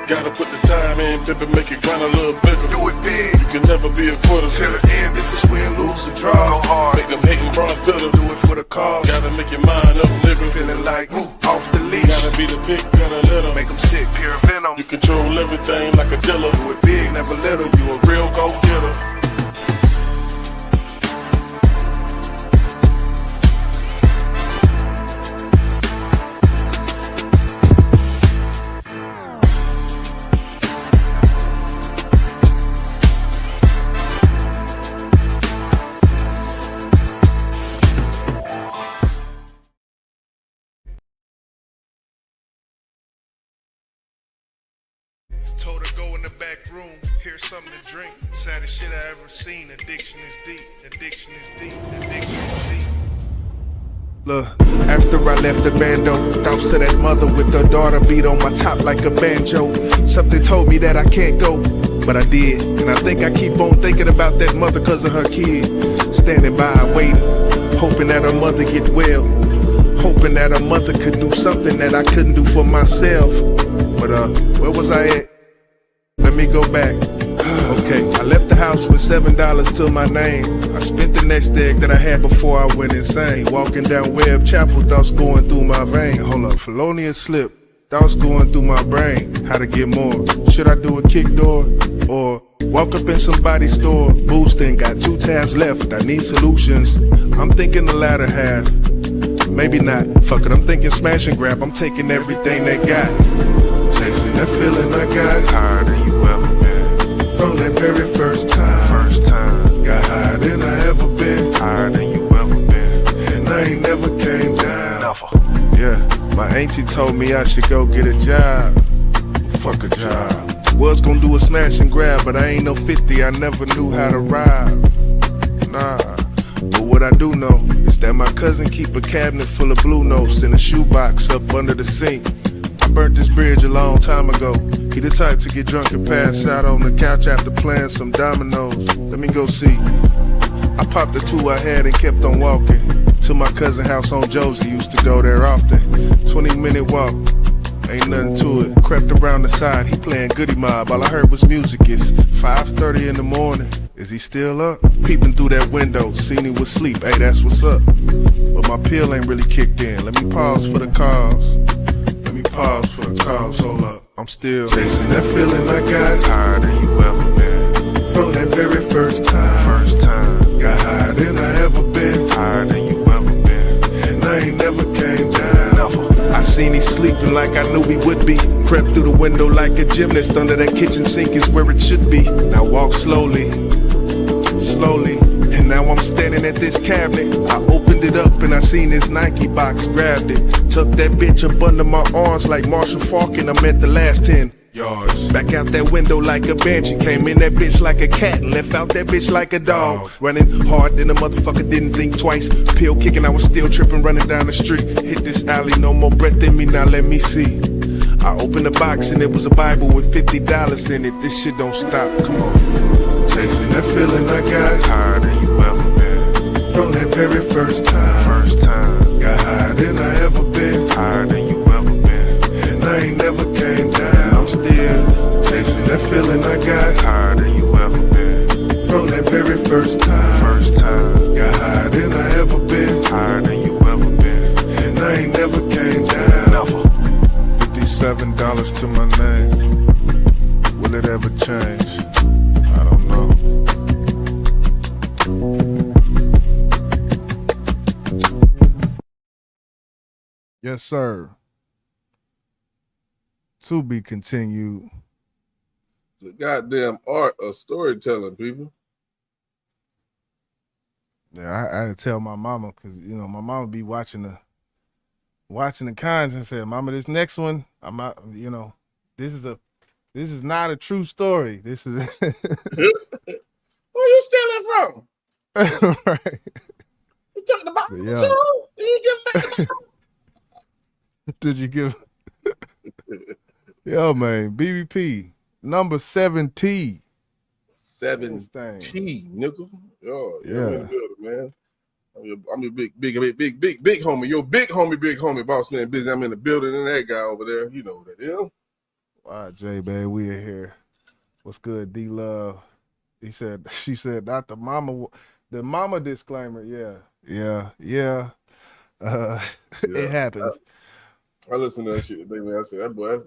Gotta put the time in, pimpin', make it grind a little bigger. Do it big. You can never be a quitter. Till the end, if it's win, lose, or draw. Go hard. Make them hating bronze bitter. Do it for the cause. Gotta make your mind up, nigga. Feeling like, off the leash. Gotta be the pick, gotta let 'em. Make them sick, pure venom. You control everything like a dealer. Do it big, never little. You a real go-getter. Told her go in the back room, here's something to drink. Saddest shit I ever seen. Addiction is deep. Addiction is deep. Addiction is deep. Look, after I left the bando, thoughts of that mother with her daughter beat on my top like a banjo. Something told me that I can't go, but I did. And I think I keep on thinking about that mother cause of her kid. Standing by, waiting, hoping that her mother get well. Hoping that her mother could do something that I couldn't do for myself. But where was I at? Let me go back. Okay, I left the house with $7 to my name. I spent the next egg that I had before I went insane. Walking down Webb Chapel, thoughts going through my vein. Hold up, felonious slip, thoughts going through my brain. How to get more? Should I do a kick door? Or walk up in somebody's store? Boosting, got 2 tabs left, I need solutions. I'm thinking the latter half. Maybe not, fuck it, I'm thinking smash and grab. I'm taking everything they got. Chasing that feeling I got. Higher than you ever been. From that very first time. Got higher than I ever been. Higher than you ever been. And I ain't never came down. Never. Yeah, my auntie told me I should go get a job. Fuck a job. Was gonna do a smash and grab, but I ain't no 50. I never knew how to ride. Nah. But what I do know is that my cousin keep a cabinet full of blue notes in a shoebox up under the sink. I burnt this bridge a long time ago. He the type to get drunk and pass out on the couch after playing some dominoes. Let me go see. I popped the 2 I had and kept on walking to my cousin's house on Josie. Used to go there often. 20-minute walk, ain't nothing to it. Crept around the side, he playing Goody Mob. All I heard was music. It's 5:30 in the morning. Is he still up? Peeping through that window, seen he was asleep. Hey, that's what's up. But my pill ain't really kicked in. Let me pause for the cause. Hold up. I'm still chasing that feeling I got. Higher than you ever been. From that very first time. Got higher than I ever been. Higher than you ever been. And I ain't never came down. Never. I seen he sleeping like I knew he would be. Crept through the window like a gymnast. Under that kitchen sink is where it should be. Now walk slowly. And now I'm standing at this cabinet. I opened it up and I seen this Nike box, grabbed it. Tucked that bitch up under my arms like Marshall Falcon. I'm at the last 10 yards. Back out that window like a banshee. Came in that bitch like a cat and left out that bitch like a dog. Running hard, then the motherfucker didn't think twice. Pill kicking, I was still tripping, running down the street. Hit this alley, no more breath in me, now let me see. I opened the box and it was a Bible with $50 in it. This shit don't stop, come on. Chasing that feeling I got. Higher than you ever been. From that very first time. Got higher than I ever been. Higher than you ever been. And I ain't never came down. I'm still chasing that feeling I got. Higher than you ever been. From that very first time. Got higher than I ever been. Higher than you ever been. And I ain't never came down. Never. $57 to my name. Will it ever change? I don't know. Yes, sir. To be continued. The goddamn art of storytelling, people. Yeah, I had to tell my mama because my mama be watching the cons and said, "Mama, this next one, I'm not. This is not a true story. This is." Who you stealing from? Right. You took the box. Yeah. You didn't give back. Did you give? Yo, man, BBP number 7T. 7T, nickel. Yo, yeah, man. I'm your big homie. Your big homie, boss man. Busy. I'm in the building and that guy over there. You know that, All right, Jay, man, we in here. What's good, D Love? She said, not the mama disclaimer. Yeah. Uh, Yeah. it happens. I listened to that shit today, man. I said, that boy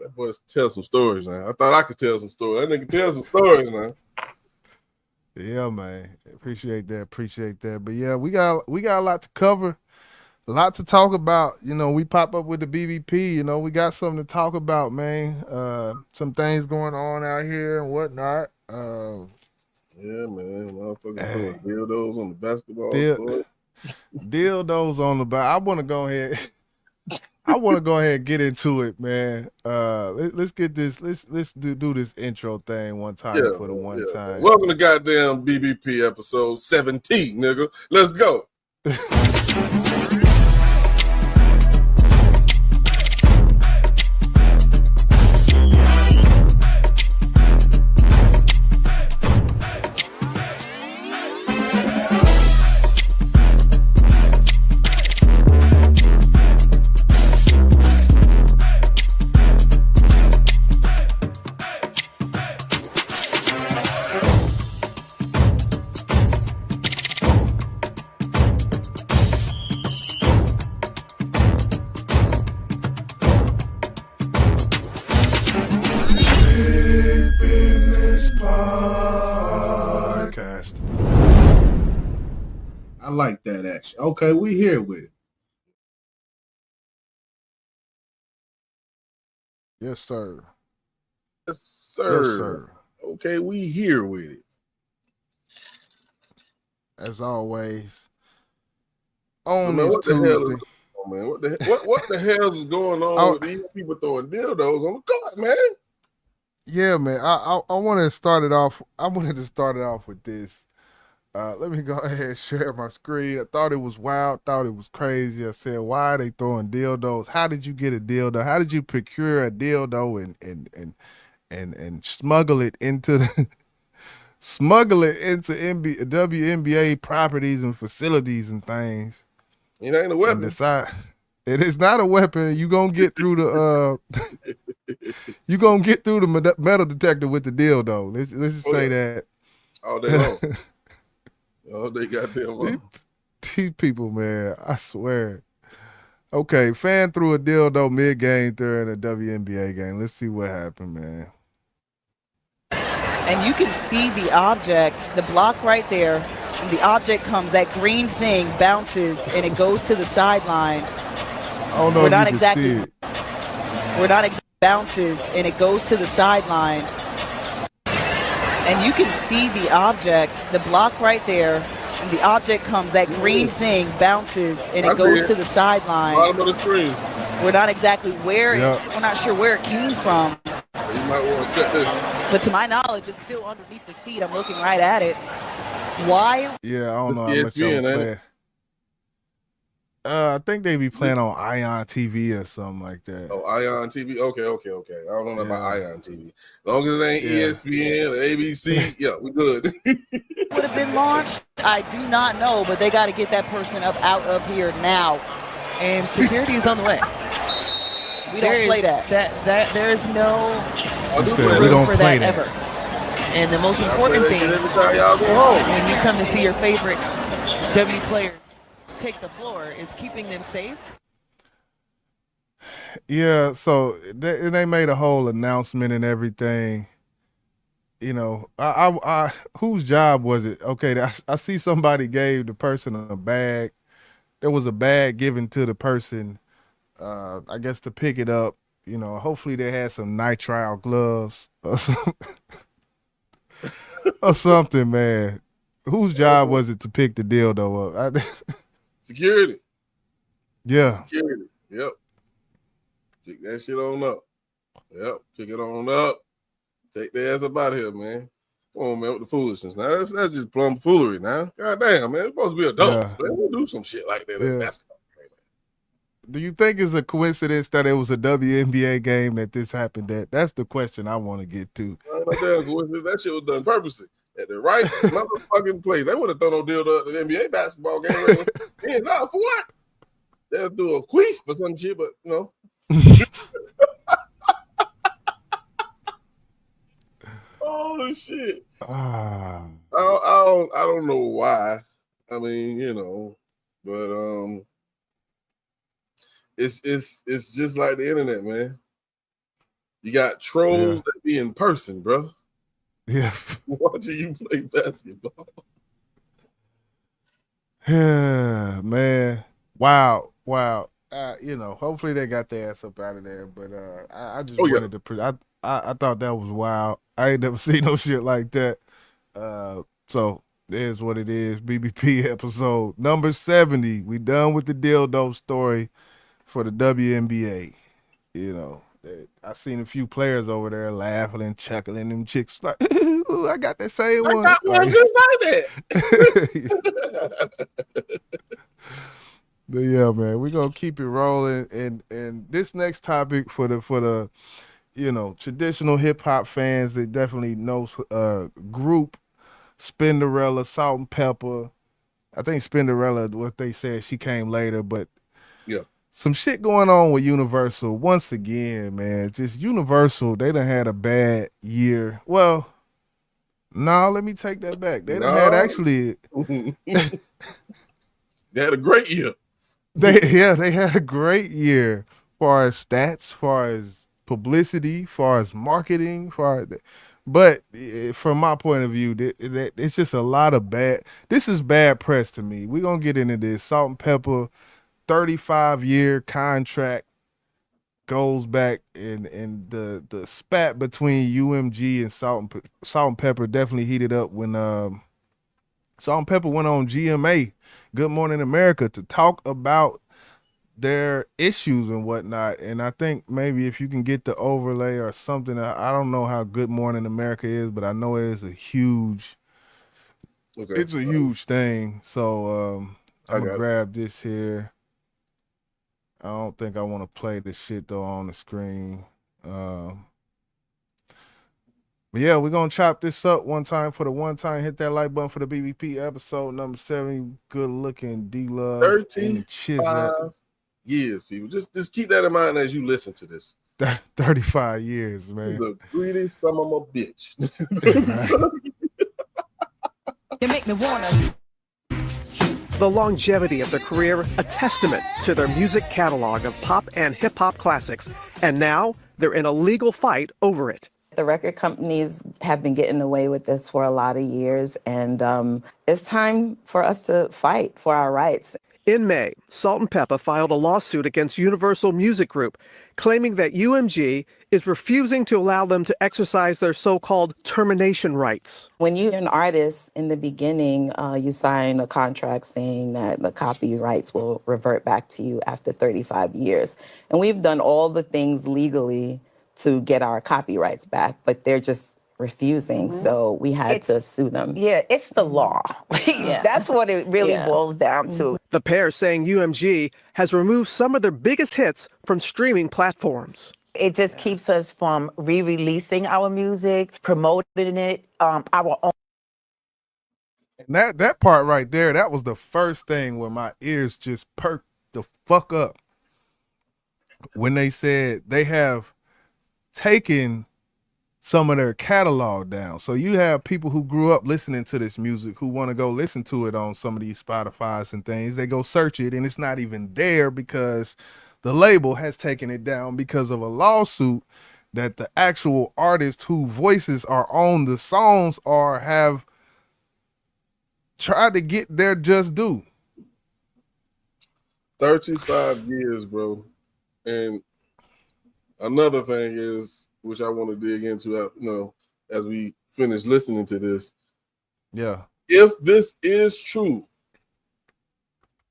tell some stories, man. I thought I could tell some stories. That nigga tell some stories, man. Yeah, man. Appreciate that. But yeah, we got a lot to cover, a lot to talk about. You know, we pop up with the BBP. You know, we got something to talk about, man. Some things going on out here and whatnot. Yeah, man. Motherfuckers throwing dildos on the basketball court. Dildos on the back. I want to go ahead and get into it, man. Let's get this. Let's do this intro thing one time for the one time. Man. Welcome to goddamn BBP episode 17, nigga. Let's go. I like that action. Okay, we here with it. Yes, sir. Yes, sir. Okay, we here with it. As always. On this Tuesday. Man, what the hell is going on with these people throwing dildos on the court, man? Yeah, man. I wanted to start it off. With this. Let me go ahead and share my screen. I thought it was wild. Thought it was crazy. I said, "Why are they throwing dildos? How did you get a dildo? How did you procure a dildo and smuggle it into WNBA properties and facilities and things? It ain't a weapon. It is not a weapon. You gonna get through the metal detector with the dildo. Let's just say that all day long." Oh, they got them. These people, man, I swear. Okay, fan threw a dildo mid-game during a WNBA game. Let's see what happened, man. And you can see the object, the block right there. And the object comes, that green thing bounces, and it goes to the sideline. Oh no, bounces, and it goes to the sideline. And you can see the object, the block right there, and the object comes, that green thing bounces, and it goes to the sideline. Bottom of the screen. We're not exactly where, we're not sure where it came from. You might want to cut this. But to my knowledge, it's still underneath the seat. I'm looking right at it. Why? Yeah, I don't know how much ESPN, ain't it? I think they be playing on Ion TV or something like that. Oh, Ion TV? Okay. I don't know about Ion TV. As long as it ain't ESPN or ABC, yeah, we good. Would have been launched? I do not know, but they got to get that person up out of here now. And security is on the way. We don't play that. There is no we don't for play that ever. And the most important thing every time y'all go home. when you come to see your favorite W players take the floor is keeping them safe. Yeah, so they made a whole announcement and everything. You know, I whose job was it? Okay, I see somebody gave the person a bag. There was a bag given to the person, I guess, to pick it up. You know, hopefully they had some nitrile gloves or something, man. Whose job was it to pick the dildo up? Security. Yeah. Security. Yep. Pick that shit on up. Yep. Pick it on up. Take their ass up out of here, man. Come on, man, with the foolishness. Now that's just plumb foolery now. God damn, man. It's supposed to be adults. Man. We'll do some shit like that in basketball. Do you think it's a coincidence that it was a WNBA game that this happened at? That's the question I want to get to. That shit was done purposely. At the right motherfucking place. They would have thrown no dildo at the NBA basketball game. Nah, for what? They'll do a queef for some shit, but you know. Oh shit! Ah, I don't know why. I mean, but it's just like the internet, man. You got trolls yeah, that be in person, bro. yeah, Watching you play basketball. yeah, man. Wow. Hopefully they got their ass up out of there. But I just Oh yeah, wanted to. I thought that was wild. I ain't never seen no shit like that. So it is what it is. BBP episode number 70. We done with the dildo story for the WNBA. I seen a few players over there laughing and chuckling. Them chicks like, ooh, I got that same I one. got one Like, just like that. but yeah, man, we gonna keep it rolling. And this next topic for the traditional hip hop fans that definitely knows group Spinderella, Salt and Pepper. I think Spinderella, what they said, she came later, but Yeah. some shit going on with Universal once again, man. Just Universal, they done had a bad year. Well, no, let me take that back. They done had actually They had a great year. they had a great year far as stats, far as publicity, far as marketing, but from my point of view, it's just a lot of bad. This is bad press to me. We're gonna get into this. Salt and Pepper, 35-year contract goes back, and the spat between UMG and Salt and Pepper definitely heated up when Salt and Pepper went on GMA, Good Morning America, to talk about their issues and whatnot. And I think maybe if you can get the overlay or something, I don't know how Good Morning America is, but I know it's a huge thing. So I'm gonna grab this here. I don't think I want to play this shit though on the screen. But yeah, we're gonna chop this up one time for the one time. Hit that like button for the BBP episode number 70. Good looking D-Love in the 35 years, people. Just keep that in mind as you listen to this. 35 years, man. He's a greedy son of a bitch. You make me wanna. The longevity of their career, a testament to their music catalog of pop and hip-hop classics. And now they're in a legal fight over it. The record companies have been getting away with this for a lot of years, and it's time for us to fight for our rights. In May, Salt and Pepper filed a lawsuit against Universal Music Group, claiming that UMG is refusing to allow them to exercise their so-called termination rights. When you're an artist, in the beginning, you sign a contract saying that the copyrights will revert back to you after 35 years. And we've done all the things legally to get our copyrights back, but they're just refusing. So we had to sue them. Yeah, it's the law. That's what it really boils down to. The pair saying UMG has removed some of their biggest hits from streaming platforms. It just keeps us from re-releasing our music, promoting it, our own. And that part right there, that was the first thing where my ears just perked the fuck up. When they said they have taken some of their catalog down. So you have people who grew up listening to this music who want to go listen to it on some of these Spotify's and things. They go search it and it's not even there because the label has taken it down because of a lawsuit that the actual artists whose voices are on the songs have tried to get their just due. 35 years, bro. And another thing is, which I want to dig into, as we finish listening to this. Yeah. If this is true,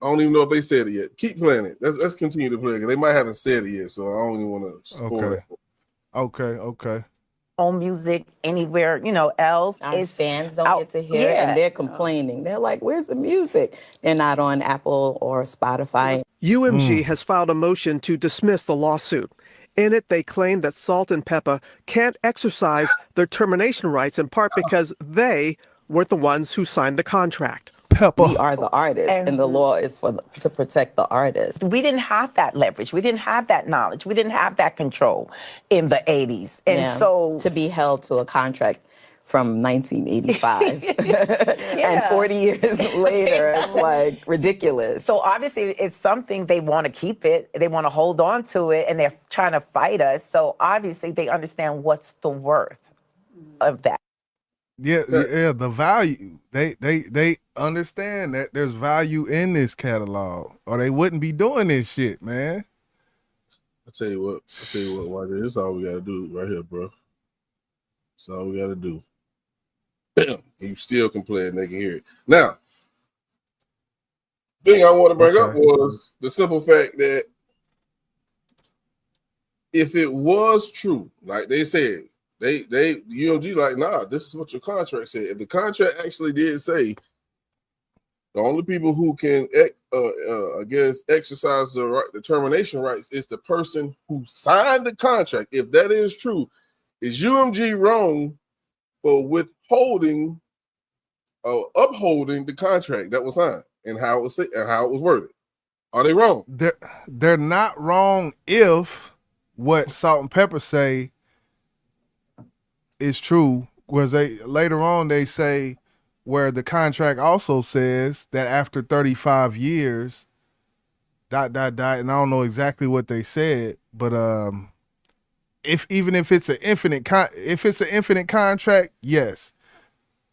I don't even know if they said it yet. Keep playing it. Let's continue to play it. They might haven't said it yet, so I don't even want to spoil it. Okay. Own music anywhere, else. Our fans don't get to hear it, and they're complaining. They're like, where's the music? They're not on Apple or Spotify. UMG has filed a motion to dismiss the lawsuit. In it, they claim that Salt and Pepper can't exercise their termination rights in part because they weren't the ones who signed the contract. Pepper. We are the artists, and the law is to protect the artist. We didn't have that leverage. We didn't have that knowledge. We didn't have that control in the 80s. And so to be held to a contract from 1985. And 40 years later, it's like ridiculous. So obviously it's something they want to keep it, they want to hold on to it, and they're trying to fight us. So obviously they understand what's the worth of that. Yeah, the value. They understand that there's value in this catalog, or they wouldn't be doing this shit, man. I tell you what, Roger, this is all we gotta do right here, bro. That's all we gotta do. You still can play it and they can hear it. Now, thing I want to bring up was the simple fact that if it was true, like they said, they UMG like, nah, this is what your contract said. If the contract actually did say the only people who can, I guess, exercise the termination rights is the person who signed the contract. If that is true, is UMG wrong for withholding or upholding the contract that was signed and how it was worded? Are they wrong? They're not wrong if what Salt and Pepper say is true. Whereas later on they say where the contract also says that after 35 years, ... and I don't know exactly what they said, but if it's an infinite contract, yes,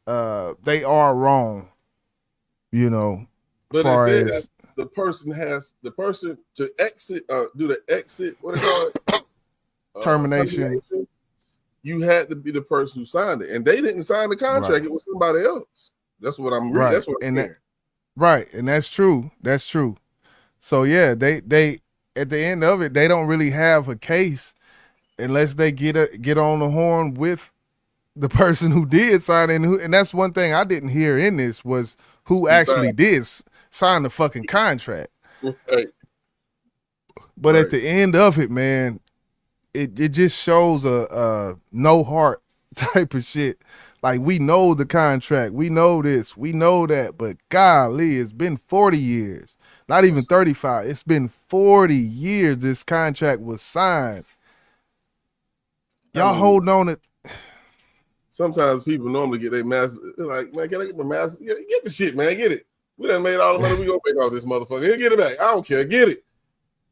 they are wrong. You know, but far it said as that the person to exit, do the exit, what do you call it? Termination. You had to be the person who signed it, and they didn't sign the contract. Right. It was somebody else. That's what I'm reading. Right. That's what I'm hearing. Right, and that's true. That's true. So yeah, they at the end of it, they don't really have a case unless they get on the horn with the person who did sign it. And that's one thing I didn't hear in this was who actually did sign the fucking contract. Right. But at the end of it, man, it just shows a no heart type of shit. Like, we know the contract, we know this, we know that, but golly, it's been 40 years. Not even 35. It's been 40 years this contract was signed. Y'all holding on it. Sometimes people normally get their master. They're like, man, can I get my master? Get the shit, man. Get it. We done made all the money we gonna make off this motherfucker. Here, get it back. I don't care. Get it.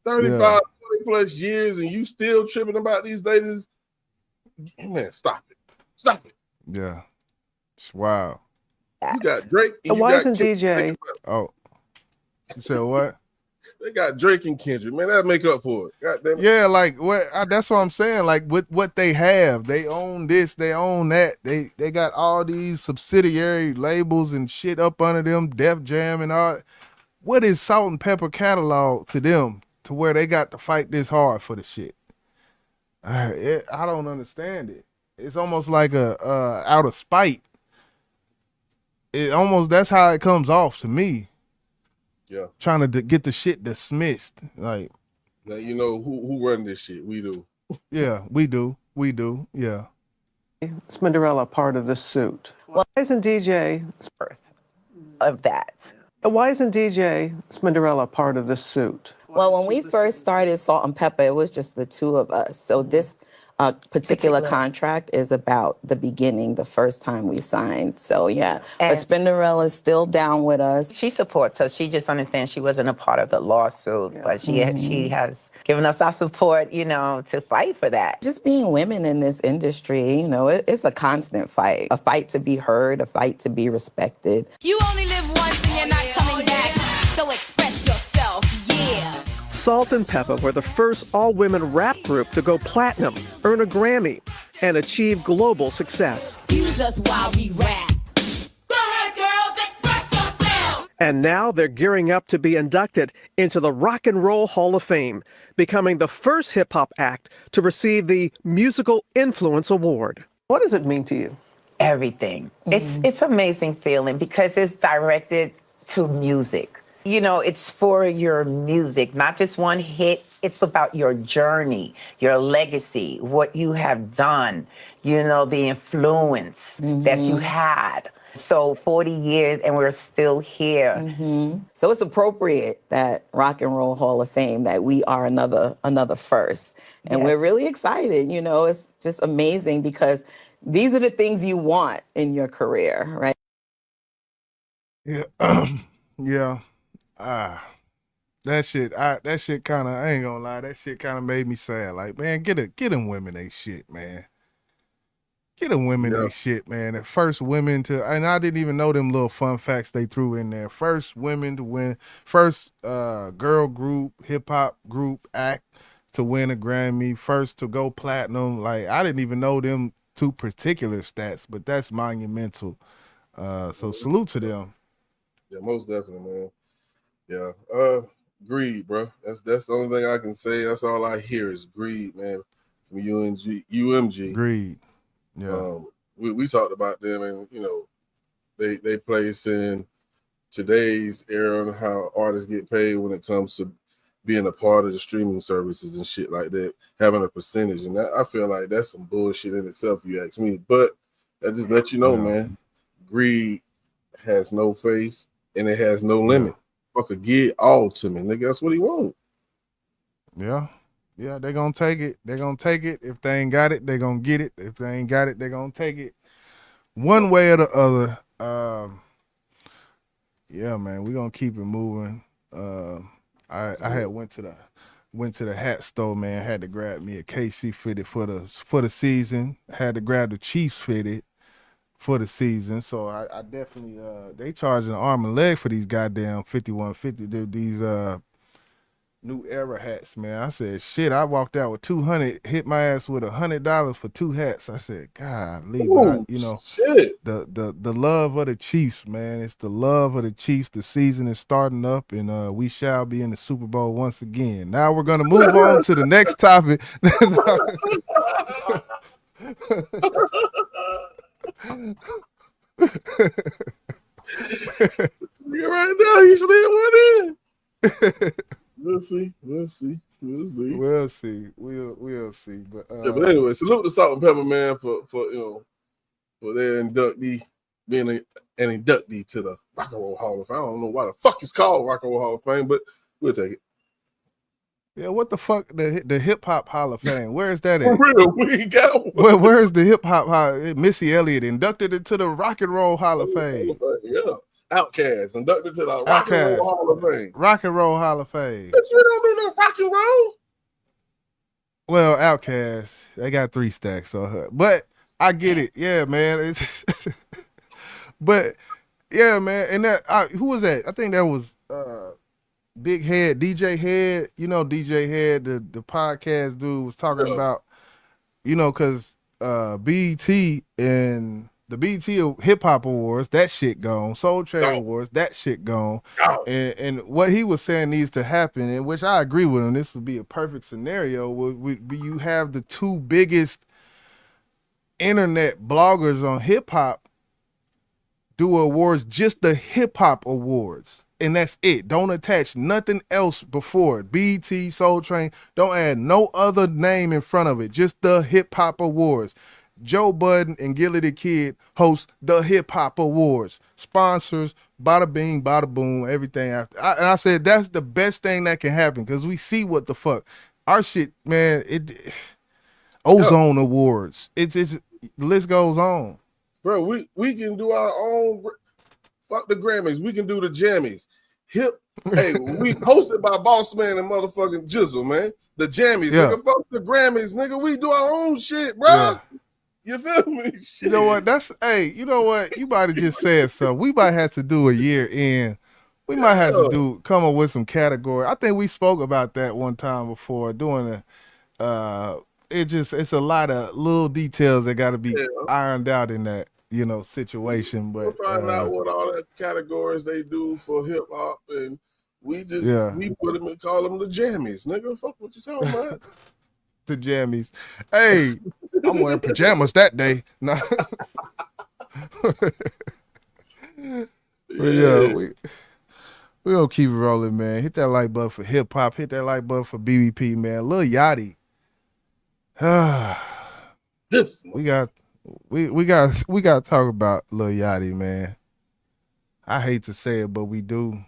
35, 40 plus years, and you still tripping about these ladies. Man, stop it. Stop it. Yeah. It's wild. You got Drake. And Why isn't DJ? Oh. You said what? They got Drake and Kendrick. Man, that make up for it. God damn it. Yeah, like that's what I'm saying. Like, with what they have, they own this, they own that. They got all these subsidiary labels and shit up under them, Def Jam and all. What is Salt and Pepper catalog to them to where they got to fight this hard for the shit? I don't understand it. It's almost like out of spite. That's how it comes off to me. Yeah. Trying to get the shit dismissed. Like, now you know who run this shit. We do. Yeah, we do. We do. Yeah. Spinderella part of this suit? Why isn't DJ Birth of that. Why isn't DJ Spinderella part of this suit? Well, when we first started Salt and Pepper, it was just the two of us. So this particular contract is about the beginning, the first time we signed. So yeah, but Spinderella is still down with us. She supports us. She just understands she wasn't a part of the lawsuit, but she has given us our support, you know, to fight for that. Just being women in this industry, you know, it's a constant fight. A fight to be heard, a fight to be respected. You only live once and you're not coming back, so express yourself, yeah. Salt and Pepper were the first all-women rap group to go platinum, earn a Grammy, and achieve global success. Excuse us while we rap. Go ahead, girls, express yourself. And now they're gearing up to be inducted into the Rock and Roll Hall of Fame, becoming the first hip-hop act to receive the Musical Influence Award. What does it mean to you? Everything. It's amazing feeling because it's directed to music. You know, it's for your music, not just one hit. It's about your journey, your legacy, what you have done, you know, the influence that you had. So 40 years and we're still here. So it's appropriate that Rock and Roll Hall of Fame, that we are another first. And we're really excited. You know, it's just amazing because These are the things you want in your career, right? Yeah. Yeah. That shit kind of, I ain't gonna lie, that shit kind of made me sad. Like, man, get them women they shit, man. Get them women Yeah. they shit, man. The first women to, and I didn't even know them little fun facts they threw in there. First women to win, first girl group, hip hop group act to win a Grammy, first to go platinum. Like, I didn't even know them two particular stats, but that's monumental. So salute to them. Yeah, most definitely, man. Yeah. Greed, bro. That's the only thing I can say. That's all I hear is greed, man. From UMG. Greed. Yeah. We talked about them, and they place in today's era and how artists get paid when it comes to being a part of the streaming services and shit like that, having a percentage. And I feel like that's some bullshit in itself, if you ask me. But I just let you know, man, greed has no face and it has no limit. Fucker, get all to me, nigga. That's what he want. Yeah. Yeah, they're gonna take it. They're gonna take it. If they ain't got it, they're gonna get it. If they ain't got it, they're gonna take it. One way or the other. Yeah, man, we're gonna keep it moving. I had went to the hat store, man. Had to grab me a KC fitted for the season. Had to grab the Chiefs fitted for the season. So I definitely they charging an arm and leg for these goddamn 5150. These New Era hats, man. I said, shit, I walked out with 200, hit my ass with $100 for 2 hats. I said, God, leave it. Shit. The love of the Chiefs, man. It's the love of the Chiefs. The season is starting up, and we shall be in the Super Bowl once again. Now we're gonna move on to the next topic. You're right now. He slid one in. We'll see. We'll see. We'll see. We'll see. But but anyway, salute to Salt and Pepper, man, for their inductee being an inductee to the Rock and Roll Hall of Fame. I don't know why the fuck it's called Rock and Roll Hall of Fame, but we'll take it. Yeah, what the fuck? The Hip Hop Hall of Fame. Where is that at? For real, we ain't got one. Where's the Hip Hop Hall? Missy Elliott inducted into the Rock and Roll Hall of Fame. Yeah. Outkast inducted to the Rock and Roll Hall of Fame. Rock and Roll Hall of Fame. But you don't do no rock and roll. Well, Outkast, they got 3 stacks on her. But I get it. Yeah, man. But yeah, man. And that who was that? I think that was Big Head, DJ Head. DJ Head, the podcast dude was talking about, because BET and the BET Hip Hop Awards, that shit gone. Soul Train Awards, that shit gone. And what he was saying needs to happen, and which I agree with him, this would be a perfect scenario, would be you have the 2 biggest internet bloggers on hip hop do awards, just the hip hop awards. And that's it. Don't attach nothing else before it. BET, Soul Train, don't add no other name in front of it. Just the hip hop awards. Joe Budden and Gilly the Kid host the Hip Hop Awards. Sponsors, bada bing, bada boom, everything after. And I said that's the best thing that can happen because we see what the fuck. Our shit, man, Ozone Awards. It's the list goes on. Bro, we can do our own. Fuck the Grammys. We can do the Jammies. Hey, we hosted by Boss Man and motherfucking Jizzle, man. The Jammies, nigga. Fuck the Grammys, nigga. We do our own shit, bro. Yeah. You feel me? Shit. You know what? You know what? You might have just said something. We might have to do a year in. We might have to come up with some category. I think we spoke about that one time before doing it's a lot of little details that got to be ironed out in that, situation. But we'll find out what all the categories they do for hip hop, and we put them and call them the Jammies, nigga. Fuck what you talking about? The Jammies. Hey, I'm wearing pajamas that day. No. We gonna keep it rolling, man. Hit that like button for hip hop. Hit that like button for BBP, man. Lil Yachty. We got to talk about Lil Yachty, man. I hate to say it, but we do.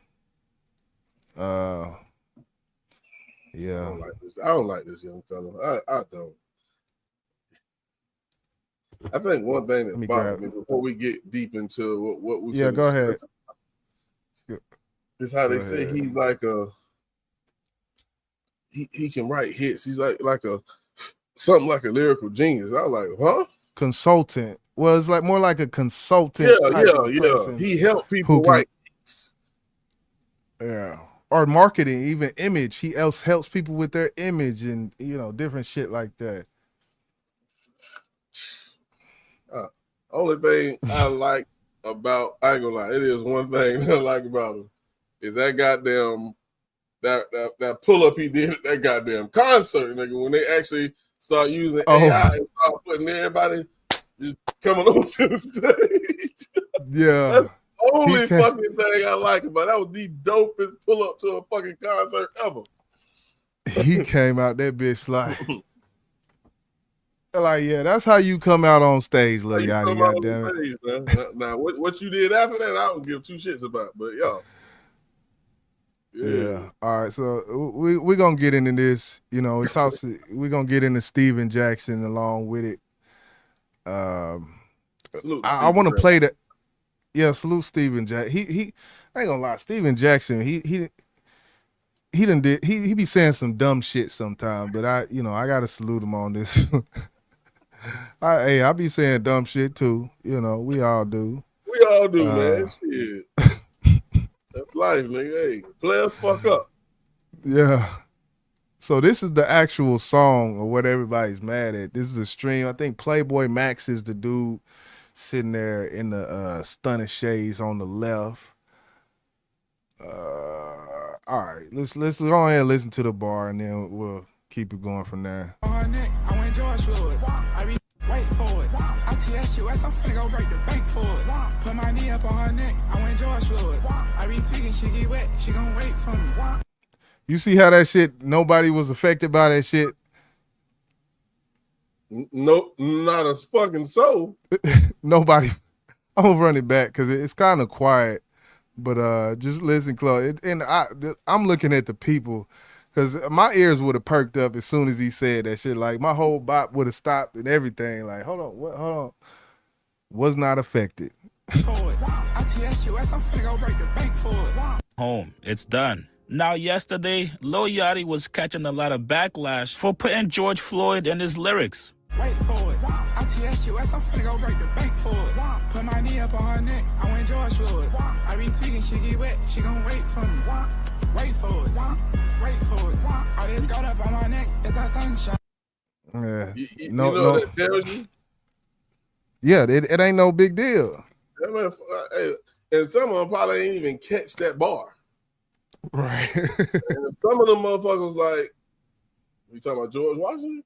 Yeah. I don't like this young fella. I don't. I think one thing Let me that bothers grab me before we get deep into what we Yeah, go ahead. is how they Go say ahead. he's like he can write hits. He's like a something like a lyrical genius. I was like, huh? Consultant. Well, it's like more like a consultant type of person He helped who people can, write hits. yeah, or marketing, even image. He helps people with their image and different shit like that. Only thing I like about, I ain't gonna lie, it is one thing that I like about him is that goddamn that pull up he did at that goddamn concert, nigga. When they actually start using AI and start putting everybody just coming onto the stage. Yeah, that's the only fucking thing I like about it. That was the dopest pull up to a fucking concert ever. He came out that bitch like, yeah, that's how you come out on stage, Lil Yachty. Goddamn it. Now, what you did after that, I don't give two shits about. But yeah. All right, so we're gonna get into this. We're gonna get into Steven Jackson along with it. I want to play that. Yeah, salute Steven Jackson. He I ain't gonna lie, Steven Jackson. He be saying some dumb shit sometimes, but I gotta salute him on this. I be saying dumb shit too. We all do. We all do, man. Shit. That's life, nigga. Hey, players fuck up. Yeah. So this is the actual song or what everybody's mad at. This is a stream. I think Playboy Max is the dude sitting there in the stunning shades on the left. All right, let's go ahead and listen to the bar, and then we'll keep it going from there. On her neck, I went George Floyd. I be wait for it. I TSUS, I'm finna go break the bank for it. Put my knee up on her neck, I went George Floyd. I be tweaking, she get wet, she gon' wait for me. You see how that shit? Nobody was affected by that shit. No, not a fucking soul. Nobody. I'm gonna run it back because it's kind of quiet. But just listen close. I'm looking at the people because my ears would have perked up as soon as he said that shit. Like my whole bop would have stopped and everything. Like, hold on, what? Hold on. Was not affected. Home, it's done. Now, yesterday, Lil Yachty was catching a lot of backlash for putting George Floyd in his lyrics. Wait for it. I TSUS, I'm finna go break the bank for it. Put my knee up on her neck, I went George Floyd. I be tweaking, she get wet, she gon' wait for me. Wait for it. Wait for it. All this got up on my neck, it's our sunshine. Yeah. You know what that tells you? Yeah, it ain't no big deal. Yeah, man, and some of them probably ain't even catch that bar. Right. And some of them motherfuckers like, you talking about George Washington?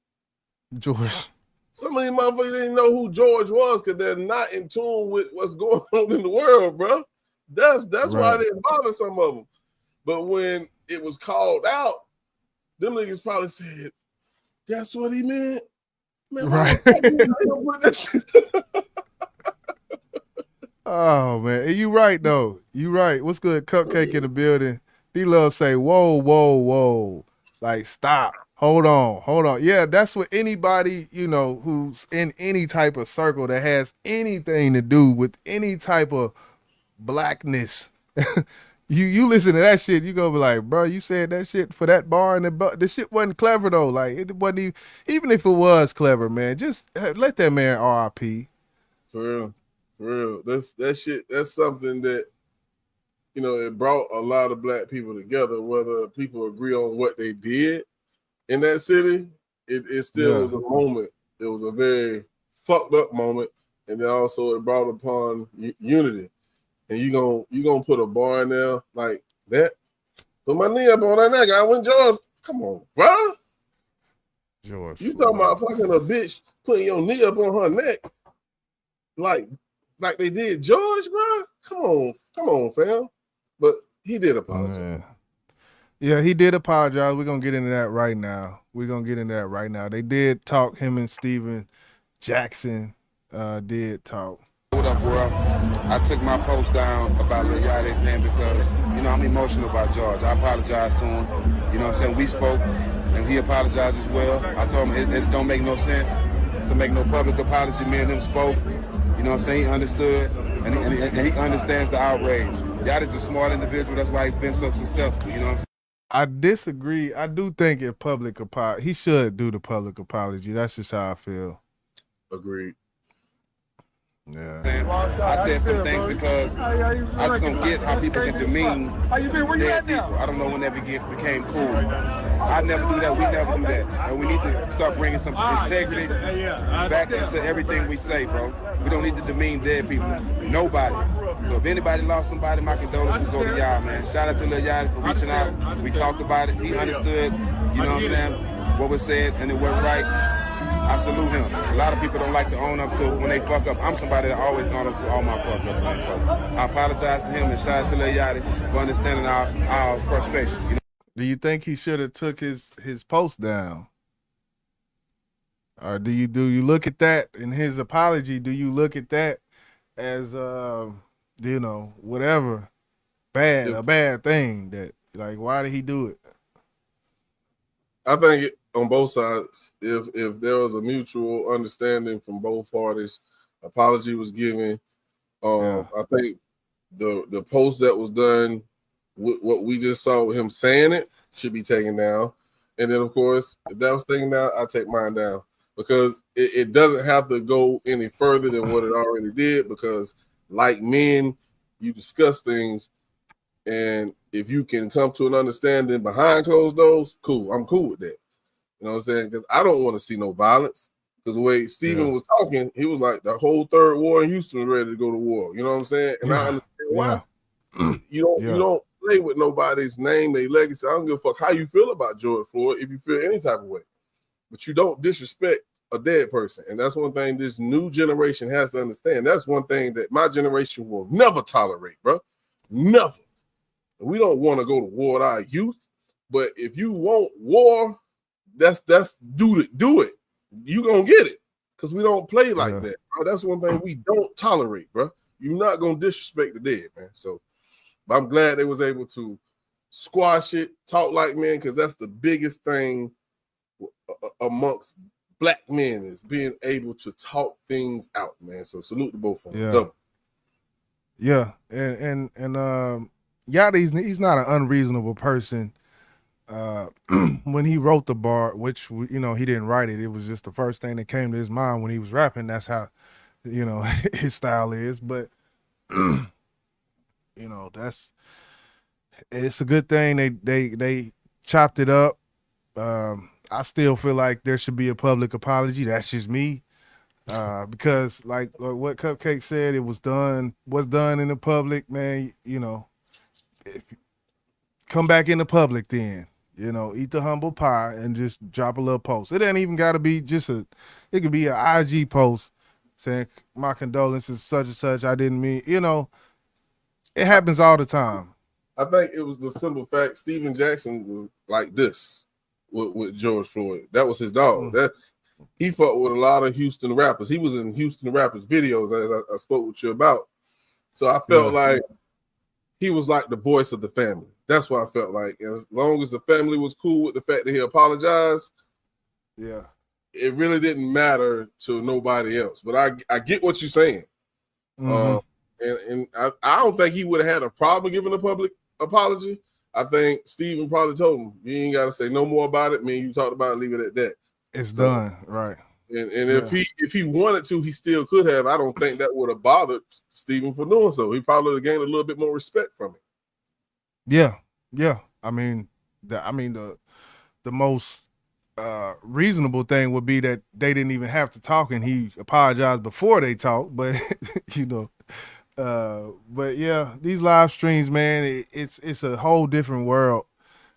George. Some of these motherfuckers didn't know who George was because they're not in tune with what's going on in the world, bro. That's why they bother some of them. But when it was called out, them niggas probably said, that's what he meant. Man, right. Oh, man. And you right, though. You right. What's good? Cupcake in the building. D-Love say, whoa, whoa, whoa. Like, stop. Hold on. Yeah, that's what anybody, who's in any type of circle that has anything to do with any type of blackness. You listen to that shit, you gonna be like, bro, you said that shit for that bar, and the shit wasn't clever though. Like it wasn't even if it was clever, man. Just let that man RIP. For real. That shit. That's something that it brought a lot of black people together. Whether people agree on what they did in that city, it still was a moment. It was a very fucked up moment, and then also it brought upon unity. And you gonna put a bar in there like that? Put my knee up on that neck. I went George. Come on, bro. George. You talking about fucking a bitch putting your knee up on her neck like they did George, bro? Come on, fam. But he did apologize. Yeah, he did apologize. We're gonna get into that right now. They did talk. Him and Steven Jackson did talk. What up, world? I took my post down about Lil Yachty, man, because, I'm emotional about George. I apologize to him. You know what I'm saying? We spoke, and he apologized as well. I told him it don't make no sense. to make no public apology. Me and him spoke. You know what I'm saying? He understood, and he understands the outrage. Yachty's a smart individual. That's why he's been so successful. You know what I'm saying? I disagree. I do think a public apology. He should do the public apology. That's just how I feel. Agreed. Yeah. I said some things because I just don't get how people can demean dead people. I don't know when that became cool. I never do that. We never do that. And we need to start bringing some integrity back into everything we say, bro. We don't need to demean dead people. Nobody. So if anybody lost somebody, my condolences go to y'all, man. Shout out to Lil Yachty for reaching out. We talked about it. He understood, you know what I'm saying, what was said, and it went right. I salute him. A lot of people don't like to own up to when they fuck up. I'm somebody that always own up to all my fuck ups, man. So I apologize to him and shout out to Lil Yachty for understanding our frustration. You know? Do you think he should have took his post down? Or do you look at that in his apology? Do you look at that as you know, whatever a bad thing that, like, why did he do it? I think on both sides, if there was a mutual understanding from both parties, apology was given. I think the post that was done, what we just saw him saying it, should be taken down. And then, of course, if that was taken down, I take mine down, because it doesn't have to go any further than what it already did. Because like men, you discuss things, and if you can come to an understanding behind closed doors, cool. I'm cool with that. You know what I'm saying? Because I don't want to see no violence. Because the way Stephen was talking, he was like the whole third war in Houston was ready to go to war. You know what I'm saying? And I understand why. You don't play with nobody's name, their legacy. I don't give a fuck how you feel about George Floyd, if you feel any type of way. But you don't disrespect a dead person. And that's one thing this new generation has to understand. That's one thing that my generation will never tolerate, bro. Never. We don't want to go to war with our youth. But if you want war, that's do it. You gonna get it, because we don't play like that, bro. That's one thing we don't tolerate, bro. You're not gonna disrespect the dead, man. So, but I'm glad they was able to squash it, talk like men, because that's the biggest thing amongst black men, is being able to talk things out, man. So salute to both of them. Double. Yeah, and Yachty, he's not an unreasonable person. When he wrote the bar, which, you know, he didn't write it, it was just the first thing that came to his mind when he was rapping. That's how, you know, his style is. But you know, it's a good thing they chopped it up. I still feel like there should be a public apology. That's just me. Because like what Cupcake said, it was done in the public, man. You know, if you come back in the public, then, you know, eat the humble pie and just drop a little post. It ain't even got to be it could be an IG post saying, my condolences, such and such, I didn't mean, you know, it happens all the time. I think it was the simple fact Steven Jackson was like this with George Floyd. That was his dog. That he fought with a lot of Houston rappers. He was in Houston rappers videos, as I spoke with you about. So I felt like he was like the voice of the family. That's what I felt like. And as long as the family was cool with the fact that he apologized, it really didn't matter to nobody else. But I get what you're saying. And I don't think he would have had a problem giving a public apology. I think Steven probably told him, you ain't got to say no more about it. Me and you talked about it, leave it at that. It's done, right. And if he wanted to, he still could have. I don't think that would have bothered Steven for doing so. He probably would have gained a little bit more respect from it. Yeah. I mean, the most reasonable thing would be that they didn't even have to talk, and he apologized before they talked. But you know, but yeah, these live streams, man, it's a whole different world.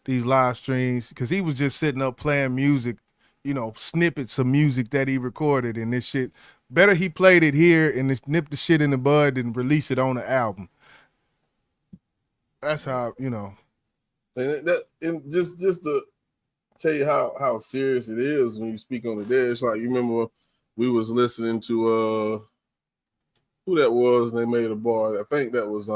These live streams, because he was just sitting up playing music, you know, snippets of music that he recorded, and this shit. Better he played it here and just nipped the shit in the bud and release it on the album. That's how, you know. And just to tell you how serious it is when you speak on the dead, it's like, you remember we was listening to who that was, and they made a bar. I think that was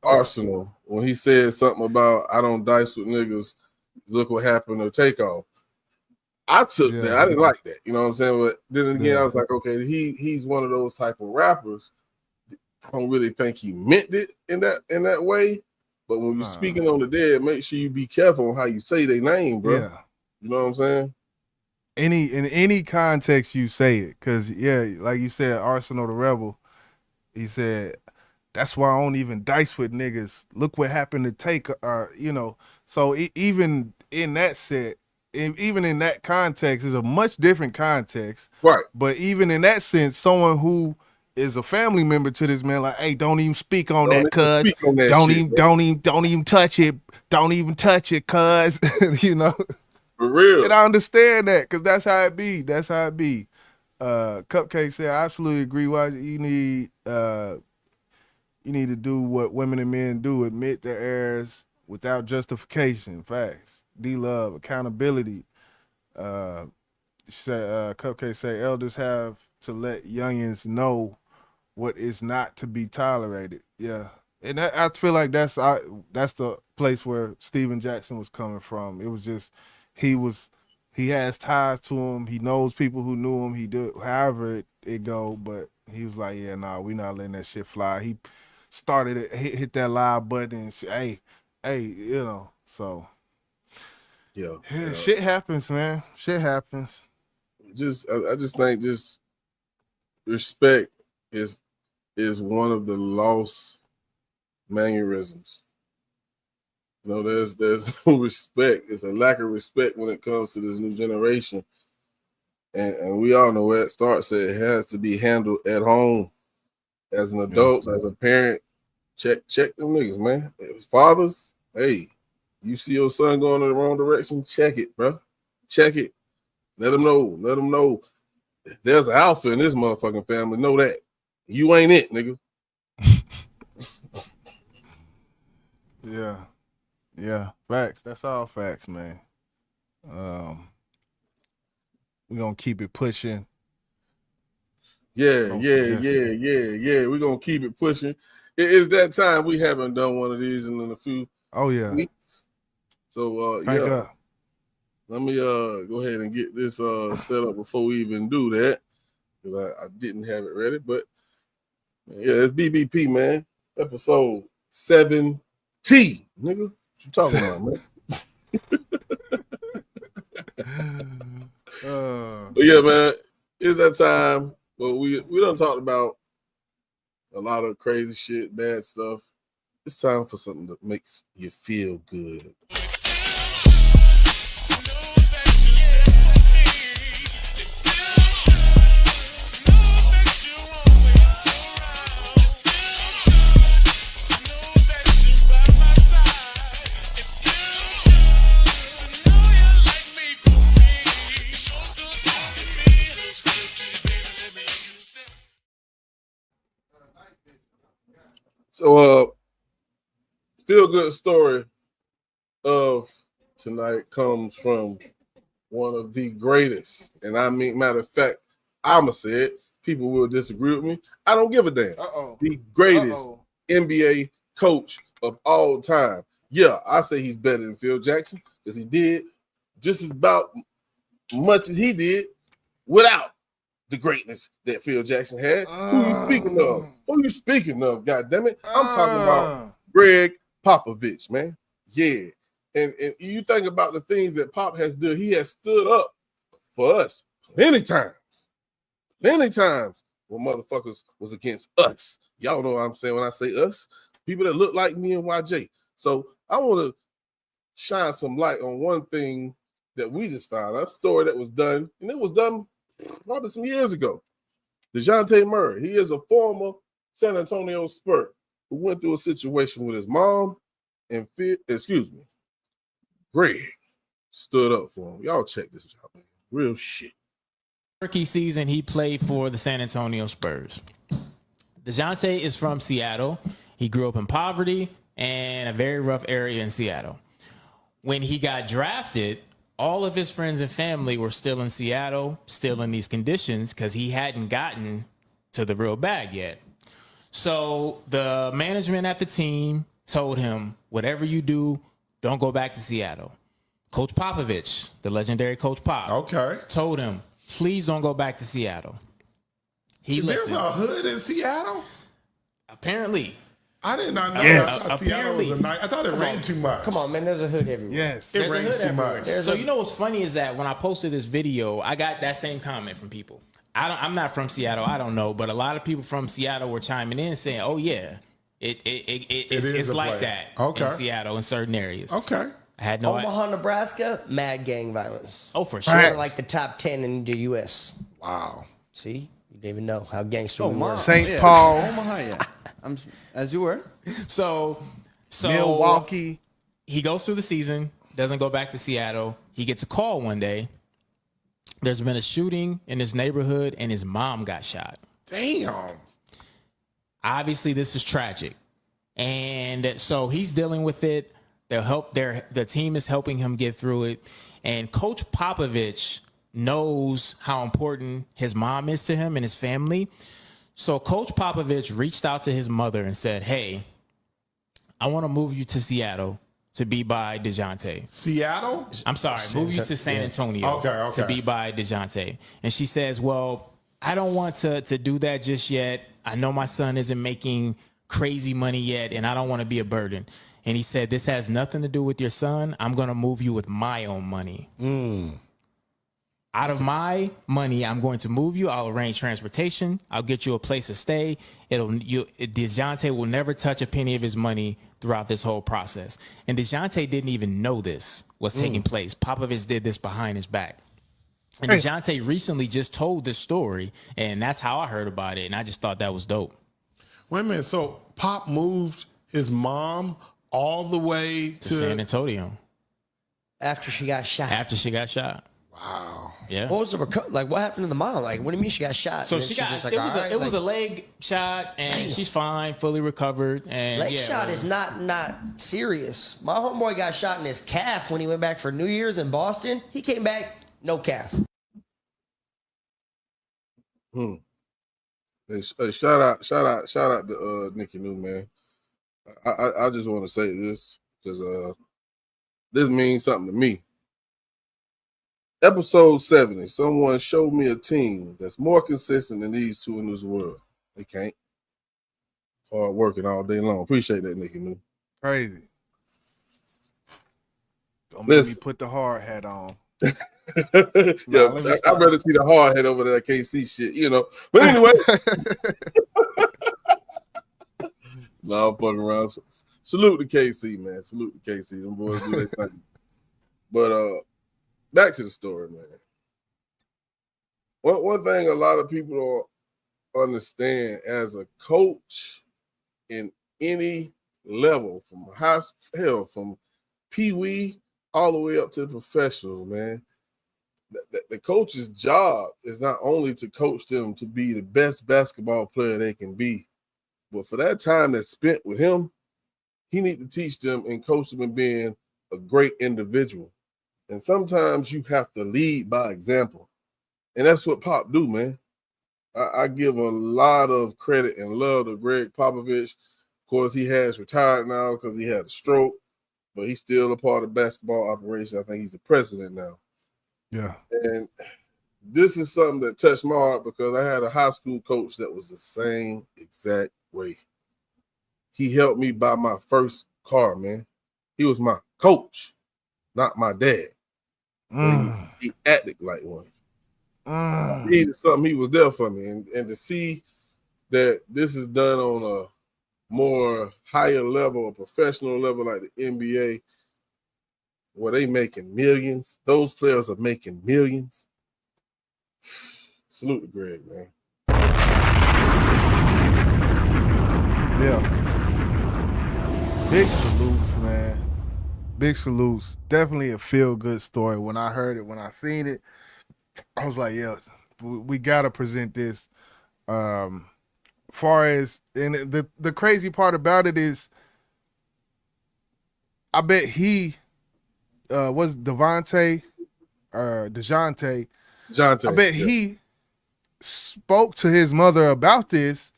Arsenal, when he said something about, I don't dice with niggas, look what happened to Takeoff. I took Yeah. that. I didn't like that. You know what I'm saying? But then again, Yeah. I was like, okay, he's one of those type of rappers. I don't really think he meant it in that way. But when you're speaking on the dead, make sure you be careful on how you say their name, bro. Yeah. You know what I'm saying? In any context you say it, because like you said, Arsenal the Rebel, he said, that's why I don't even dice with niggas. Look what happened to Take, So even in that set, even in that context, is a much different context. Right. But even in that sense, someone who is a family member to this man, like, hey, don't even speak on that, cuz. Don't even touch it. Don't even touch it, cuz. For real. And I understand that, because that's how it be. That's how it be. Cupcake said, I absolutely agree. Why you need to do what women and men do, admit their errors without justification. Facts. D-Love, accountability. Cupcake say, elders have to let youngins know what is not to be tolerated. Yeah. And I feel like that's the place where Steven Jackson was coming from. It was just, he has ties to him. He knows people who knew him. He did however it go, but he was like, yeah, nah, we not letting that shit fly. He started it, hit that live button and say, hey, so yeah, shit happens, man. Shit happens. I just think just respect is one of the lost mannerisms. There's no respect. It's a lack of respect when it comes to this new generation. And we all know where it starts. It has to be handled at home as an adult, as a parent. Check them niggas, man. Fathers, hey, you see your son going in the wrong direction, check it, bro. Check it. Let them know. There's an alpha in this motherfucking family. Know that. You ain't it, nigga. Yeah. Yeah, facts. That's all facts, man. We're gonna keep it pushing. Yeah. We're gonna keep it pushing. It is that time. We haven't done one of these in a few weeks. So Crank up. Let me go ahead and get this set up before we even do that. Because I didn't have it ready. But yeah, it's BBP, man. Episode 7T, nigga. What you talking about, man? But yeah, man, it's that time. But we done talked about a lot of crazy shit, bad stuff. It's time for something that makes you feel good. So, feel good story of tonight comes from one of the greatest, and I mean, matter of fact, I'ma say it. People will disagree with me. I don't give a damn. The greatest NBA coach of all time. Yeah, I say he's better than Phil Jackson because he did just as about much as he did without the greatness that Phil Jackson had. Who you speaking of? Who you speaking of? God damn it! I'm talking about Greg Popovich, man. Yeah, and you think about the things that Pop has done. He has stood up for us plenty times when motherfuckers was against us. Y'all know what I'm saying when I say us. People that look like me and YJ. So I want to shine some light on one thing that we just found. A story that was done, and it was done probably some years ago. DeJounte Murray, he is a former San Antonio Spur who went through a situation with his mom and Greg stood up for him. Y'all check this out, man. Real shit. Rookie season, he played for the San Antonio Spurs. DeJounte is from Seattle. He grew up in poverty and a very rough area in Seattle. When he got drafted, all of his friends and family were still in Seattle, still in these conditions, because he hadn't gotten to the real bag yet. So the management at the team told him, whatever you do, don't go back to Seattle. Coach Popovich, the legendary Coach Pop, told him, please don't go back to Seattle. He There's listened. a hood in Seattle? Apparently. I did not know Yes. Seattle was a night. I thought it rained too much. Come on, man. There's a hood everywhere. Yes. There's It a rains hood too everywhere. much. So you know what's funny is that when I posted this video, I got that same comment from people. I'm not from Seattle. I don't know, but a lot of people from Seattle were chiming in saying, "Oh yeah, it's like that in Seattle in certain areas." Okay. I had no idea. Omaha, Nebraska, mad gang violence. Oh, for sure. We're like the top 10 in the U.S. Wow. See? You didn't even know how gangster we were. St. Paul. Omaha, yeah. As you were. So Milwaukee. He goes through the season, doesn't go back to Seattle. He gets a call one day. There's been a shooting in his neighborhood, and his mom got shot. Damn. Obviously, this is tragic. And so he's dealing with it. The team is helping him get through it. And Coach Popovich knows how important his mom is to him and his family. So Coach Popovich reached out to his mother and said, hey, I want to move you to Seattle to be by DeJounte. Seattle? I'm sorry, move you to San Antonio to be by DeJounte. And she says, well, I don't want to do that just yet. I know my son isn't making crazy money yet, and I don't want to be a burden. And he said, this has nothing to do with your son. I'm going to move you with my own money. Out of my money, I'm going to move you. I'll arrange transportation. I'll get you a place to stay. DeJounte will never touch a penny of his money throughout this whole process. And DeJounte didn't even know this was taking place. Popovich did this behind his back. And DeJounte recently just told this story, and that's how I heard about it. And I just thought that was dope. Wait a minute. So Pop moved his mom all the way to San Antonio. After she got shot. Wow. Yeah. What was the what happened to the mom? Like, what do you mean she got shot? So And she then got just it was a leg shot, and she's fine, fully recovered. And leg shot is not serious. My homeboy got shot in his calf when he went back for New Year's in Boston. He came back, no calf. Hey, shout out to Nikki New, man. I just want to say this because this means something to me. Episode 70, someone showed me a team that's more consistent than these two in this world. They can't. Hard working all day long. Appreciate that, Nikki New. Crazy. Don't make me put the hard hat on. Yeah, I'd rather see the hard head over there at KC shit, you know. But anyway. No, I'm fucking around. Salute to KC, man. Salute to KC. Them boys do their thing. But back to the story, man. One thing a lot of people don't understand as a coach in any level, from from pee-wee all the way up to the professionals, man. The coach's job is not only to coach them to be the best basketball player they can be, but for that time that's spent with him, he need to teach them and coach them in being a great individual. And sometimes you have to lead by example. And that's what Pop do, man. I give a lot of credit and love to Greg Popovich. Of course, he has retired now because he had a stroke, but he's still a part of basketball operations. I think he's the president now. Yeah. And this is something that touched my heart because I had a high school coach that was the same exact way. He helped me buy my first car, man. He was my coach, not my dad. He acted like one. I needed something, he was there for me. And to see that this is done on a more higher level, a professional level like the NBA, where they making millions, those players are making millions. Salute to Greg, man. Yeah. Big salutes, man. Big salutes. Definitely a feel-good story. When I heard it, when I seen it, I was like, yeah, we got to present this. Far as, and the crazy part about it is, I bet he was DeJounte. I bet he spoke to his mother about this,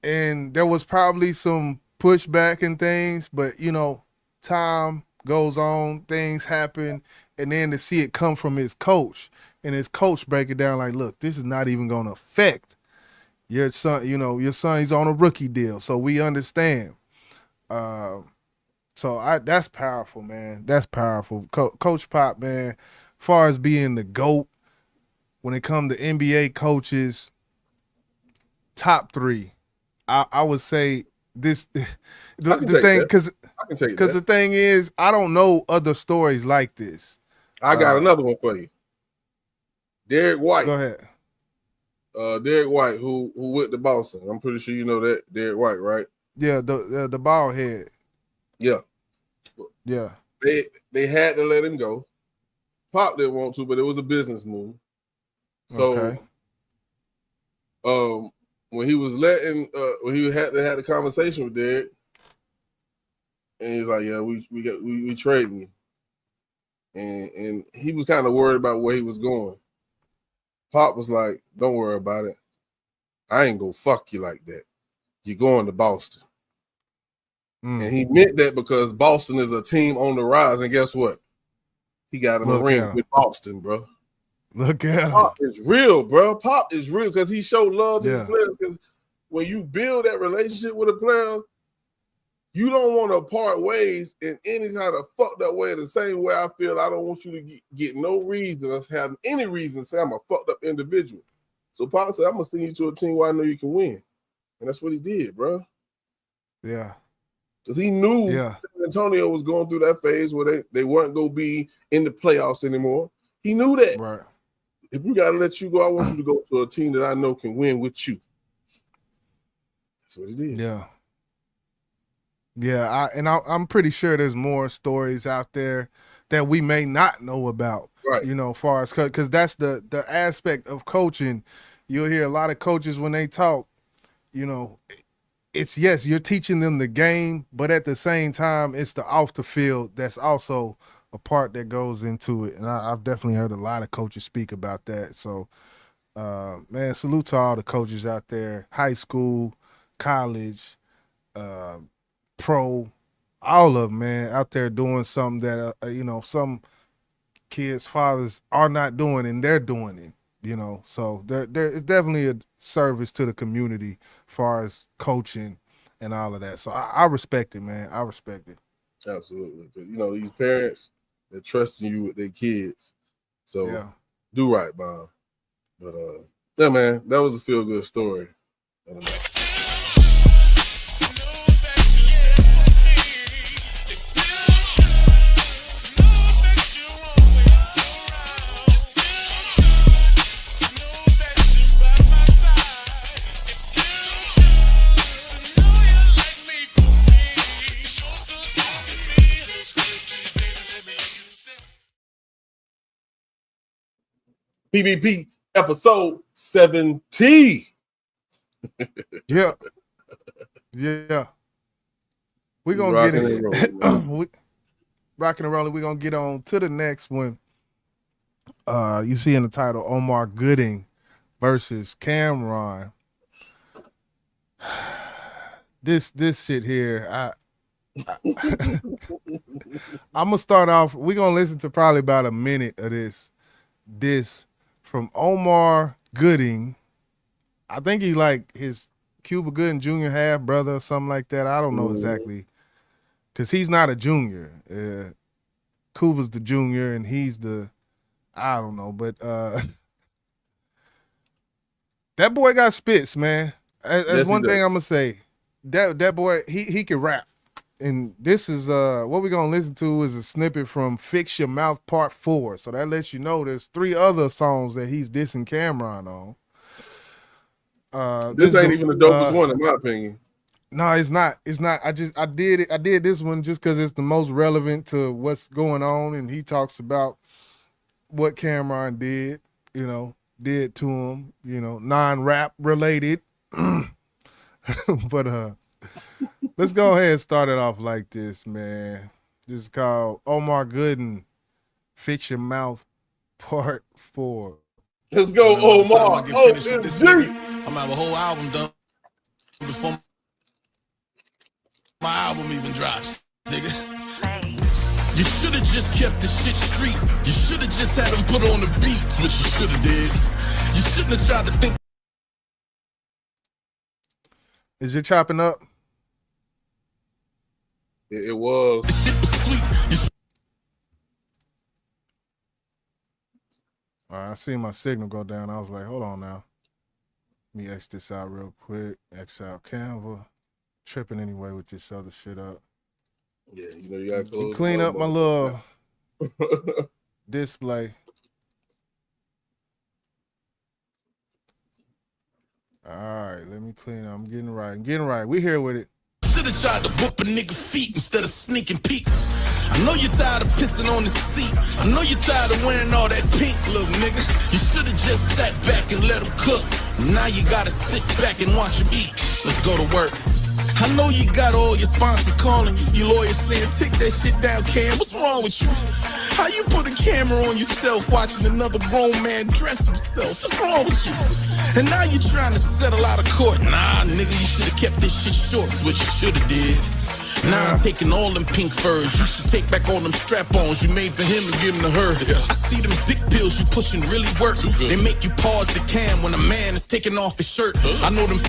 and there was probably some pushback and things, but you know, time goes on, things happen, and then to see it come from his coach, and his coach break it down like, look, this is not even going to affect your son. You know, your son, he's on a rookie deal, so we understand. So that's powerful, man. That's powerful. Coach Pop, man, as far as being the GOAT, when it comes to NBA coaches, top 3. I would say this the thing, because the thing is, I don't know other stories like this. I got another one for you. Derek White. Go ahead. Derek White, who went to Boston. I'm pretty sure you know that Derek White, right? Yeah, the bald head. Yeah. Yeah. They had to let him go. Pop didn't want to, but it was a business move. So when he was when he had to have a conversation with Derek, and he's like, yeah, we trading you. And he was kind of worried about where he was going. Pop was like, don't worry about it. I ain't gonna fuck you like that. You're going to Boston. And he meant that because Boston is a team on the rise. And guess what? He got in the ring with Boston, bro. Look at him. Pop is real, bro. Pop is real because he showed love to his players. Because when you build that relationship with a player, you don't want to part ways in any kind of fucked up way. The same way I feel I don't want you to get no reason or have any reason to say I'm a fucked up individual. So Pop said, I'm going to send you to a team where I know you can win. And that's what he did, bro. Yeah. Because he knew San Antonio was going through that phase where they weren't going to be in the playoffs anymore. He knew that. Right. If we got to let you go, I want you to go to a team that I know can win with you. That's what he did. Yeah. Yeah, I'm pretty sure there's more stories out there that we may not know about. Right. You know, far as because that's the aspect of coaching. You'll hear a lot of coaches when they talk, you know, it's yes, you're teaching them the game, but at the same time, it's the off the field that's also a part that goes into it. And I've definitely heard a lot of coaches speak about that. So, man, salute to all the coaches out there, high school, college, pro, all of them, man, out there doing something that, you know, some kids' fathers are not doing and they're doing it, you know. So there is definitely a service to the community as far as coaching and all of that. So I respect it, man. I respect it. Absolutely. Because, you know, these parents, they're trusting you with their kids. So do right, Bob. But, yeah, man, that was a feel-good story. I don't know. PvP episode 70. Yeah. We're going to get it. Rocking and rolling. We're going to get on to the next one. You see in the title, Omar Gooding versus Camron. This shit here, I'm going to start off. We're going to listen to probably about a minute of this from Omar Gooding. I think he like his Cuba Gooding Jr. half brother or something like that. I don't know exactly, because he's not a junior. Cuba's the junior and he's the, I don't know, but that boy got spits, man. That's one thing I'm gonna say. That boy, he can rap. And this is what we're gonna listen to is a snippet from Fix Your Mouth Part 4. So that lets you know there's 3 other songs that he's dissing Camron on. This ain't even the dopest one in my opinion. No, it's not. It's not. I did this one just because it's the most relevant to what's going on, and he talks about what Camron did to him, non-rap related. But let's go ahead and start it off like this, man. This is called Omar Gooding, Fix Your Mouth, Part 4. Let's go, Omar. I'm gonna have a whole album done before my album even drops, nigga. You You should have just kept the shit street. You should have just had them put on the beats, which you should have did. You shouldn't have tried to think. Is it chopping up? It was. The shit was sweet. All right, I see my signal go down. I was like, hold on now. Let me X this out real quick. X out Canva. Tripping anyway with this other shit up. Yeah, you know you gotta close. Clean up my little display. All right, let me clean up. I'm getting right. We here with it. Should have tried to whoop a nigga feet instead of sneaking peeks. I know you're tired of pissing on the seat. I know you're tired of wearing all that pink, little nigga. You should have just sat back and let them cook. Now you gotta sit back and watch them eat. Let's go to work. I know you got all your sponsors calling you. Your lawyers saying, take that shit down, Cam. What's wrong with you? How you put a camera on yourself watching another grown man dress himself? What's wrong with you? And now you trying to settle out of court. Nah, nigga, you should have kept this shit short. It's what you should have did. Now I'm taking all them pink furs. You should take back all them strap-ons you made for him and give them to her. I see them dick pills you pushing really work. They make you pause the cam when a man is taking off his shirt. I know them.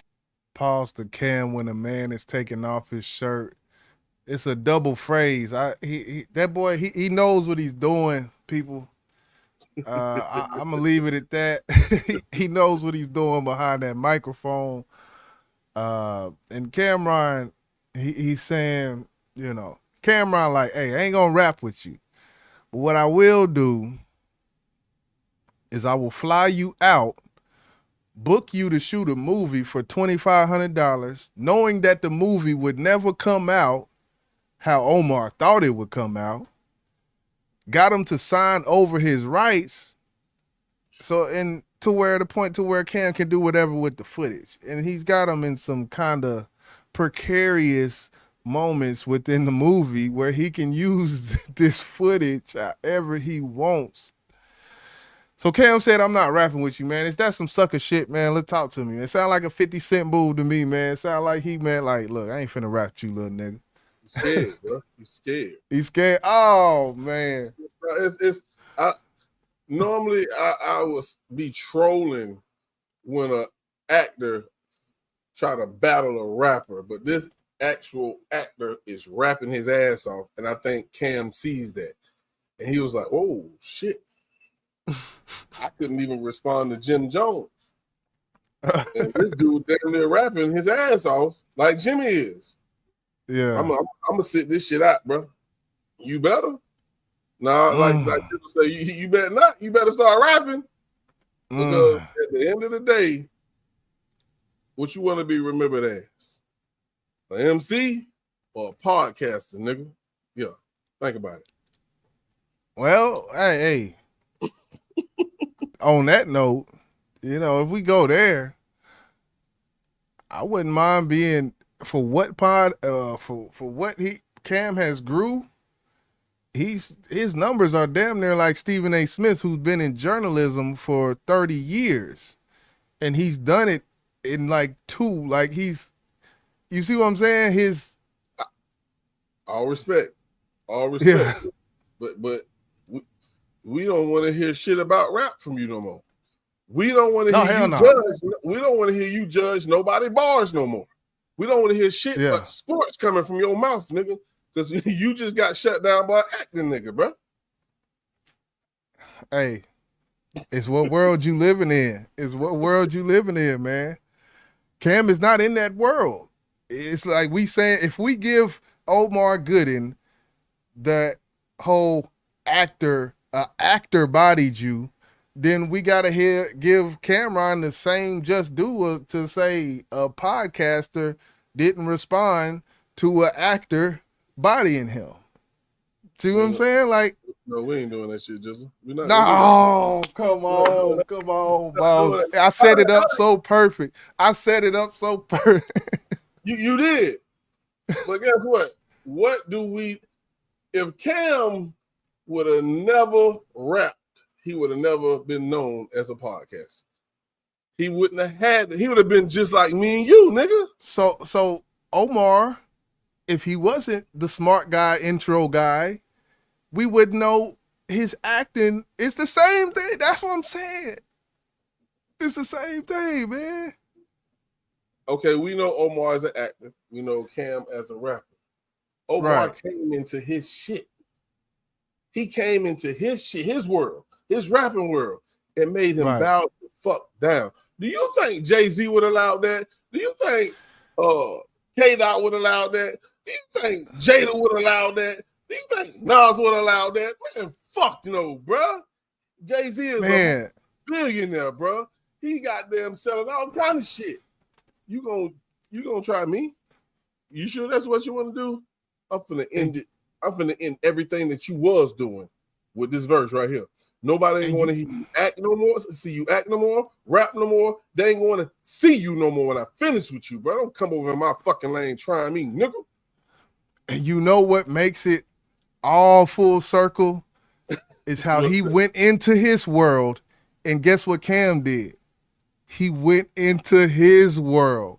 Pause the cam when a man is taking off his shirt. It's a double phrase. That boy, he knows what he's doing, people. I'm gonna leave it at that. He knows what he's doing behind that microphone. And Camron, he's saying, you know, Camron like, hey, I ain't gonna rap with you. But what I will do is I will fly you out, book you to shoot a movie for $2,500, knowing that the movie would never come out how Omar thought it would come out. Got him to sign over his rights. So, and to where the point to where Cam can do whatever with the footage. And he's got him in some kind of precarious moments within the movie where he can use this footage however he wants. So Cam said, I'm not rapping with you, man. Is that some sucker shit, man? Let's talk to me. It sound like a 50 Cent move to me, man. It sound like he meant like, look, I ain't finna rap with you, little nigga. You scared, bro. You scared. He's scared. Oh, man. Normally I would be trolling when an actor try to battle a rapper, but this actual actor is rapping his ass off, and I think Cam sees that. And he was like, oh, shit. I couldn't even respond to Jim Jones. And this dude damn near rapping his ass off like Jimmy is. Yeah. I'm gonna sit this shit out, bro. You better. Nah, like people say, you better not. You better start rapping. Because at the end of the day, what you want to be remembered as? An MC or a podcaster, nigga? Yeah. Think about it. Well, hey. On that note, you know, if we go there, I wouldn't mind being for what Cam has grew. His numbers are damn near like Stephen A. Smith, who's been in journalism for 30 years, and he's done it in like two. Like you see what I'm saying? All respect. Yeah. But we don't want to hear shit about rap from you no more. We don't want to hear you judge. We don't want to hear you judge nobody bars no more. We don't want to hear shit but sports coming from your mouth, nigga. Because you just got shut down by an acting nigga, bro. Hey, it's what world you living in. It's what world you living in, man. Cam is not in that world. It's like we saying, if we give Omar Gooding the whole actor bodied you, then we gotta give Camron the same just due to say a podcaster didn't respond to an actor bodying him. See what I'm saying? Like, no, we ain't doing that shit, Justin. No, come on, boss. I set it up so perfect. You did. But guess what? What do we? If Cam would have never rapped, he would have never been known as a podcaster. He wouldn't have had. He would have been just like me and you, nigga. So Omar, if he wasn't the smart guy, intro guy, we would know his acting. It's the same thing. That's what I'm saying. It's the same thing, man. Okay, we know Omar as an actor. We know Cam as a rapper. Omar Right. came into his shit. He came into his shit, his world, his rapping world, and made him Right. bow the fuck down. Do you think Jay-Z would allow that? Do you think K-Dot would allow that? Do you think Jada would allow that? Do you think Nas would allow that? Man, fuck no, bruh. Jay-Z is a billionaire, bruh. He got them selling all kind of shit. You gonna try me? You sure that's what you want to do? I'm finna end it. I'm finna end everything that you was doing with this verse right here. Nobody ain't going to hear you act no more, see you act no more, rap no more. They ain't going to see you no more when I finish with you, bro. Don't come over in my fucking lane trying me, nigga. And you know what makes it all full circle is how he went into his world, and guess what Cam did? He went into his world.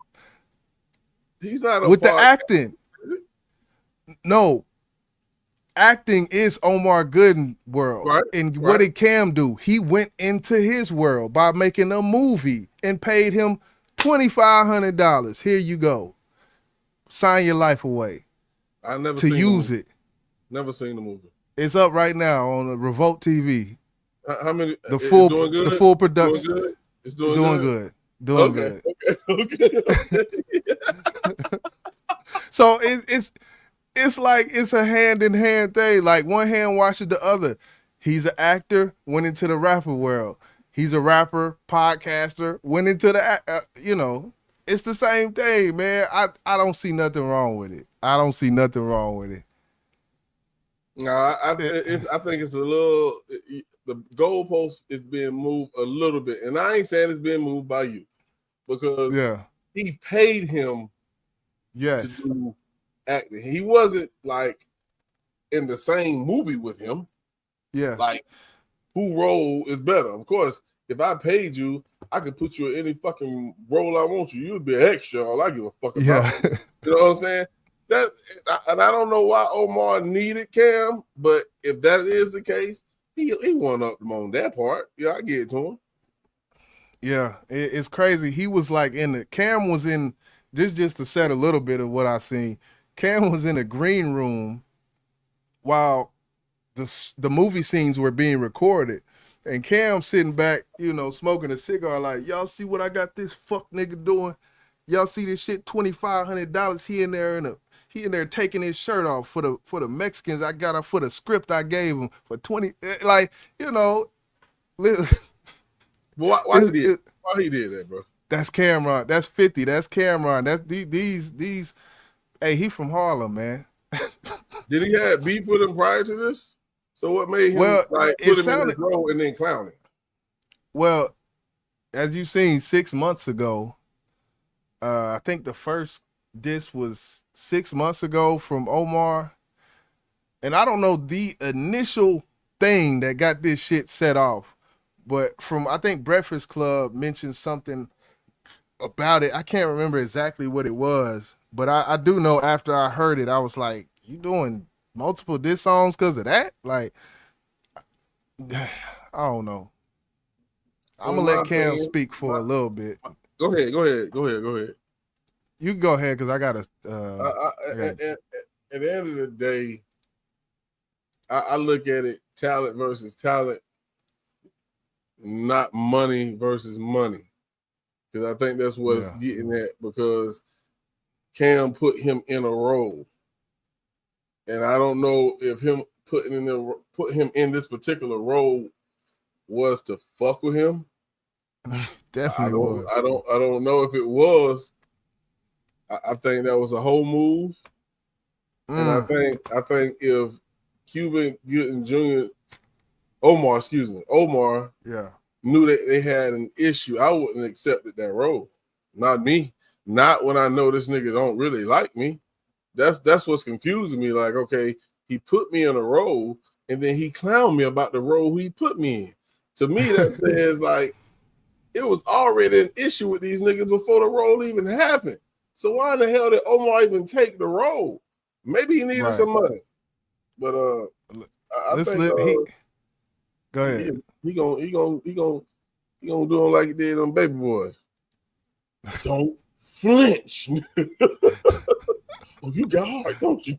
He's not with the acting. No, acting is Omar Gooding world. Right, And what did Cam do? He went into his world by making a movie and paid him $2,500. Here you go. Sign your life away. I never to seen use the movie. it. Never seen the movie. It's up right now on the Revolt TV. How many? The it's full, doing good? the full production. It's doing good. Doing good. Okay. So it's like it's a hand in hand thing. Like one hand washes the other. He's an actor, went into the rapper world. He's a rapper, podcaster, went into the it's the same thing, man. I don't see nothing wrong with it. I don't see nothing wrong with it. No, I think it's a little. The goalpost is being moved a little bit, and I ain't saying it's being moved by you, because he paid him to do acting. He wasn't like in the same movie with him. Yeah, like who role is better? Of course, if I paid you, I could put you in any fucking role I want you. You'd be an extra. All I give a fuck about. You know what I'm saying? And I don't know why Omar needed Cam, but if that is the case, he won up them on that part. Yeah, I get it to him. Yeah, it's crazy. He was like Cam was in this, just to set a little bit of what I seen. Cam was in a green room while the movie scenes were being recorded, and Cam sitting back, smoking a cigar, like, y'all see what I got this fuck nigga doing? Y'all see this shit? $2,500. He in there taking his shirt off for the Mexicans. I got for the script I gave him for 20. Like, Why he did that, bro? That's Camron. That's 50. That's Camron. That's these. Hey, he from Harlem, man. Did he have beef with him prior to this? So what made him put him in his role and then clown him? Well, as you seen 6 months ago, I think the first diss was 6 months ago from Omar, and I don't know the initial thing that got this shit set off, but I think Breakfast Club mentioned something about it. I can't remember exactly what it was, but I do know after I heard it, I was like, you doing multiple diss songs because of that? Like, I don't know. I'm going to let Cam speak for a little bit. Go ahead. You can go ahead because I got to... at the end of the day, I look at it talent versus talent, not money versus money. Because I think that's what it's getting at, because Cam put him in a role. And I don't know if him put him in this particular role was to fuck with him. Definitely was. I don't know if it was. I think that was a whole move. And I think if Cuban Gooding Jr. Omar knew that they had an issue, I wouldn't have accepted that role. Not me. Not when I know this nigga don't really like me. That's what's confusing me. Like, okay, he put me in a role and then he clowned me about the role he put me in. To me, that says like it was already an issue with these niggas before the role even happened. So why in the hell did Omar even take the role? Maybe he needed some money. But I think go ahead. He gonna do him like he did on Baby Boy. Don't flinch. Oh, you got heart, don't you?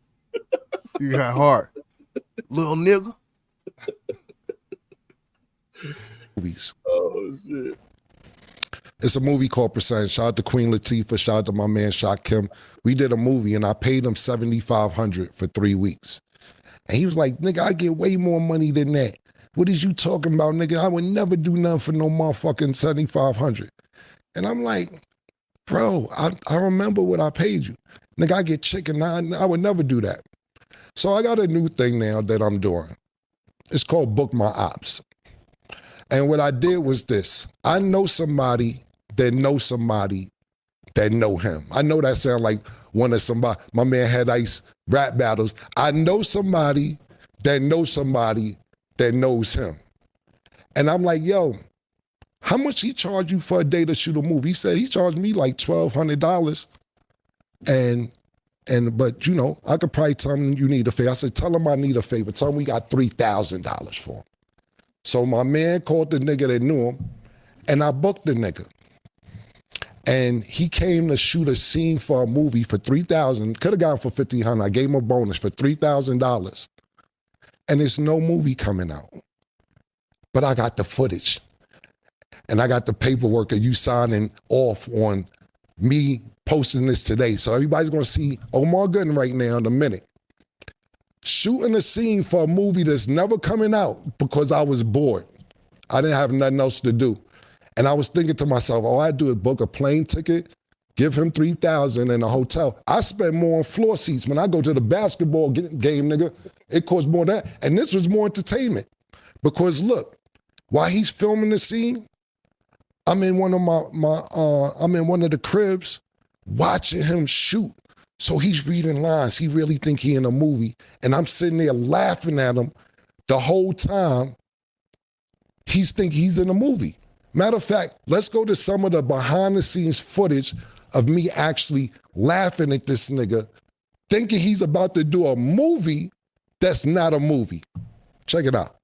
You got heart, little nigga. Movies. Oh shit. It's a movie called Percent. Shout out to Queen Latifah. Shout out to my man Shaq Kim. We did a movie and I paid him $7,500 for 3 weeks. And he was like, nigga, I get way more money than that. What is you talking about, nigga? I would never do nothing for no motherfucking $7,500. And I'm like, bro, I remember what I paid you. Nigga, I get chicken. I would never do that. So I got a new thing now that I'm doing. It's called Book My Ops. And what I did was this. I know somebody that knows somebody that know him. I know that sound like one of somebody, my man Had Ice rap battles. I know somebody that knows somebody that knows him. And I'm like, yo, how much he charge you for a day to shoot a movie? He said he charged me like $1,200. But you know, I could probably tell him you need a favor. I said, tell him I need a favor. Tell him we got $3,000 for him. So my man called the nigga that knew him, and I booked the nigga. And he came to shoot a scene for a movie for $3,000. Could have gotten for $1,500. I gave him a bonus for $3,000. And there's no movie coming out. But I got the footage. And I got the paperwork of you signing off on me posting this today. So everybody's gonna see Omar Gooding right now in a minute. Shooting a scene for a movie that's never coming out because I was bored. I didn't have nothing else to do. And I was thinking to myself, all I do is book a plane ticket, give him $3,000 in a hotel. I spend more on floor seats. When I go to the basketball game, nigga, it costs more than that. And this was more entertainment. Because look, while he's filming the scene, I'm in one of I'm in one of the cribs watching him shoot. So he's reading lines. He really think he in a movie. And I'm sitting there laughing at him the whole time. He's think he's in a movie. Matter of fact, let's go to some of the behind the scenes footage of me actually laughing at this nigga, thinking he's about to do a movie that's not a movie. Check it out.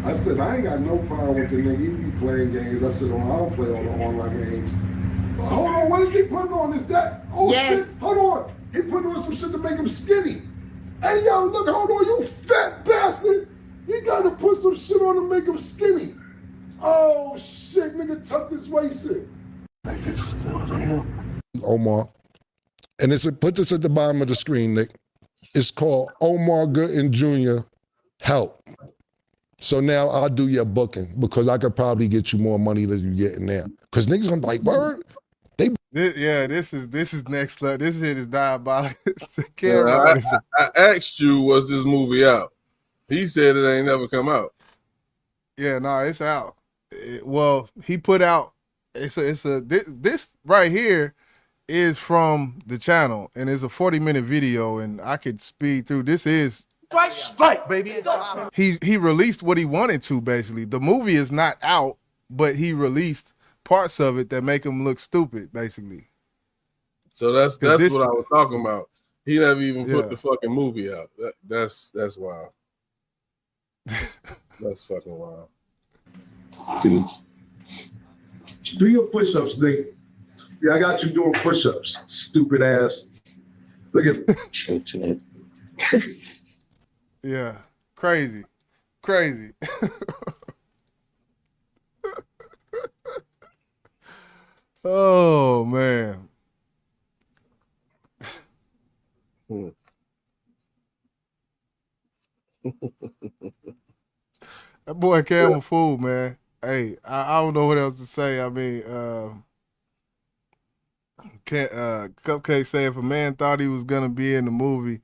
I said, I ain't got no problem with the nigga. He be playing games. I said, I don't play all the online games. Hold on, what is he putting on? Is that? Oh, yes. Shit. Hold on. He putting on some shit to make him skinny. Hey, yo, look, hold on, you fat bastard. He got to put some shit on to make him skinny. Oh, shit, nigga, tuck this waist in. Omar. And put this at the bottom of the screen, Nick. It's called Omar Gooding Jr. Help. So now I'll do your booking because I could probably get you more money than you getting now. Because niggas gonna be like, word? This is next level. This shit is diabolical. I asked you, was this movie out? He said it ain't never come out. Yeah, no, it's out. Well, he put out. This right here is from the channel, and it's a 40-minute video, and I could speed through. This is strike, baby. He released what he wanted to. Basically, the movie is not out, but he released parts of it that make him look stupid, basically. So that's what I was talking about. He never even put the fucking movie out. That's wild. That's fucking wild. Do your push-ups, Nick. Yeah, I got you doing push-ups, stupid ass. Look at Yeah, crazy. Oh man. That boy Cam a fool, man. Hey, I don't know what else to say. I mean, Cupcake said if a man thought he was gonna be in the movie,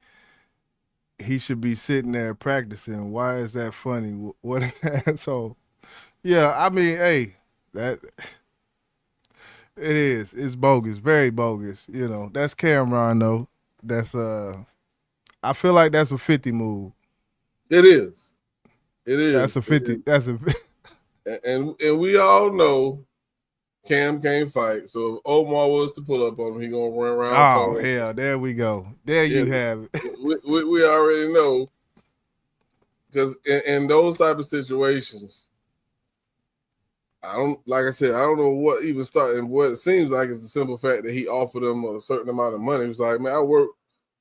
he should be sitting there practicing. Why is that funny? What an asshole. Yeah, I mean, hey, that it is. It's bogus, very bogus. You know, that's Camron though. That's I feel like that's a 50 move. It is. It is. That's a 50. That's a and we all know Cam can't fight. So if Omar was to pull up on him, he gonna run around. Oh hell, there we go. There you Yeah, have it. we already know, because in those type of situations, I don't know what even started. What it seems like is the simple fact that he offered him a certain amount of money. He was like, man, I work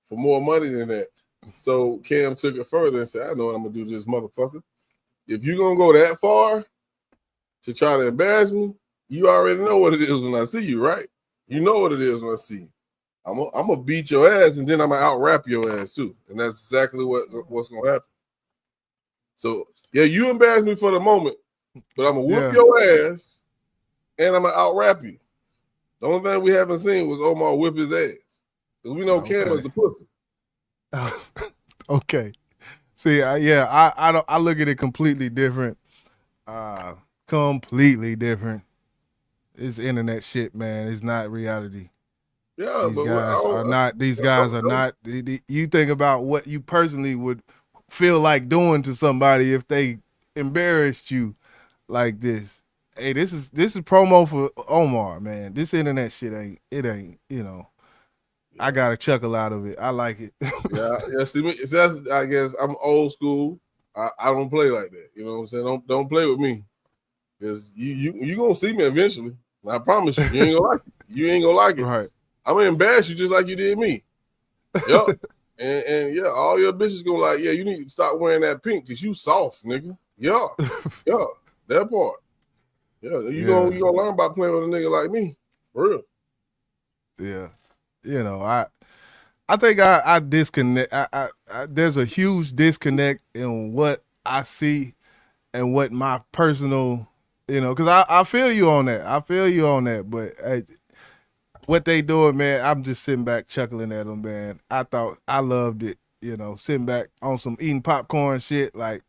for more money than that. So Cam took it further and said, I know what I'm gonna do to this motherfucker. If you're gonna go that far to try to embarrass me, you already know what it is when I see you, right? You know what it is when I see you. I'm gonna beat your ass, and then I'm gonna out rap your ass too. And that's exactly what's gonna happen. So yeah, you embarrass me for the moment, but I'm gonna whoop your ass, and I'm gonna out rap you. The only thing we haven't seen was Omar whip his ass, because we know Cam is a pussy. Okay. See, I look at it completely different. Completely different. It's internet shit, man. It's not reality. Yeah, These guys are not. You think about what you personally would feel like doing to somebody if they embarrassed you like this. Hey, this is promo for Omar, man. This internet shit ain't. You know. I got a chuckle out of it. I like it. yeah. See, that's, I guess I'm old school. I don't play like that. You know what I'm saying? Don't play with me, because you gonna see me eventually. I promise you. You ain't gonna like it. You ain't gonna like it. Right. I'm gonna embarrass you just like you did me. Yup. and yeah, all your bitches gonna like, yeah, you need to stop wearing that pink because you soft, nigga. Yeah, that part. Yeah, you gonna learn by playing with a nigga like me, for real. Yeah. You know, I think I disconnect. I there's a huge disconnect in what I see and what my personal, because I feel you on that. I feel you on that. But what they doing, man, I'm just sitting back chuckling at them, man. I loved it. Sitting back on some eating popcorn shit, like.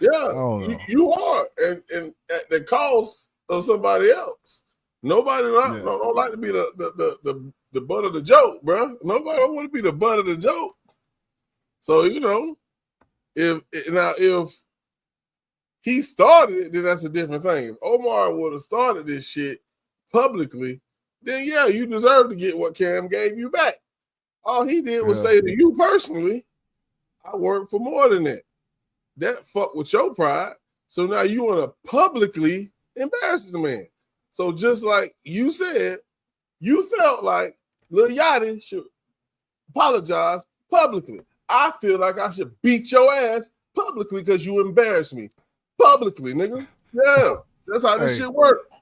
Yeah, you are, and at the cost of somebody else. Nobody don't like to be the butt of the joke, bro. Nobody don't want to be the butt of the joke. So if he started it, then that's a different thing. If Omar would have started this shit publicly, then yeah, you deserve to get what Cam gave you back. All he did was say to you personally, I work for more than that. That fucked with your pride. So now you want to publicly embarrass the man. So just like you said, you felt like Lil Yachty should apologize publicly. I feel like I should beat your ass publicly because you embarrassed me. Publicly, nigga. Yeah, that's how this shit works.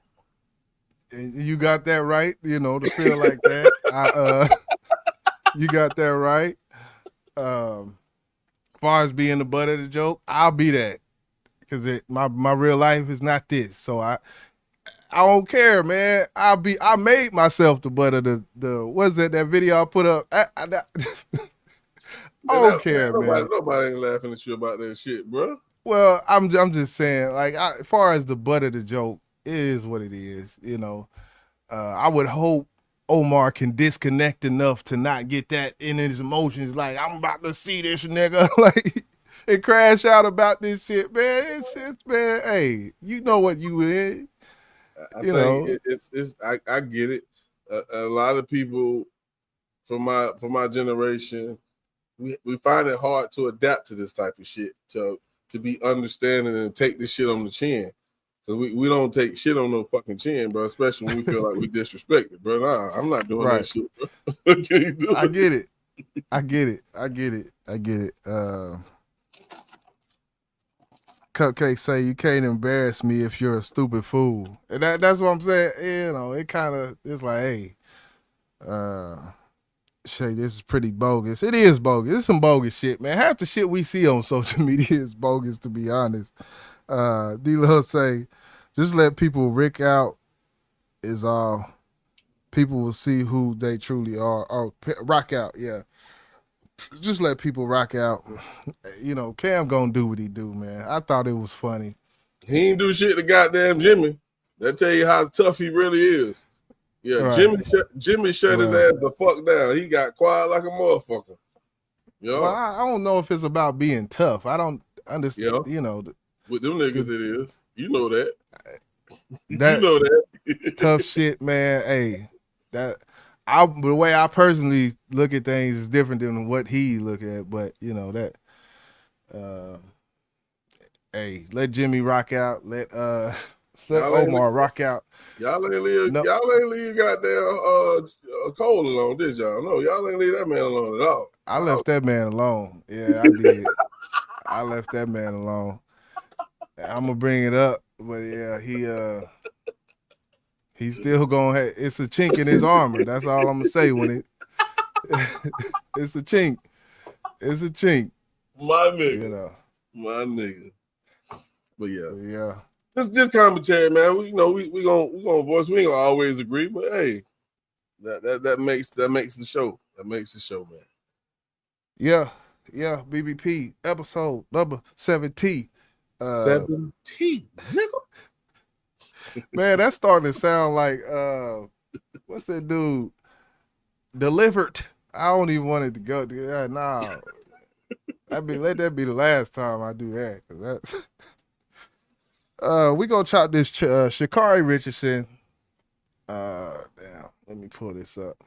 You got that right, to feel like that. You got that right. As far as being the butt of the joke, I'll be that. Because my real life is not this. So I don't care, man. I made myself the butt of the what's that video I put up? I don't care, man. Nobody ain't laughing at you about that shit, bro. Well, I'm just saying, like, as far as the butt of the joke, it is what it is. I would hope Omar can disconnect enough to not get that in his emotions. Like, I'm about to see this nigga, like, and crash out about this shit, man. It's man. Hey, you know what you in. I get it. A lot of people from my generation, we find it hard to adapt to this type of shit, to be understanding and take this shit on the chin. So we don't take shit on no fucking chin, bro, especially when we feel like we disrespected, bro. Nah, I'm not doing that shit, bro. I get it. I get it. Cupcake say you can't embarrass me if you're a stupid fool. And that's what I'm saying. It kind of, it's like, hey, Shay, this is pretty bogus. It is bogus. It's some bogus shit, man. Half the shit we see on social media is bogus, to be honest. D-Lil say, just let people rick out is all. People will see who they truly are. Oh, rock out, yeah. Just let people rock out. Cam gonna do what he do, man. I thought it was funny. He ain't do shit to goddamn Jimmy. That tell you how tough he really is. Yeah, right. Jimmy shut his ass the fuck down. He got quiet like a motherfucker. Well, I don't know if it's about being tough. I don't understand. With them niggas, it is. You know that. You know that. tough shit, man. Hey, the way I personally look at things is different than what he look at, but you know that. Hey, let Jimmy rock out. Let Omar rock out. Y'all ain't leave No. goddamn Cole alone, did y'all? No, y'all ain't leave that man alone at all. I left that man alone. Yeah, I did. I left that man alone. I'm gonna bring it up, but yeah, he's still gonna have. It's a chink in his armor. That's all I'm gonna say. When it's a chink. It's a chink. My nigga. You know. My nigga. But yeah. Just commentary, man. We gonna voice. We ain't gonna always agree, but hey, that makes the show. That makes the show, man. Yeah, BBP episode number 17. 17, nigga. Man, that's starting to sound like what's that dude? Delivered. I don't even want it to go. Nah. Let that be the last time I do that, cause that's. We gonna chop this Sha'Carri Richardson. Damn, let me pull this up.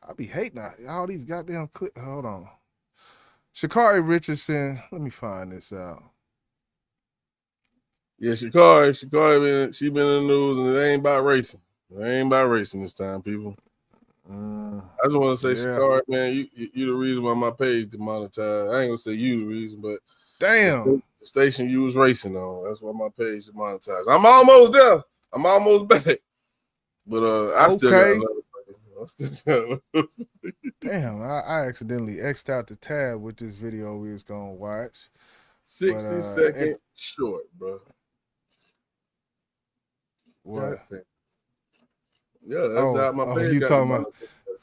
I be hating all these goddamn clips. Hold on. Sha'Carri Richardson. Let me find this out. Yeah, Sha'Carri she been in the news, and it ain't about racing. It ain't about racing this time, people. I just want to say, Sha'Carri, man, you the reason why my page demonetized. I ain't gonna say you the reason, but damn. The station you was racing on. That's why my page is monetized. I'm almost there. I'm almost back. But I still got another. Damn, I accidentally X'd out the tab with this video we was gonna watch. 60-second short, bro. What? Yeah, that's how my page you got talking about?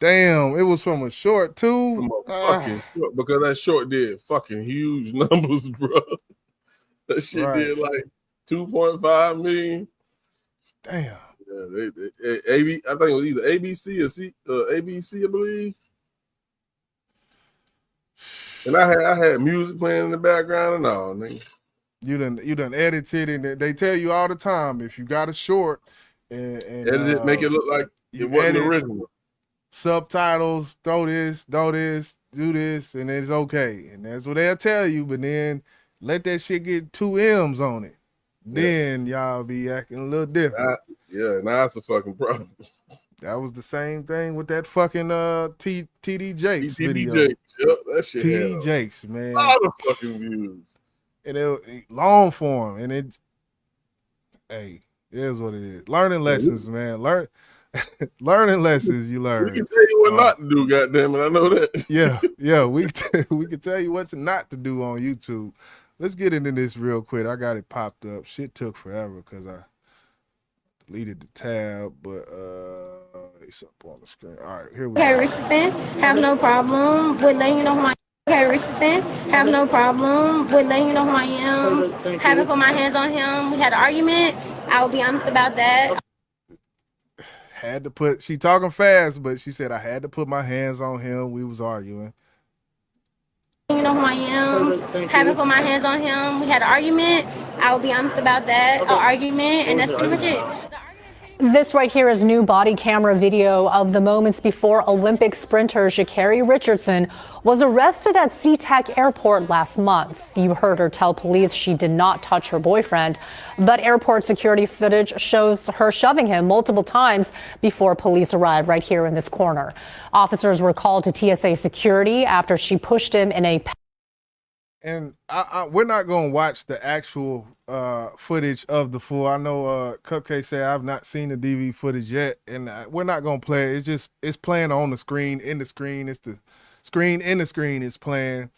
Damn, it was from a short too. From a fucking short, because that short did fucking huge numbers, bro. That shit did like 2.5 million. Damn. Yeah, I think it was either ABC or ABC, I believe. And I had music playing in the background and all, nigga. You done edited, and they tell you all the time if you got a short and edit it, make it look like it wasn't original. Subtitles, throw this, do this, and it's okay. And that's what they'll tell you, but then let that shit get 2 M's on it. Then y'all be acting a little different. Now it's a fucking problem. That was the same thing with that fucking TD Jakes video. Jakes, yep, that shit TD Jakes, man. A lot of fucking views. And it long form, and it is what it is. Learning lessons, man. Learning lessons you learn. We can tell you what not to do, goddammit. I know that. Yeah. We can tell you what not to do on YouTube. Let's get into this real quick. I got it popped up. Shit took forever because I deleted the tab, but it's up on the screen. All right, here we go. Sha'Carri Richardson, have no problem with letting you know who I am. Sha'Carri Richardson, have no problem with letting you know who I am. Haven't put my hands on him. We had an argument. I will be honest about that. She talking fast, but she said I had to put my hands on him. We was arguing. You know who I am. Haven't put my hands on him. We had an argument. I will be honest about that. An argument, and that's pretty much it. This right here is new body camera video of the moments before Olympic sprinter Sha'Carri Richardson was arrested at SeaTac Airport last month. You heard her tell police she did not touch her boyfriend, but airport security footage shows her shoving him multiple times before police arrived right here in this corner. Officers were called to TSA security after she pushed him in a... And we're not going to watch the actual footage of the full. I know Cupcake said I've not seen the DV footage yet, and we're not going to play it. It's playing on the screen, in the screen. It's the screen in the screen is playing.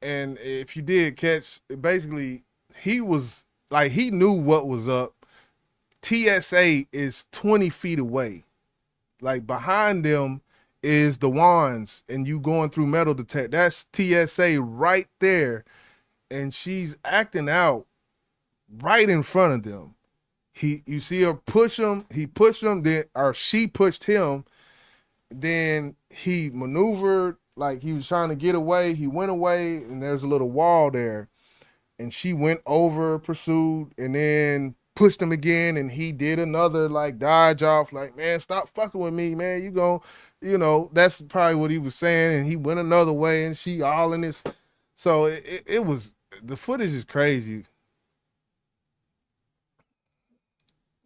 And if you did catch, basically, he was like, he knew what was up. TSA is 20 feet away. Like behind them is the wands, and you going through metal detect. That's TSA right there, and she's acting out right in front of them. You see her push him. He pushed him, or she pushed him. Then he maneuvered like he was trying to get away. He went away, and there's a little wall there, and she went over, pursued, and then pushed him again, and he did another like dodge off, like, man, stop fucking with me, man. You gon', that's probably what he was saying, and he went another way, and she all in this. So it was, the footage is crazy.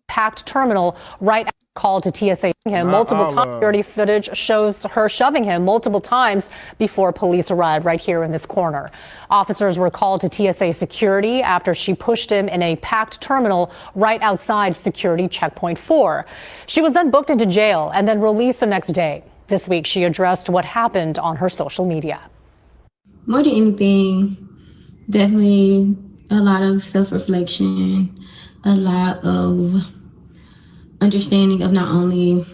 Packed terminal right after the call to TSA him multiple times. Security footage shows her shoving him multiple times before police arrived right here in this corner. Officers were called to TSA security after she pushed him in a packed terminal right outside security checkpoint 4. She was then booked into jail and then released the next day. This week, she addressed what happened on her social media. More than anything, definitely a lot of self-reflection, a lot of understanding of not only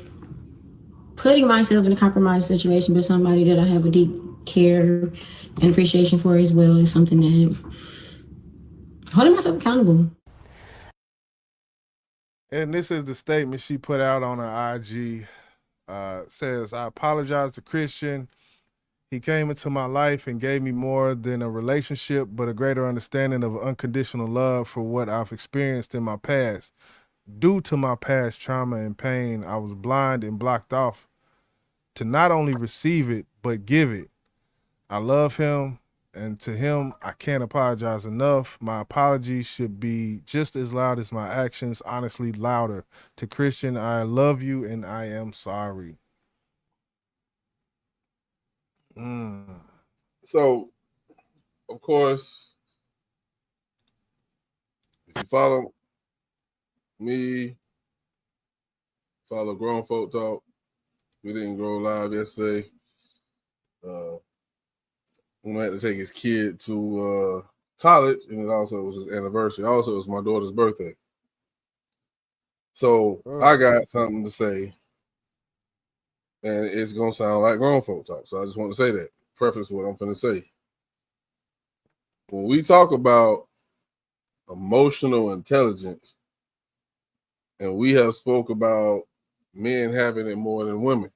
putting myself in a compromised situation, but somebody that I have a deep care and appreciation for as well is something that holding myself accountable. And this is the statement she put out on her IG. Says, I apologize to Christian. He came into my life and gave me more than a relationship, but a greater understanding of unconditional love for what I've experienced in my past. Due to my past trauma and pain, I was blind and blocked off to not only receive it, but give it. I love him, and to him, I can't apologize enough. My apologies should be just as loud as my actions, honestly louder. To Christian, I love you and I am sorry. So, of course, if you follow me, follow Grown Folk Talk. We didn't go live yesterday. We had to take his kid to college, and it also was his anniversary. Also, it was my daughter's birthday. So I got something to say, and it's gonna sound like Grown Folk Talk. So I just want to say that. Preface what I'm finna say. When we talk about emotional intelligence, and we have spoke about men having it more than women,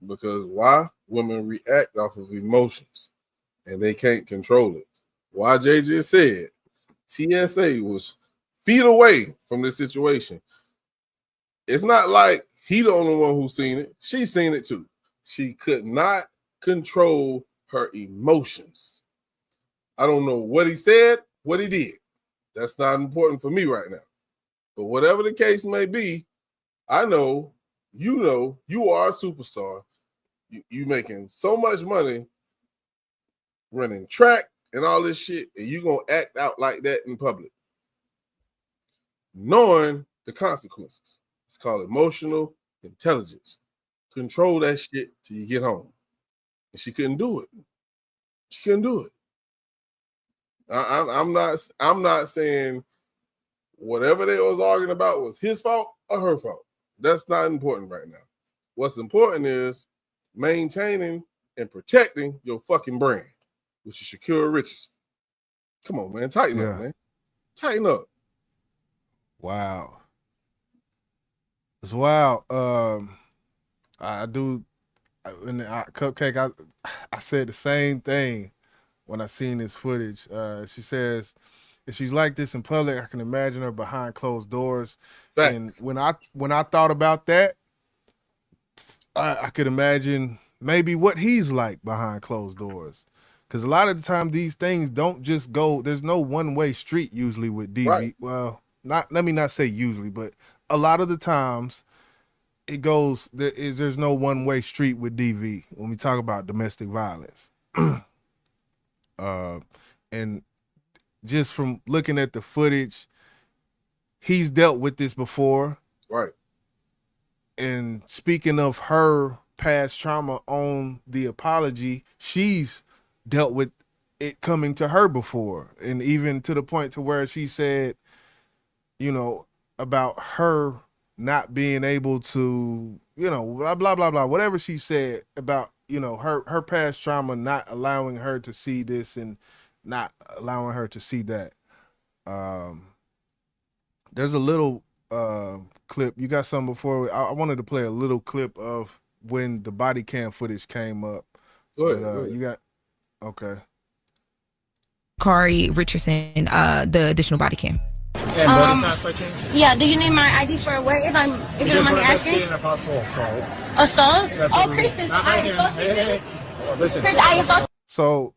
because why? Women react off of emotions, and they can't control it. Why Jay just said TSA was feet away from this situation. It's not like he the only one who's seen it. She's seen it too. She could not control her emotions. I don't know what he said, what he did. That's not important for me right now. But whatever the case may be, I know, you are a superstar. You making so much money running track and all this shit, and you gonna act out like that in public, knowing the consequences. It's called emotional intelligence. Control that shit till you get home. And she couldn't do it. She couldn't do it. I'm not saying whatever they was arguing about was his fault or her fault. That's not important right now. What's important is maintaining and protecting your fucking brand, which is Sha'Carri Richardson. Come on, man. Tighten up, man. Tighten up. Wow. It's wild. Cupcake, I said the same thing when I seen this footage. She says, if she's like this in public, I can imagine her behind closed doors. Facts. And when I thought about that, I could imagine maybe what he's like behind closed doors. Because a lot of the time these things don't just go, there's no one-way street usually with DV. Right. Well, let me not say usually, but a lot of the times it goes, there's no one-way street with DV when we talk about domestic violence. And just from looking at the footage, he's dealt with this before. Right. And speaking of her past trauma on the apology, she's dealt with it coming to her before. And even to the point to where she said, about her not being able to, blah, blah, blah, blah, whatever she said about, her past trauma not allowing her to see this and not allowing her to see that. There's a little clip. You got something before? I wanted to play a little clip of when the body cam footage came up. Go ahead. You got, okay. Sha'Carri Richardson, the additional body cam. And boarding pass by chance? Yeah. Do you need my ID for what? If you don't mind me asking. Investigating a possible assault. Assault? That's Oh, what we- Kristen, not I right here. assaulted you. Hey. Listen. Chris, I assaulted. So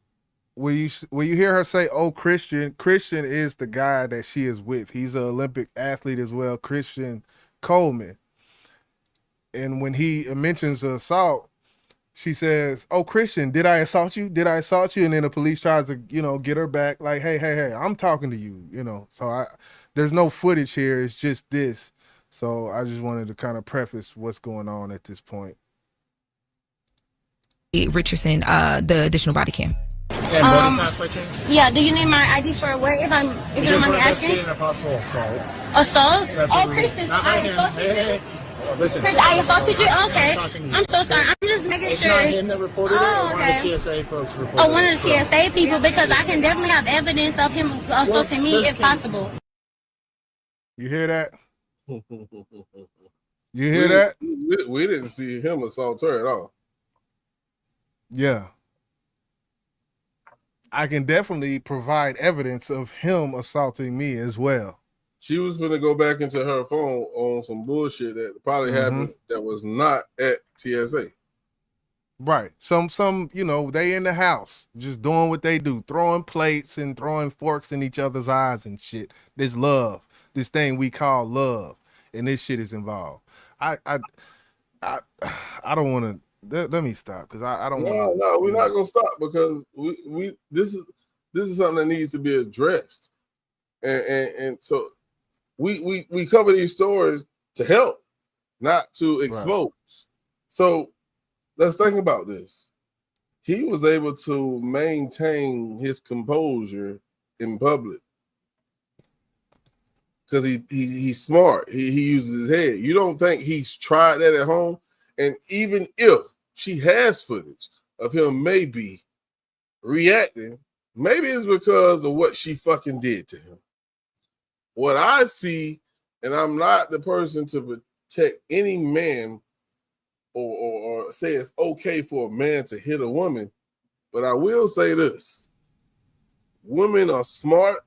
when you hear her say, "Oh, Christian," Christian is the guy that she is with. He's an Olympic athlete as well, Christian Coleman. And when he mentions assault, she says, "Oh, Christian, did I assault you? Did I assault you?" And then the police tries to, get her back, like, "Hey, I'm talking to you." So there's no footage here. It's just this. So I just wanted to kind of preface what's going on at this point. Richardson, the additional body cam. And boarding pass by chance? Yeah. Do you need my ID for what? If you don't mind me asking. Investigating a possible assault. Assault? That's Oh, what we- Kristen, not I right here. assaulted you. Hey. Listen. Chris, I assaulted you? Okay. talking to you. I'm so sorry. I'm just making It's sure. not him that reported it. Oh, One of okay. the TSA folks reported Oh, one of it, the TSA people, because I can definitely have evidence of him assaulting me if possible. You hear that? You hear that? We didn't see him assault her at all. Yeah. I can definitely provide evidence of him assaulting me as well. She was gonna go back into her phone on some bullshit that probably happened that was not at TSA. Right. Some they in the house just doing what they do, throwing plates and throwing forks in each other's eyes and shit. This love, this thing we call love, and this shit is involved. I don't want to. Let me stop because I don't want to. No, we're not gonna stop because we this is something that needs to be addressed, and so we cover these stories to help, not to expose. So let's think about this. He was able to maintain his composure in public because he's smart. He uses his head. You don't think he's tried that at home? And even if she has footage of him maybe reacting, maybe it's because of what she fucking did to him. What I see, and I'm not the person to protect any man or say it's okay for a man to hit a woman, but I will say this. Women are smart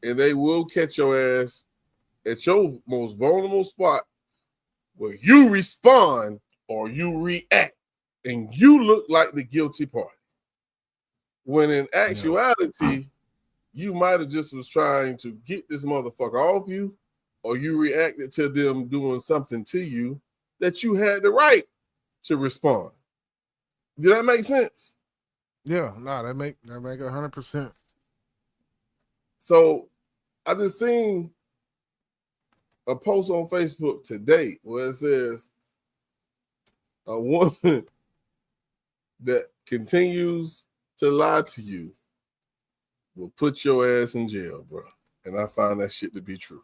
and they will catch your ass at your most vulnerable spot where you respond or you react and you look like the guilty party. When in actuality, you might have just was trying to get this motherfucker off you, or you reacted to them doing something to you that you had the right to respond. Did that make sense? Yeah, no, that make 100%. So I just seen a post on Facebook today where it says a woman that continues to lie to you will put your ass in jail, bro. And I find that shit to be true.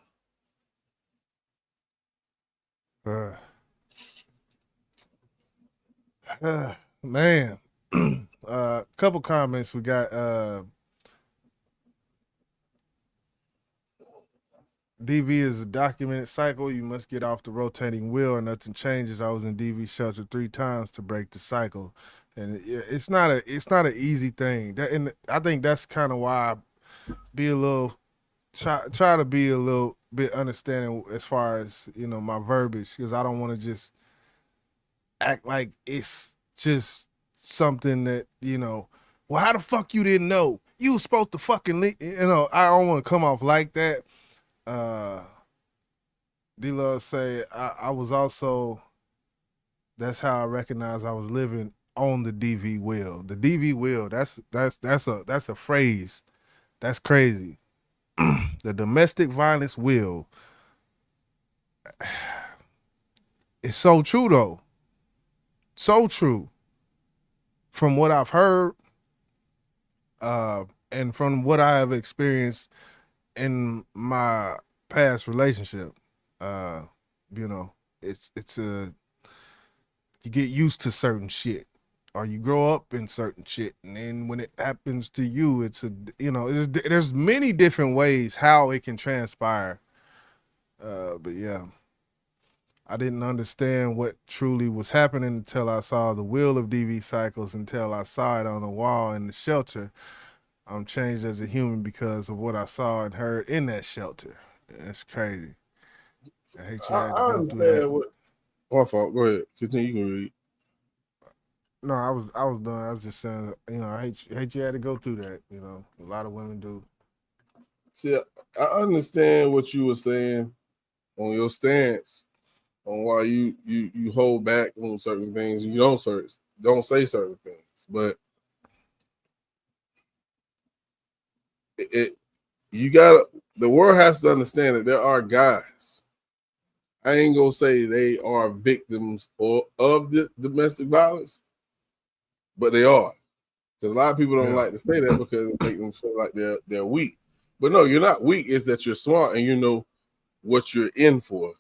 Man, couple comments we got. DV is a documented cycle. You must get off the rotating wheel or nothing changes. I was in DV shelter 3 times to break the cycle, and it's not an easy thing. And I think that's kind of why I be a little try to be a little bit understanding as far as my verbiage, because I don't want to just act like it's just something that well, how the fuck you didn't know? You was supposed to fucking I don't want to come off like that. D-Love say I was also, that's how I recognize I was living on the DV wheel. The DV wheel, that's a phrase. That's crazy. The domestic violence wheel. It's so true though. So true. From what I've heard, and from what I have experienced in my past relationship, it's you get used to certain shit, or you grow up in certain shit, and then when it happens to you, there's many different ways how it can transpire. But yeah, I didn't understand what truly was happening until I saw the wheel of DV cycles, until I saw it on the wall in the shelter. I'm changed as a human because of what I saw and heard in that shelter. That's crazy. I hate you had to I go through that. understand what. My fault. Go ahead. Continue. You can read. No, I was done. I was just saying, I hate you had to go through that. A lot of women do. See, I understand what you were saying on your stance on why you hold back on certain things and you don't say certain things, but the world has to understand that there are guys. I ain't gonna say they are victims of the domestic violence, but they are. Because a lot of people don't like to say that because it makes them feel like they're weak. But no, you're not weak. It's that you're smart and you know what you're in for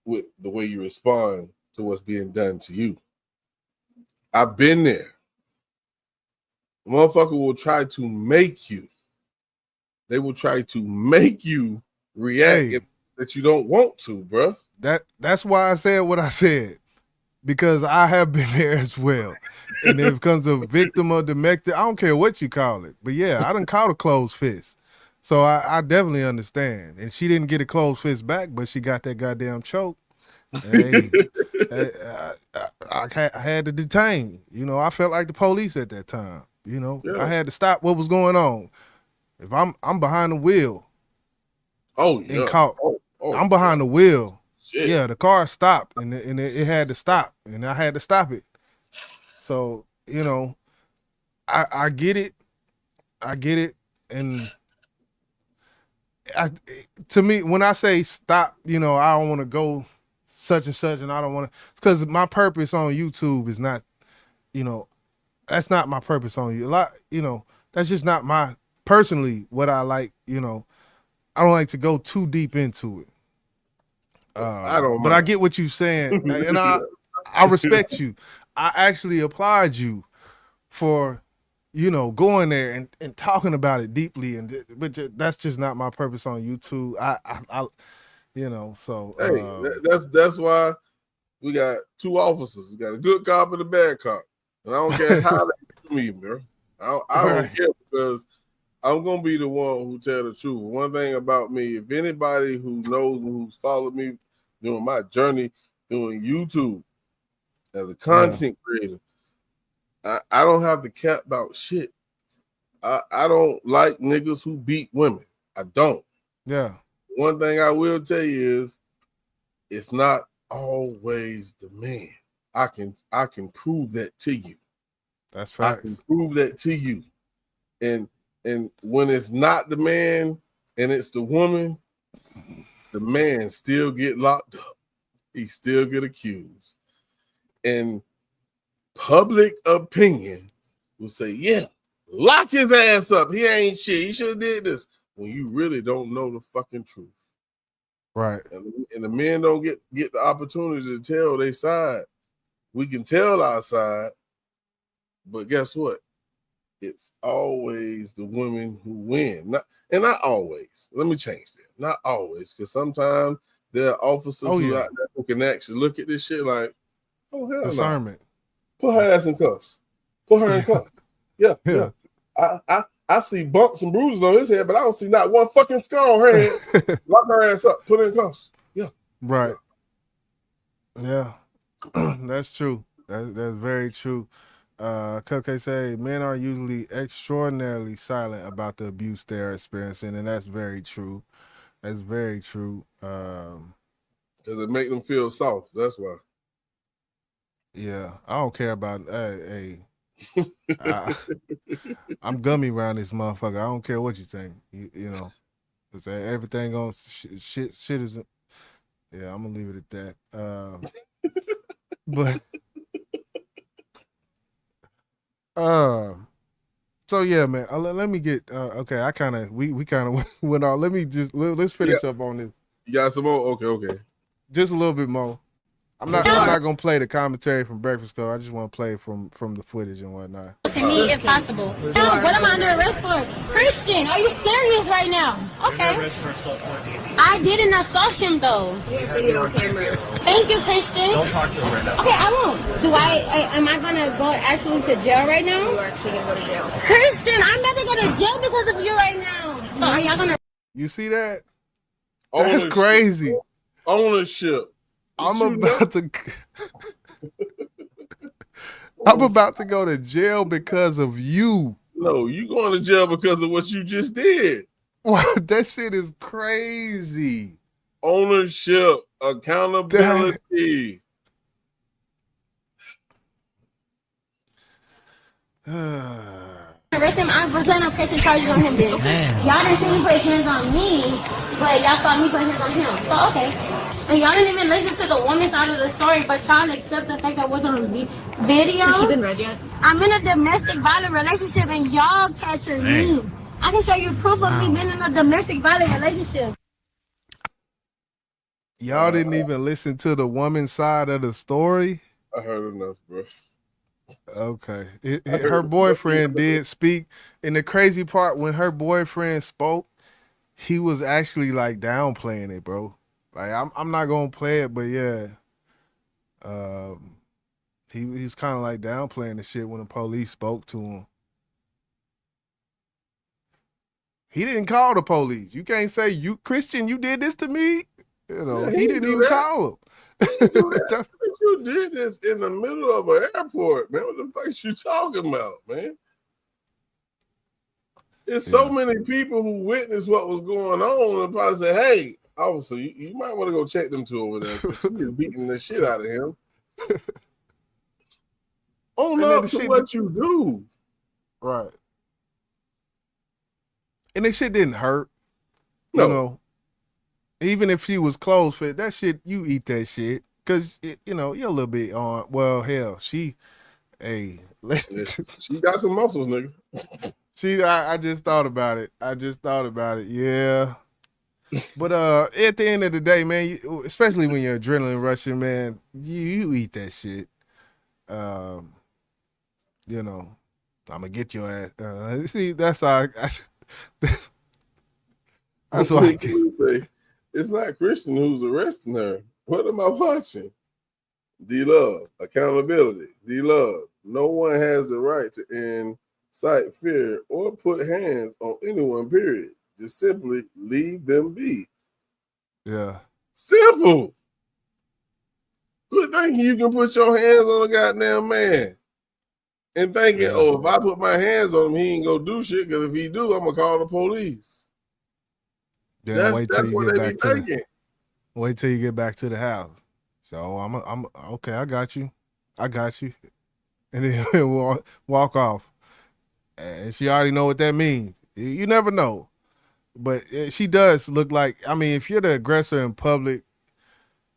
with the way you respond to what's being done to you. I've been there. The motherfucker will try to make you. They will try to make you react that you don't want to, bro. That's why I said what I said. Because I have been there as well. And it becomes a victim of domestic. I don't care what you call it. But yeah, I done caught a closed fist. So I definitely understand. And she didn't get a closed fist back, but she got that goddamn choke. Hey, I had to detain. I felt like the police at that time. I had to stop what was going on. If I'm behind the wheel. And caught. I'm behind the wheel. Shit. Yeah, the car stopped and it had to stop, and I had to stop it. So I get it, and to me, when I say stop, I don't want to go such and such, and I don't want to, because my purpose on YouTube is not, that's not my purpose on you. That's just not my personally what I like. I don't like to go too deep into it. I don't. But I get what you're saying, and I respect you. I actually applaud you for, going there and talking about it deeply. But that's just not my purpose on YouTube. So that's why we got two officers. We got a good cop and a bad cop, and I don't care how they do me, bro. I don't care because I'm gonna be the one who tell the truth. One thing about me, if anybody who knows me, who's followed me during my journey doing YouTube as a content creator, I don't have to cap about shit. I don't like niggas who beat women. I don't. Yeah. One thing I will tell you is it's not always the man. I can prove that to you. That's facts. I can prove that to you. And when it's not the man and it's the woman, the man still get locked up. He still get accused. And public opinion will say, yeah, lock his ass up. He ain't shit. He should have did this. When you really don't know the fucking truth. Right. And the men don't get the opportunity to tell their side. We can tell our side, but guess what? It's always the women who win. Not always. Let me change that. Not always, because sometimes there are officers who out there who can actually look at this shit like, oh, hell no. Discernment. Put her ass in cuffs. Put her in cuffs. Yeah. I see bumps and bruises on his head, but I don't see not one fucking scar on her head. Lock her ass up. Put her in cuffs. Yeah. Right. Yeah. That's true. That's very true. Cupcake say men are usually extraordinarily silent about the abuse they're experiencing, and that's very true. That's very true. Because it make them feel soft. That's why. Yeah, I don't care about. I'm gummy around this motherfucker. I don't care what you think. You know, cause everything on shit is. Yeah, I'm gonna leave it at that. But. So yeah, man. Let me get. Okay, we kind of went off. Let's finish up on this. You got some more? Okay. Just a little bit more. I'm not gonna play the commentary from Breakfast Club. I just want to play from the footage and whatnot. To me, if possible. What am I under arrest for? Christian, are you serious right now? Okay. Arrest for assault for I didn't assault him though. We have video cameras. Thank you, Christian. Don't talk to him right now. Okay, I won't. Do I am I gonna go actually to jail right now? You're actually gonna go to jail. Christian, I'm about to go to jail because of you right now. So are y'all gonna? You see that? Ownership. That's crazy. Ownership. I'm about to go to jail because of you. No, you going to jail because of what you just did. That shit is crazy. Ownership, accountability. Arrest him. I'm gonna pressing charges on him. Then y'all didn't see me put hands on me, but y'all saw me put hands on him. So okay, and y'all didn't even listen to the woman's side of the story, but y'all accept the fact that was on video. Has she been read yet? I'm in a domestic violent relationship, and y'all captured me. I can show you proof of me being in a domestic violent relationship. Y'all didn't even listen to the woman's side of the story? I heard enough, bro. Okay. Her boyfriend did speak. And the crazy part, when her boyfriend spoke, he was actually like downplaying it, bro. Like I'm not gonna play it, but yeah. He's kind of like downplaying the shit when the police spoke to him. He didn't call the police. You can't say, you Christian, you did this to me. You know, he didn't even call him. You did this in the middle of an airport, man. What the fuck is you talking about, man? There's so many people who witnessed what was going on and probably say, hey, officer, you might want to go check them two over there. She is beating the shit out of him. Own up to what you do. Right. And this shit didn't hurt. No. You know, even if she was close fit, that shit, you eat that shit. Because, you know, you're a little bit on, well, hell, she got some muscles, nigga. I just thought about it. Yeah. But at the end of the day, man, especially when you're adrenaline rushing, man, you eat that shit. You know, I'm going to get your ass. See, that's how that's why I say, it's not Christian who's arresting her. What am I watching? D-Love, accountability. D-Love, no one has the right to incite fear or put hands on anyone, period. Just simply leave them be. Yeah. Simple. Quit thinking you can put your hands on a goddamn man. And thinking, if I put my hands on him, he ain't gonna do shit, because if he do, I'm gonna call the police. Then That's what they be thinking. Wait till you get back to the house. So I'm okay. I got you, and then we'll walk off. And she already know what that means. You never know, but she does look like. I mean, if you're the aggressor in public,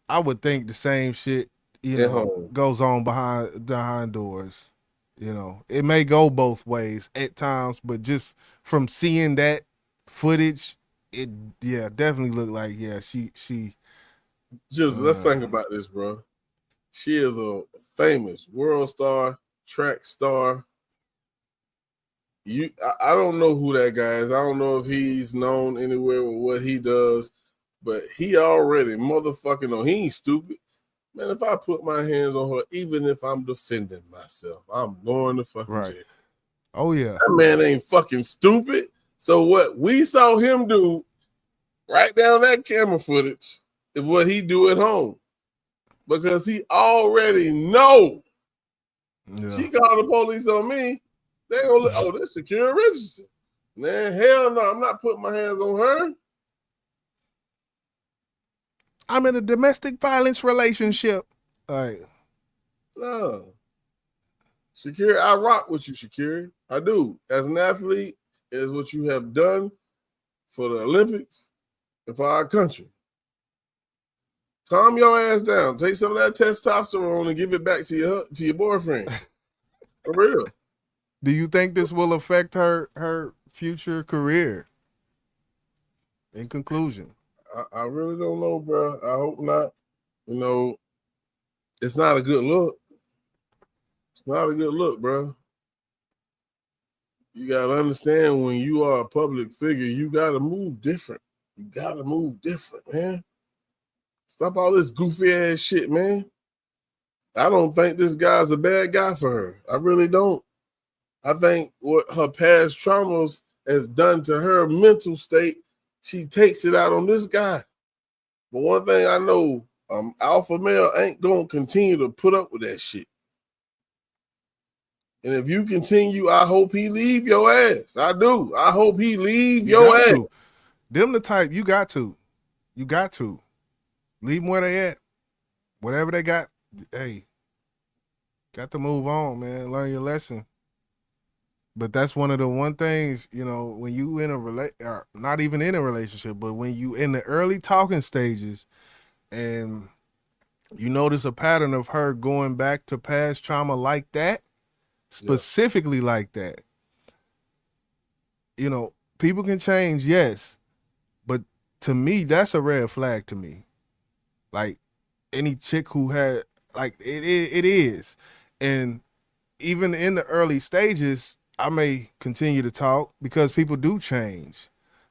I would think the same shit. You know, goes on behind doors. You know, it may go both ways at times, but just from seeing that footage, it definitely looked like she. Just let's think about this, bro. She is a famous world star, track star. I don't know who that guy is. I don't know if he's known anywhere with what he does, but he already motherfucking know. He ain't stupid. Man, if I put my hands on her, even if I'm defending myself, I'm going to fucking jail. Oh, yeah. That man ain't fucking stupid. So what we saw him do, write down that camera footage, is what he do at home. Because he already know. Yeah. She called the police on me. They gonna look, that's Sha'Carri Richardson. Man, hell no, I'm not putting my hands on her. I'm in a domestic violence relationship. All right. No. Sha'Carri, I rock with you, Sha'Carri. I do. As an athlete, is what you have done for the Olympics and for our country. Calm your ass down. Take some of that testosterone and give it back to your boyfriend. For real. Do you think this will affect her future career? In conclusion. I really don't know, bro. I hope not. You know, it's not a good look. It's not a good look, bro. You got to understand, when you are a public figure, you got to move different. You got to move different, man. Stop all this goofy ass shit, man. I don't think this guy's a bad guy for her. I really don't. I think what her past traumas has done to her mental state, she takes it out on this guy. But one thing I know, alpha male ain't gonna continue to put up with that shit. And if you continue, I hope he leave your ass. I do. I hope he leave your ass. To. Them the type you got to. You got to. Leave them where they at. Whatever they got, hey, got to move on, man. Learn your lesson. But that's one of the one things, you know, when you in a not even in a relationship, but when you in the early talking stages and you notice a pattern of her going back to past trauma like that, specifically like that, you know, people can change, yes, but to me, that's a red flag to me. Like any chick who had, like it is. And even in the early stages, I may continue to talk because people do change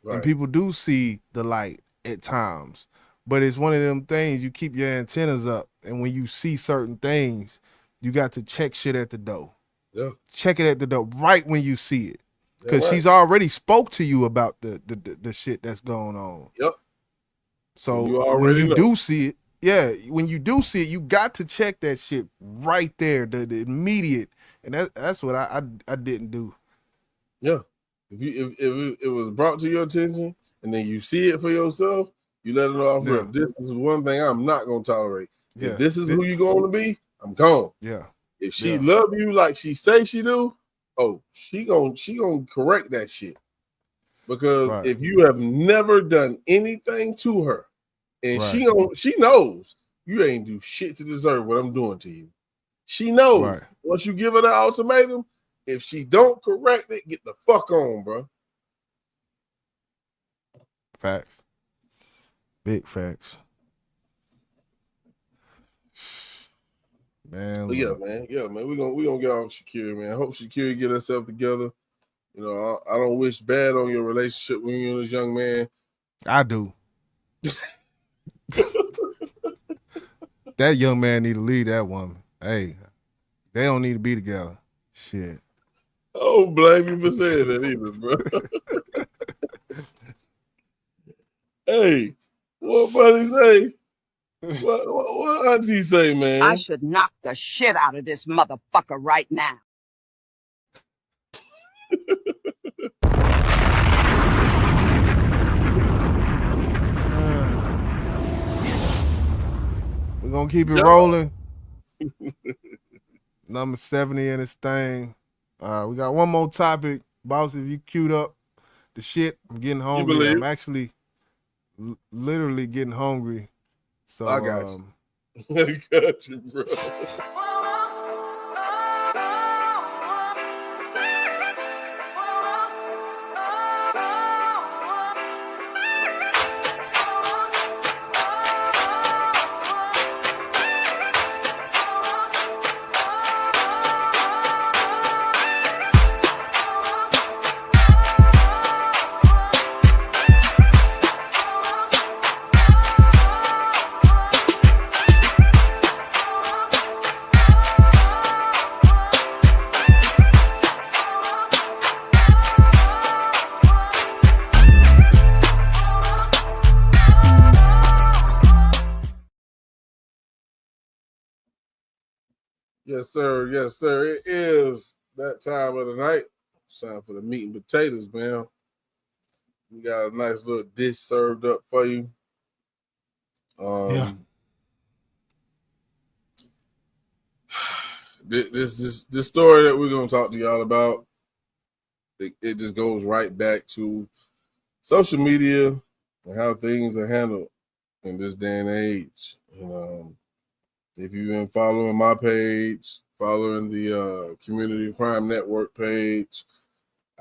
and people do see the light at times. But it's one of them things, you keep your antennas up, and when you see certain things, you got to check shit at the door. Yeah. Check it at the door right when you see it. Because she's already spoke to you about the shit that's going on. Yep. So you when you know. do see it, when you do see it, you got to check that shit right there, the immediate. And that's what I didn't do. Yeah. If it was brought to your attention and then you see it for yourself, you let it off. Yeah. This is one thing I'm not gonna tolerate. Yeah. If this is who you're gonna be, I'm gone. Yeah. If she love you like she say she do, she gonna correct that shit. Because if you have never done anything to her, and she knows you ain't do shit to deserve what I'm doing to you. She knows once you give her the ultimatum, if she don't correct it, get the fuck on, bro. Facts. Big facts. Man. But yeah, man. We're gonna get off Sha'Carri, man. I hope Sha'Carri get herself together. You know, I don't wish bad on your relationship with you and this young man. I do. That young man need to leave that woman. Hey, they don't need to be together. Shit. I don't blame you for saying that either, bro. Hey, what buddy say? What auntie say, man? I should knock the shit out of this motherfucker right now. We're gonna keep it rolling. Number 70 in this thing. We got one more topic. Boss, if you queued up the shit, I'm getting hungry. I'm actually literally getting hungry. So I got you. I got you, bro. Yes, sir. Yes, sir. It is that time of the night. It's time for the meat and potatoes, man. We got a nice little dish served up for you. This story that we're gonna talk to y'all about, it just goes right back to social media and how things are handled in this day and age. If you've been following my page, following the Community Crime Network page,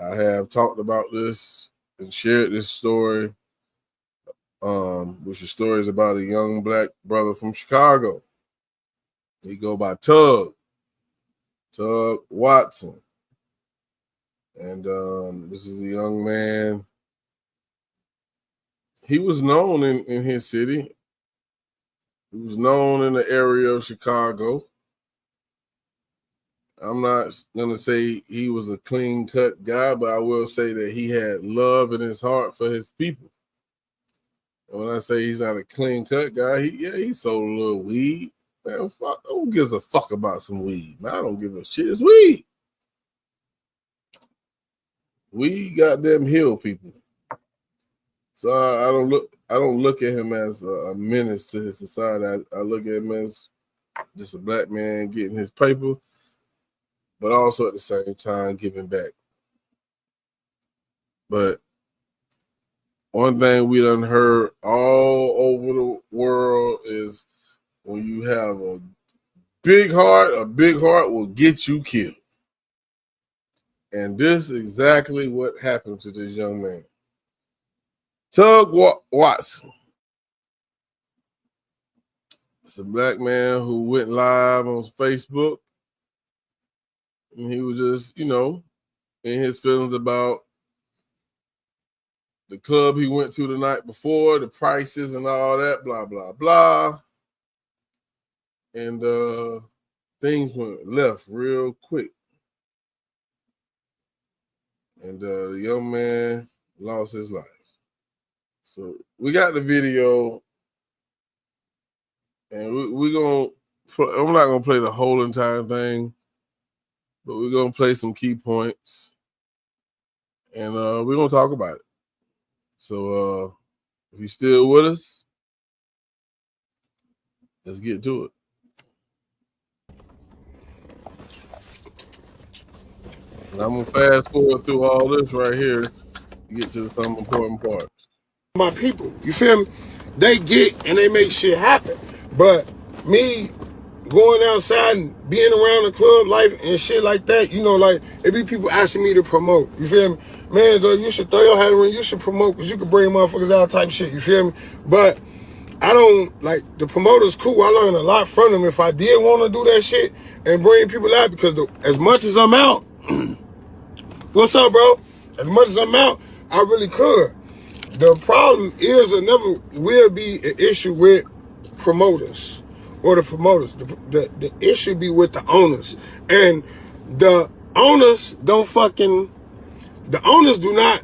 I have talked about this and shared this story, which is stories about a young black brother from Chicago. He go by Tug Watson. And this is a young man. He was known in his city. He was known in the area of Chicago I'm not gonna say he was a clean cut guy, but I will say that he had love in his heart for his people. And when I say he's not a clean cut guy, he sold a little weed. Man, fuck, who gives a fuck about some weed? Man, I don't give a shit. It's weed. We goddamn heal people. So I don't look at him as a menace to his society. I look at him as just a black man getting his paper, but also at the same time giving back. But one thing we done heard all over the world is when you have a big heart will get you killed. And this is exactly what happened to this young man. Tug Watson. It's a black man who went live on Facebook. And he was just, in his feelings about the club he went to the night before, the prices and all that, blah, blah, blah. And things went left real quick. And the young man lost his life. So we got the video, and I'm not going to play the whole entire thing, but we're going to play some key points, and we're going to talk about it. So if you're still with us, let's get to it. And I'm going to fast forward through all this right here to get to some important parts. My people, you feel me? They get and they make shit happen. But me going outside and being around the club life and shit like that, it be people asking me to promote. You feel me? Man, though, you should throw your hat around, you should promote because you can bring motherfuckers out type shit. You feel me? But I don't, the promoter's cool. I learned a lot from them. If I did want to do that shit and bring people out, because as much as I'm out, what's up, bro? As much as I'm out, I really could. The problem is or never will be an issue with promoters or the promoters. The issue be with the owners. And the owners do not,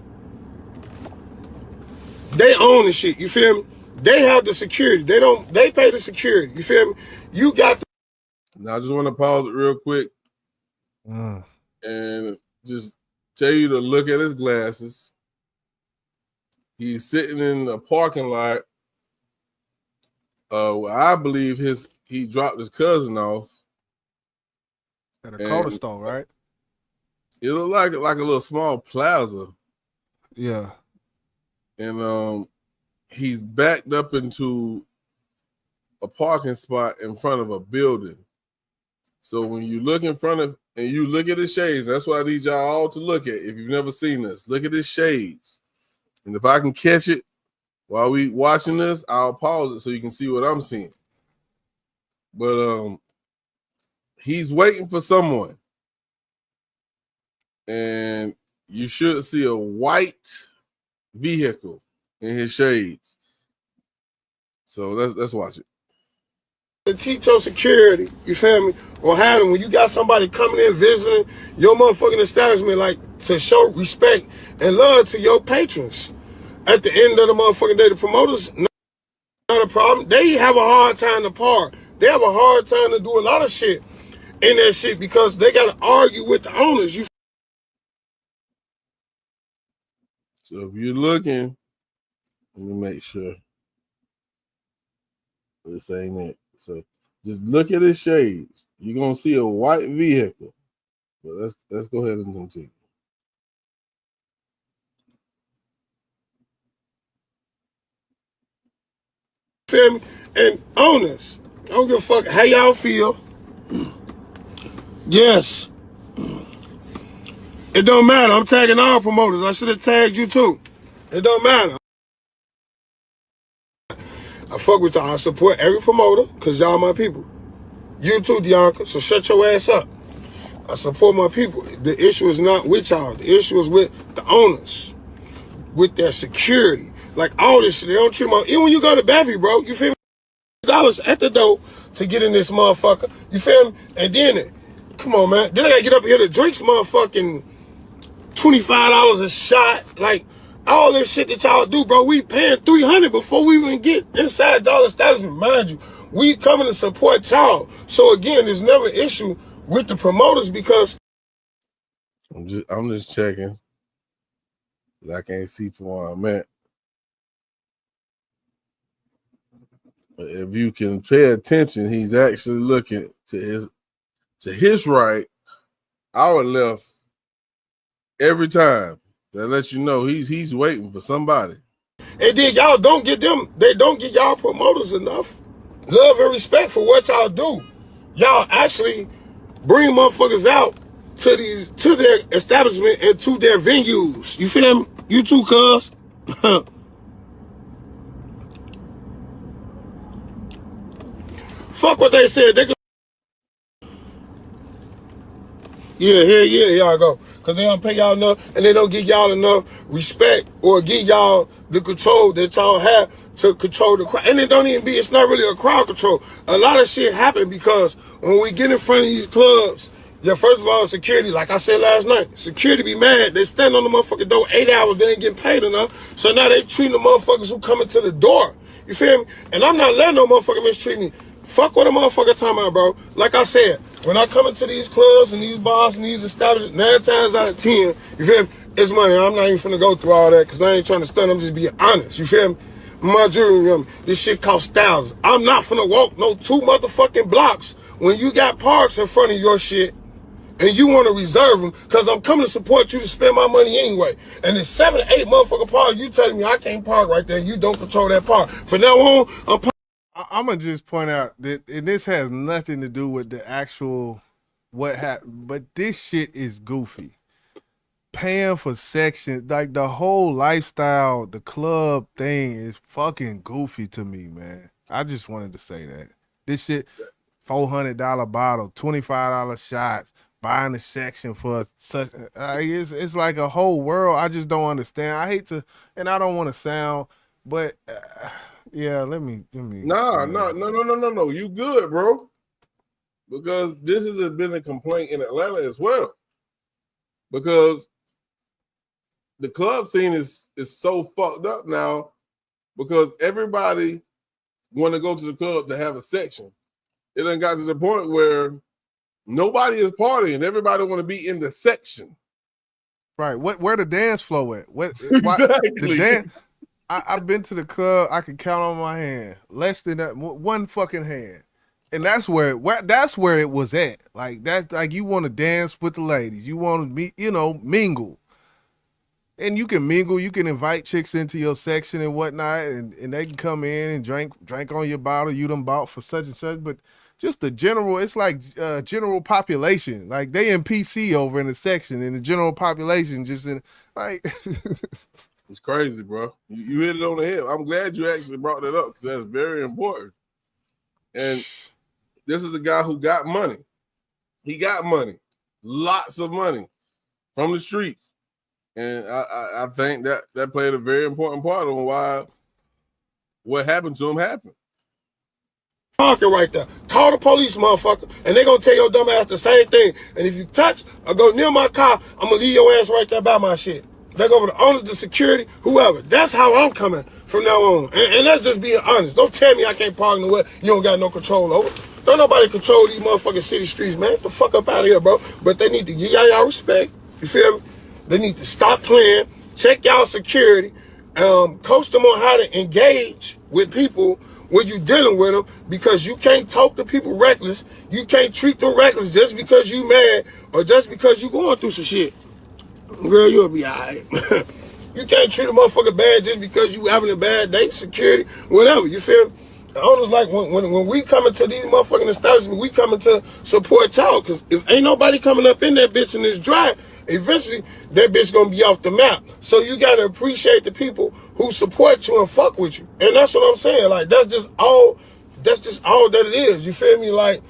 they own the shit, you feel me? They have the security. They pay the security, you feel me? You got the... Now I just want to pause it real quick and just tell you to look at his glasses. He's sitting in a parking lot. I believe he dropped his cousin off at a corner store, right? It looked like a little small plaza. Yeah. And he's backed up into a parking spot in front of a building. So when you look in front of and you look at his shades, that's what I need y'all all to look at. If you've never seen this, look at his shades. And if I can catch it while we watching this, I'll pause it so you can see what I'm seeing. But he's waiting for someone. And you should see a white vehicle in his shades. So let's watch it. To teach your security, you feel me? Or have them when you got somebody coming in visiting your motherfucking establishment, to show respect and love to your patrons. At the end of the motherfucking day, the promoters, not a problem. They have a hard time to park. They have a hard time to do a lot of shit in that shit because they got to argue with the owners. So if you're looking, let me make sure this ain't it. So just look at his shades. You're gonna see a white vehicle. But let's go ahead and continue. Feel me? And owners, I don't give a fuck how y'all feel. Yes. It don't matter. I'm tagging all promoters. I should have tagged you too. It don't matter. I fuck with y'all. I support every promoter because y'all my people. You too, Dianca, so shut your ass up. I support my people. The issue is not with y'all. The issue is with the owners, with their security. All this shit, they don't treat them. Even when you go to Bevy, bro, you feel me? $dollars at the door to get in this motherfucker. You feel me? And then Come on, man. Then I gotta get up here to drink some motherfucking $25 a shot. Like, all this shit that y'all do, bro. We paying $300 before we even get inside y'all establishment. Mind you, we coming to support y'all. So again, there's never an issue with the promoters because I'm just checking. I can't see from where I'm at. But if you can pay attention, he's actually looking to his right, our left, every time. That lets you know he's waiting for somebody. And then y'all don't get them, they don't get y'all promoters enough love and respect for what y'all do. Y'all actually bring motherfuckers out to their establishment and to their venues. You feel me? You too, cuz. Fuck what they said. They could. Yeah, y'all go. Because they don't pay y'all enough and they don't give y'all enough respect or give y'all the control that y'all have to control the crowd. And it don't even be, it's not really a crowd control. A lot of shit happen because when we get in front of these clubs, yeah, first of all, security, like I said last night, security be mad. They stand on the motherfucking door 8 hours, they ain't getting paid enough. So now they treating the motherfuckers who coming to the door. You feel me? And I'm not letting no motherfucker mistreat me. Fuck what a motherfucker talking about, bro. Like I said, when I come into these clubs and these bars and these establishments, 9 times out of 10, you feel me? It's money. I'm not even finna go through all that because I ain't trying to stun. I'm just being honest. You feel me? My jewelry, this shit costs thousands. I'm not finna walk no 2 motherfucking blocks when you got parks in front of your shit and you want to reserve them because I'm coming to support you to spend my money anyway. And there's 7 or 8 motherfucking parks. You telling me I can't park right there. You don't control that park. From now on, I'm gonna just point out that and this has nothing to do with the actual what happened, but this shit is goofy. Paying for sections, like the whole lifestyle, the club thing is fucking goofy to me, man. I just wanted to say that. This shit, $400 bottle, $25 shots, buying a section for such, it's like a whole world. I just don't understand. I hate to, and I don't want to sound, but yeah, let me. No. You good, bro? Because this has been a complaint in Atlanta as well. Because the club scene is so fucked up now because everybody want to go to the club to have a section. It done got to the point where nobody is partying. Everybody want to be in the section. Right. Where the dance floor at? Exactly. The dance. I've been to the club. I can count on my hand. Less than that, one fucking hand. And that's where it was at. Like that. Like you want to dance with the ladies. You want to meet. Mingle. And you can mingle, you can invite chicks into your section and whatnot, and they can come in and drink on your bottle you done bought for such and such. But just the general, it's like general population. Like they in PC over in the section, and the general population just in like. It's crazy, bro. You hit it on the head. I'm glad you actually brought that up because that's very important. And this is a guy who got money. He got money, lots of money from the streets. And I think that played a very important part on why what happened to him happened. Parking right there. Call the police, motherfucker, and they gonna tell your dumb ass the same thing. And if you touch or go near my car, I'm gonna leave your ass right there by my shit. They go over the owners, the security, whoever. That's how I'm coming from now on. And that's just being honest. Don't tell me I can't park nowhere you don't got no control over. Don't nobody control these motherfucking city streets, man. Get the fuck up out of here, bro. But they need to give y'all respect. You feel me? They need to stop playing, check y'all security, coach them on how to engage with people when you dealing with them because you can't talk to people reckless. You can't treat them reckless just because you mad or just because you going through some shit. Girl, you'll be all right. You can't treat a motherfucker bad just because you having a bad day, security, whatever. You feel me? The owners like when we come into these motherfucking establishments, we coming to support y'all because if ain't nobody coming up in that bitch and it's dry, eventually that bitch gonna be off the map. So you gotta appreciate the people who support you and fuck with you. And that's what I'm saying. Like that's just all that it is. You feel me? Like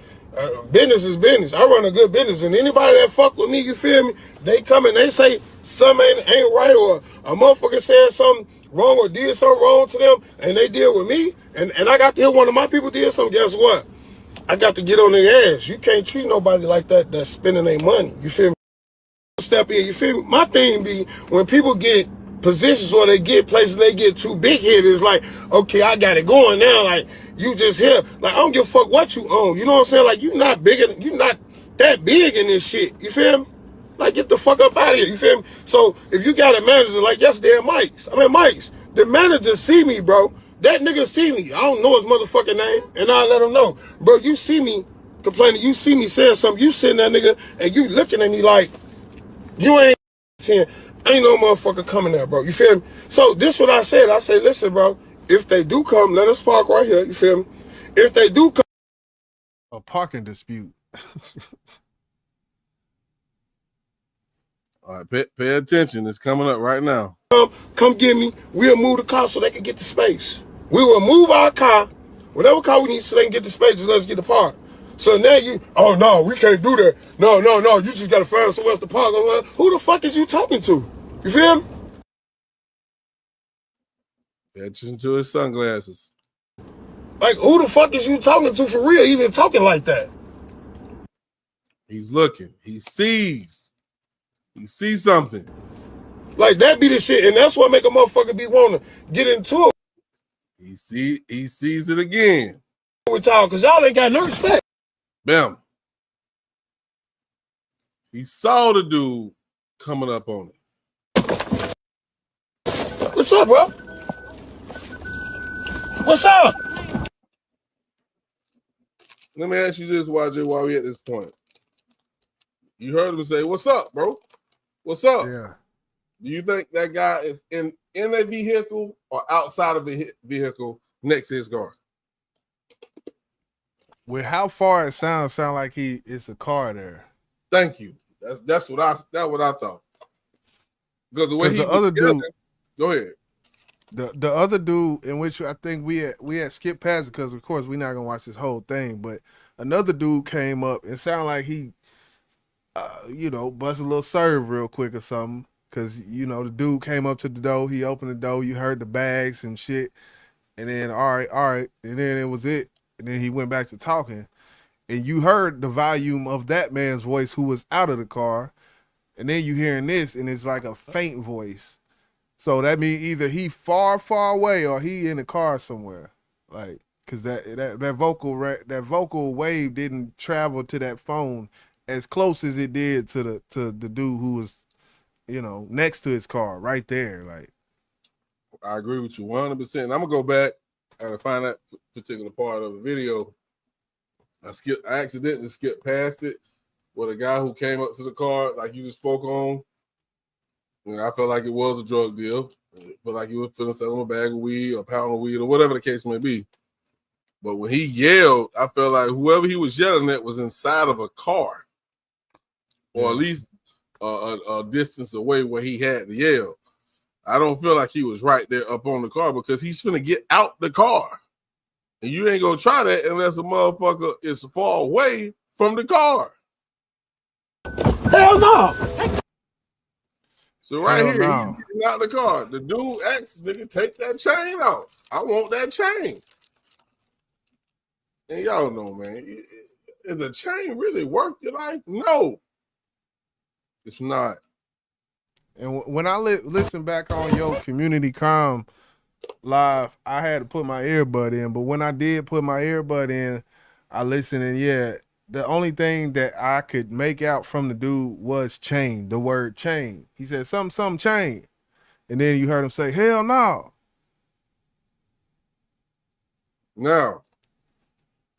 business is business. I run a good business, and anybody that fuck with me, you feel me? They come and they say something ain't right, or a motherfucker said something wrong or did something wrong to them, and they deal with me, and I got to hear one of my people did something. Guess what? I got to get on their ass. You can't treat nobody like that that's spending their money. You feel me? Step in, you feel me? My thing be when people get positions or they get places they get too big headed, it's like, okay, I got it going now. Like, you just here. Like, I don't give a fuck what you own. You know what I'm saying? Like, you not that big in this shit. You feel me? Like, get the fuck up out of here. You feel me? So, if you got a manager like yesterday at Mike's, the manager see me, bro. That nigga see me. I don't know his motherfucking name, and I let him know. Bro, you see me complaining. You see me saying something. You sitting there, nigga, and you looking at me like, you ain't 10. Ain't no motherfucker coming there, bro. You feel me? So this what I said. I said, listen, bro, if they do come, let us park right here. You feel me? If they do come. A parking dispute. All right, pay attention. It's coming up right now. Come get me. We'll move the car so they can get the space. We will move our car, whatever car we need so they can get the space, just let's get the park. So now oh no, we can't do that. No, you just gotta find somewhere else to park. Who the fuck is you talking to? You feel me? Pay attention to his sunglasses. Like, who the fuck is you talking to for real, even talking like that? He's looking. He sees. He sees something. Like, that be the shit, and that's what make a motherfucker be wanting to get into it. He sees it again. With y'all, because y'all ain't got no respect. Bam. He saw the dude coming up on it. What's up, bro? What's up? Let me ask you this, YJ, while we at this point. You heard him say, what's up, bro? What's up? Yeah. Do you think that guy is in a vehicle or outside of a vehicle next to his car? With how far it sound like it's a car there. Thank you. That's what I thought. Because the way the other dude, go ahead. The other dude, in which I think we had skipped past it because of course we're not gonna watch this whole thing, but another dude came up and sounded like he, bust a little serve real quick or something. Cause the dude came up to the door, he opened the door, you heard the bags and shit, and then all right, and then it was it, and then he went back to talking, and you heard the volume of that man's voice who was out of the car, and then you hearing this, and it's like a faint voice. So that means either he far away or he in the car somewhere, like, cause that vocal wave didn't travel to that phone as close as it did to the dude who was, next to his car right there. Like, I agree with you 100%. I'm gonna go back and find that particular part of the video. I accidentally skipped past it with a guy who came up to the car, like you just spoke on. I felt like it was a drug deal. I felt like he was feeling selling a bag of weed, a pound of weed, or whatever the case may be. But when he yelled, I felt like whoever he was yelling at was inside of a car, or at least a distance away where he had to yell. I don't feel like he was right there up on the car because he's finna get out the car. And you ain't gonna try that unless a motherfucker is far away from the car. Hell no! So right here, he's getting out the car. The dude asked, nigga, take that chain off. I want that chain. And y'all know, man, is the chain really worth your life? No. It's not. And when I listen back on your community crime live, I had to put my earbud in. But when I did put my earbud in, I listened, and the only thing that I could make out from the dude was chain, the word chain. He said some chain. And then you heard him say, hell no. Now,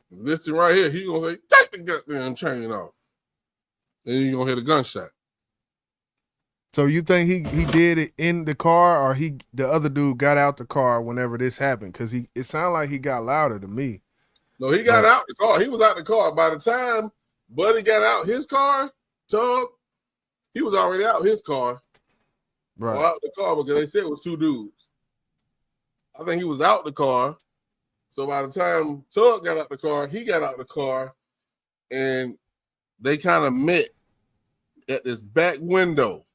listen right here. He's gonna say, take the goddamn chain off. Then you're gonna hear the gunshot. So you think he did it in the car, or the other dude got out the car whenever this happened? Because it sounded like he got louder to me. No, he got out the car. He was out the car. By the time Buddy got out his car, Tug, he was already out his car. Right. Or out the car because they said it was two dudes. I think he was out the car. So by the time Tug got out the car, he got out the car, and they kind of met at this back window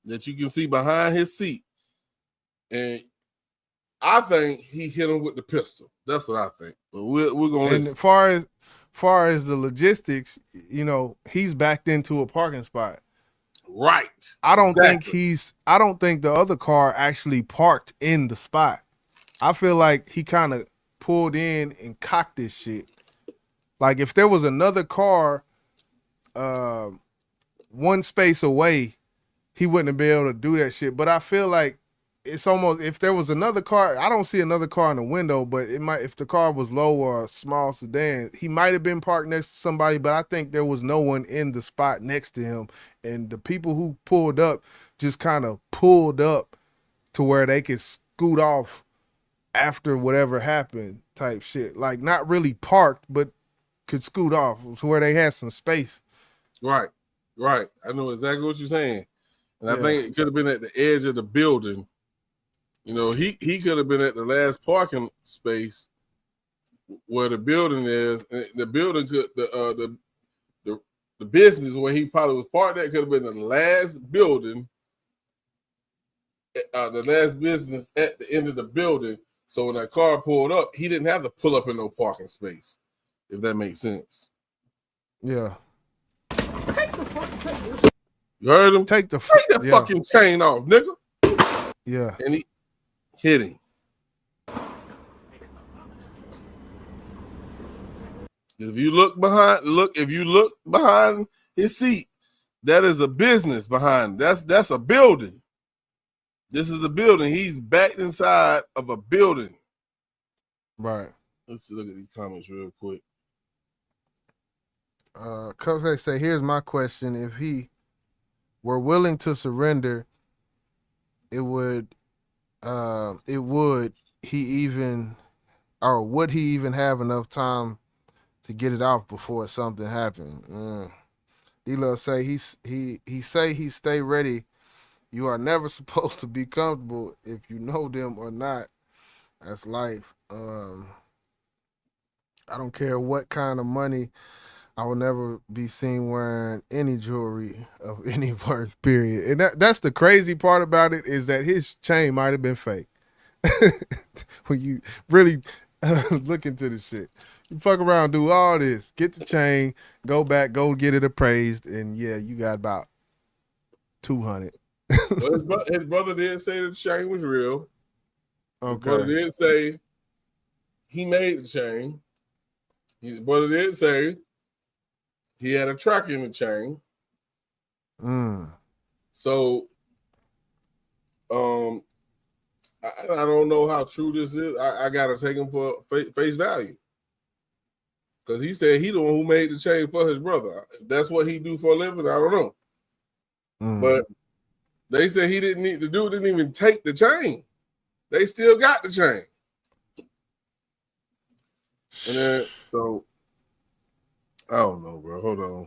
that you can see behind his seat. And I think he hit him with the pistol. That's what I think. But we're gonna And listen. far as the logistics, you know, he's backed into a parking spot. Right. I don't think the other car actually parked in the spot. I feel like he kind of pulled in and cocked this shit. Like if there was another car one space away, he wouldn't be able to do that shit. But I feel like it's almost, if there was another car, I don't see another car in the window, but it might, if the car was low or a small sedan, he might have been parked next to somebody, but I think there was no one in the spot next to him. And the people who pulled up just kind of pulled up to where they could scoot off after whatever happened type shit. Like not really parked, but could scoot off to where they had some space. Right. I know exactly what you're saying. And I Yeah. think it could have been at the edge of the building. You know, he could have been at the last parking space where the building is. And the building could the business where he probably was parked at could have been the last building, the last business at the end of the building. So when that car pulled up, he didn't have to pull up in no parking space, if that makes sense. Yeah. You heard him? Take that fucking chain off, nigga. Yeah. And he hit him. If you look behind his seat, that is a business behind. That's a building. This is a building. He's backed inside of a building. Right. Let's look at these comments real quick. Coach say, here's my question. If he were willing to surrender, would he even have enough time to get it off before something happened? D-Love say he stay ready. You are never supposed to be comfortable if you know them or not. That's life. I don't care what kind of money. I will never be seen wearing any jewelry of any worth, period. And that's the crazy part about it, is that his chain might have been fake. When you really look into the shit. You fuck around, do all this, get the chain, go back, go get it appraised, and yeah, you got about 200. Well, his brother did say that the chain was real. Okay. His brother did say he made the chain. His brother did say he had a track in the chain. So, I don't know how true this is. I gotta take him for face value, because he said he the one who made the chain for his brother. That's what he do for a living. I don't know, but they said he didn't need, the dude didn't even take the chain. They still got the chain, and then so. I don't know, bro. Hold on.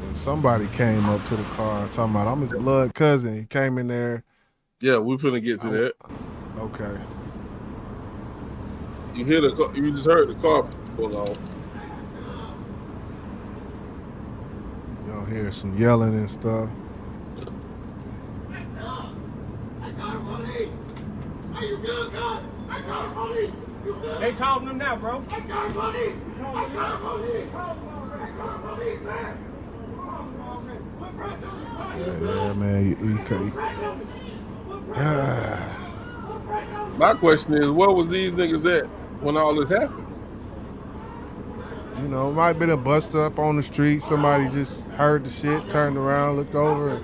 And somebody came up to the car talking about, I'm his blood cousin. He came in there. Yeah, we're finna get to that. Okay. You just heard the car pull off. You'll hear some yelling and stuff. They calling him now, bro. Yeah, man. My question is, where was these niggas at when all this happened? You know, it might have been a bust up on the street. Somebody just heard the shit, turned around, looked over.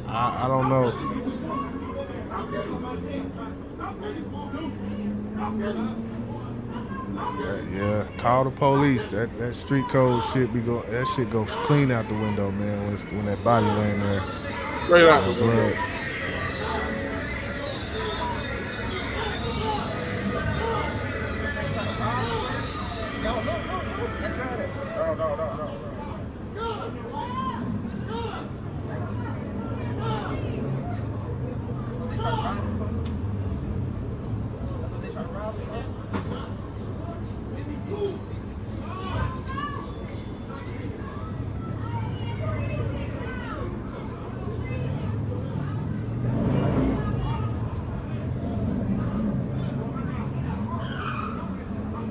I don't know. Yeah, call the police. That street code shit that shit goes clean out the window, man. When that body laying there. Straight out the window.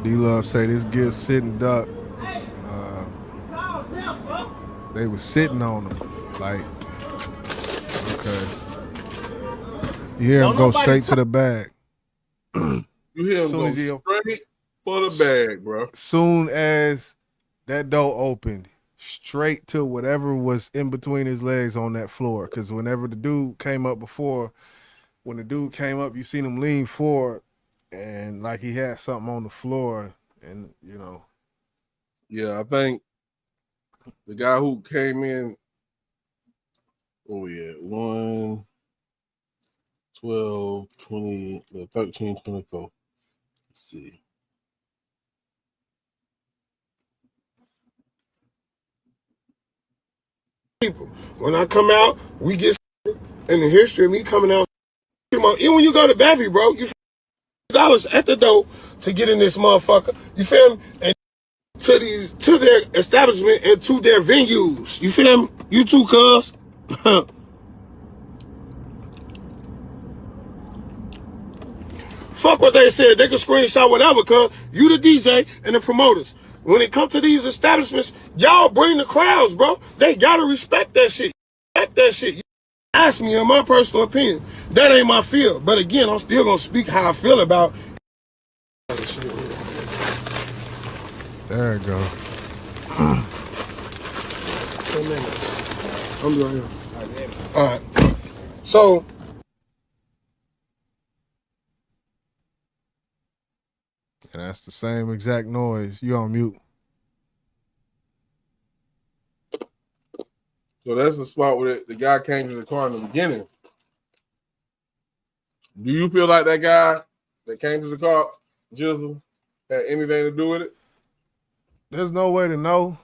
D-Love say this gift sitting duck. They was sitting on him. Like, okay. You hear him go straight to the bag. You hear him go straight for the bag, bro. Soon as that door opened, straight to whatever was in between his legs on that floor. Because whenever the dude came up before, when the dude came up, you seen him lean forward and like he had something on the floor. And, you know. Yeah, I think the guy who came in, 1, 12, 20, 13, 24. Let's see. People, when I come out, we get in the history of me coming out. Even when you go to Bevy, bro, you $50 at the door to get in this motherfucker. You feel me? And to their establishment and to their venues. You feel me? You too, cuz. Fuck what they said. They can screenshot whatever, cuz. You the DJ and the promoters. When it comes to these establishments, y'all bring the crowds, bro. They gotta respect that shit. Respect that shit. You ask me in my personal opinion. That ain't my field. But again, I'm still gonna speak how I feel about There it go. 10 minutes. I'm doing here. All right. So, And that's the same exact noise. You on mute. So that's the spot where the guy came to the car in the beginning. Do you feel like that guy that came to the car, Jizzle, had anything to do with it? There's no way to know.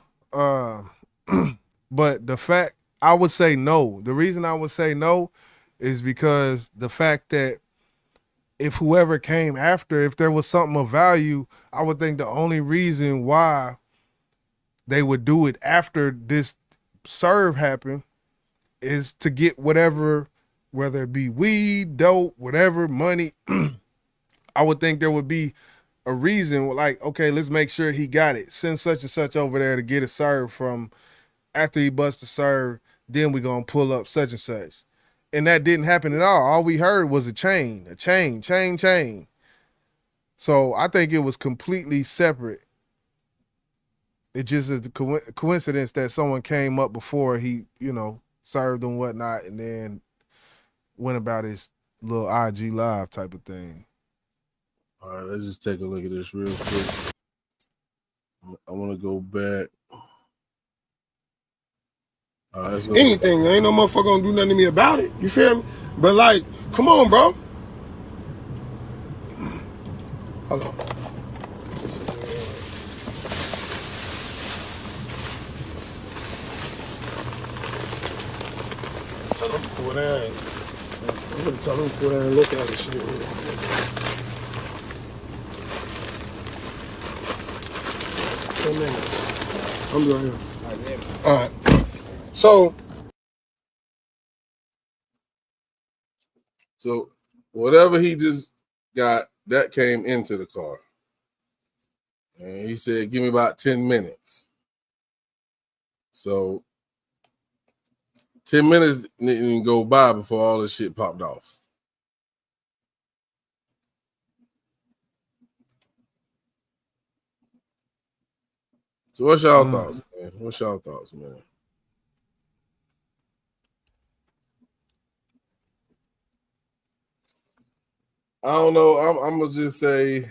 But the fact, I would say no. The reason I would say no is because the fact that if whoever came after, if there was something of value, I would think the only reason why they would do it after this serve happened is to get whatever, whether it be weed, dope, whatever, money. I would think there would be a reason, like, okay, let's make sure he got it. Send such and such over there to get it served from after he busts the serve, then we're going to pull up such and such. And that didn't happen at all. All we heard was a chain. So I think it was completely separate. It just is a coincidence that someone came up before he, served and whatnot, and then went about his little IG live type of thing. All right, let's just take a look at this real quick. I want to go back. anything. Ain't no motherfucker gonna do nothing to me about it. You feel me? But like, come on, bro. Hold on. Tell them to pull that. I'm gonna tell them to pull that and look at the shit. 10 minutes. I'm doing here. All right. So whatever he just got, that came into the car. And he said, give me about 10 minutes. So 10 minutes didn't even go by before all this shit popped off. So what's y'all thoughts, man? What's y'all thoughts, man? I don't know. I'm gonna just say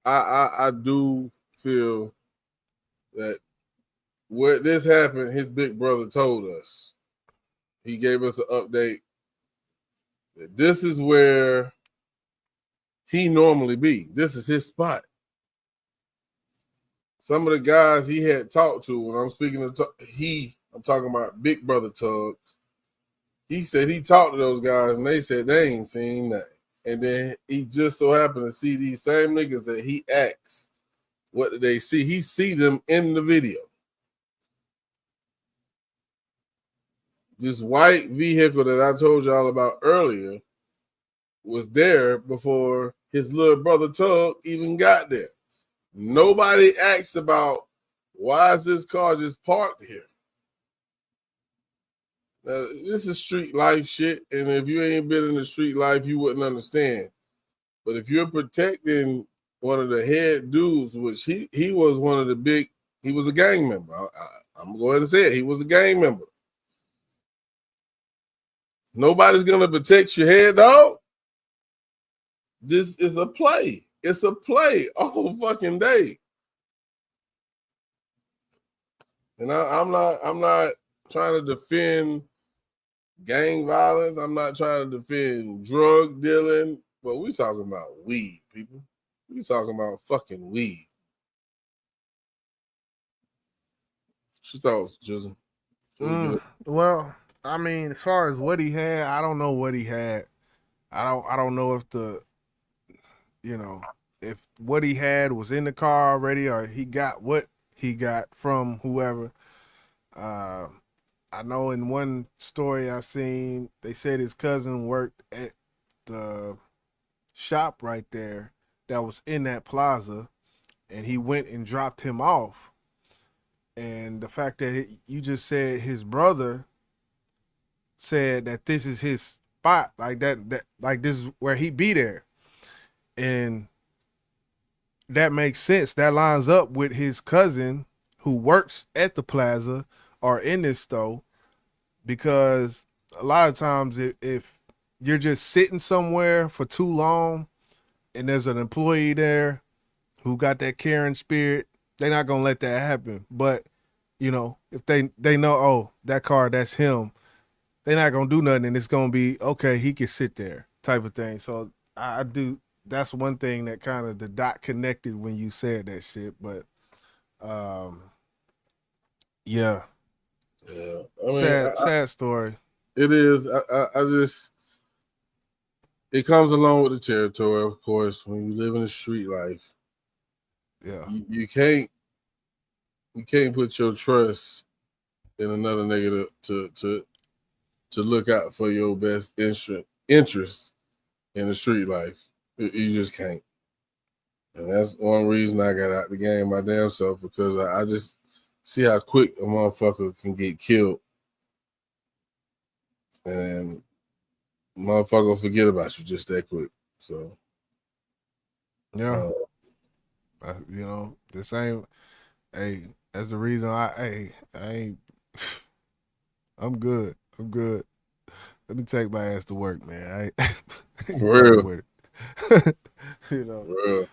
I do feel that where this happened, his big brother told us. He gave us an update that this is where he normally be. This is his spot. Some of the guys he had talked to, when I'm speaking of I'm talking about Big Brother Tug. He said he talked to those guys and they said they ain't seen nothing. And then he just so happened to see these same niggas that he asked, what did they see? He see them in the video. This white vehicle that I told y'all about earlier was there before his little brother Tug even got there. Nobody asks about why is this car just parked here. Now, this is street life shit, and if you ain't been in the street life, you wouldn't understand. But if you're protecting one of the head dudes, which he was one of the big, he was a gang member. I'm going to go ahead and say it. He was a gang member. Nobody's going to protect your head, dog. This is a play. It's a play all fucking day. And I'm not trying to defend gang violence. I'm not trying to defend drug dealing. But we talking about weed, people. We talking about fucking weed. What's your thoughts, Jizzle? Well, I mean, as far as what he had, I don't know what he had. I don't know if if what he had was in the car already or he got what he got from whoever. I know in one story I seen, they said his cousin worked at the shop right there that was in that plaza, and he went and dropped him off. And the fact that you just said his brother said that this is his spot, like that like this is where he be there. And that makes sense. That lines up with his cousin who works at the plaza or in this store, because a lot of times if you're just sitting somewhere for too long and there's an employee there who got that caring spirit, they're not going to let that happen. But, if they know, oh, that car, that's him, they're not going to do nothing, and it's going to be, okay, he can sit there type of thing. So I do, that's one thing that kind of the dot connected when you said that shit. But, yeah. Yeah. I mean, sad story. It is. I just, it comes along with the territory, of course, when you live in the street life. Yeah. You can't put your trust in another nigga to look out for your best interest in the street life. You just can't. And that's one reason I got out the game my damn self, because I just see how quick a motherfucker can get killed. And motherfucker will forget about you just that quick. So, yeah. The same. Hey, that's the reason I ain't. I'm good. Let me take my ass to work, man. I ain't For real. with it. For real.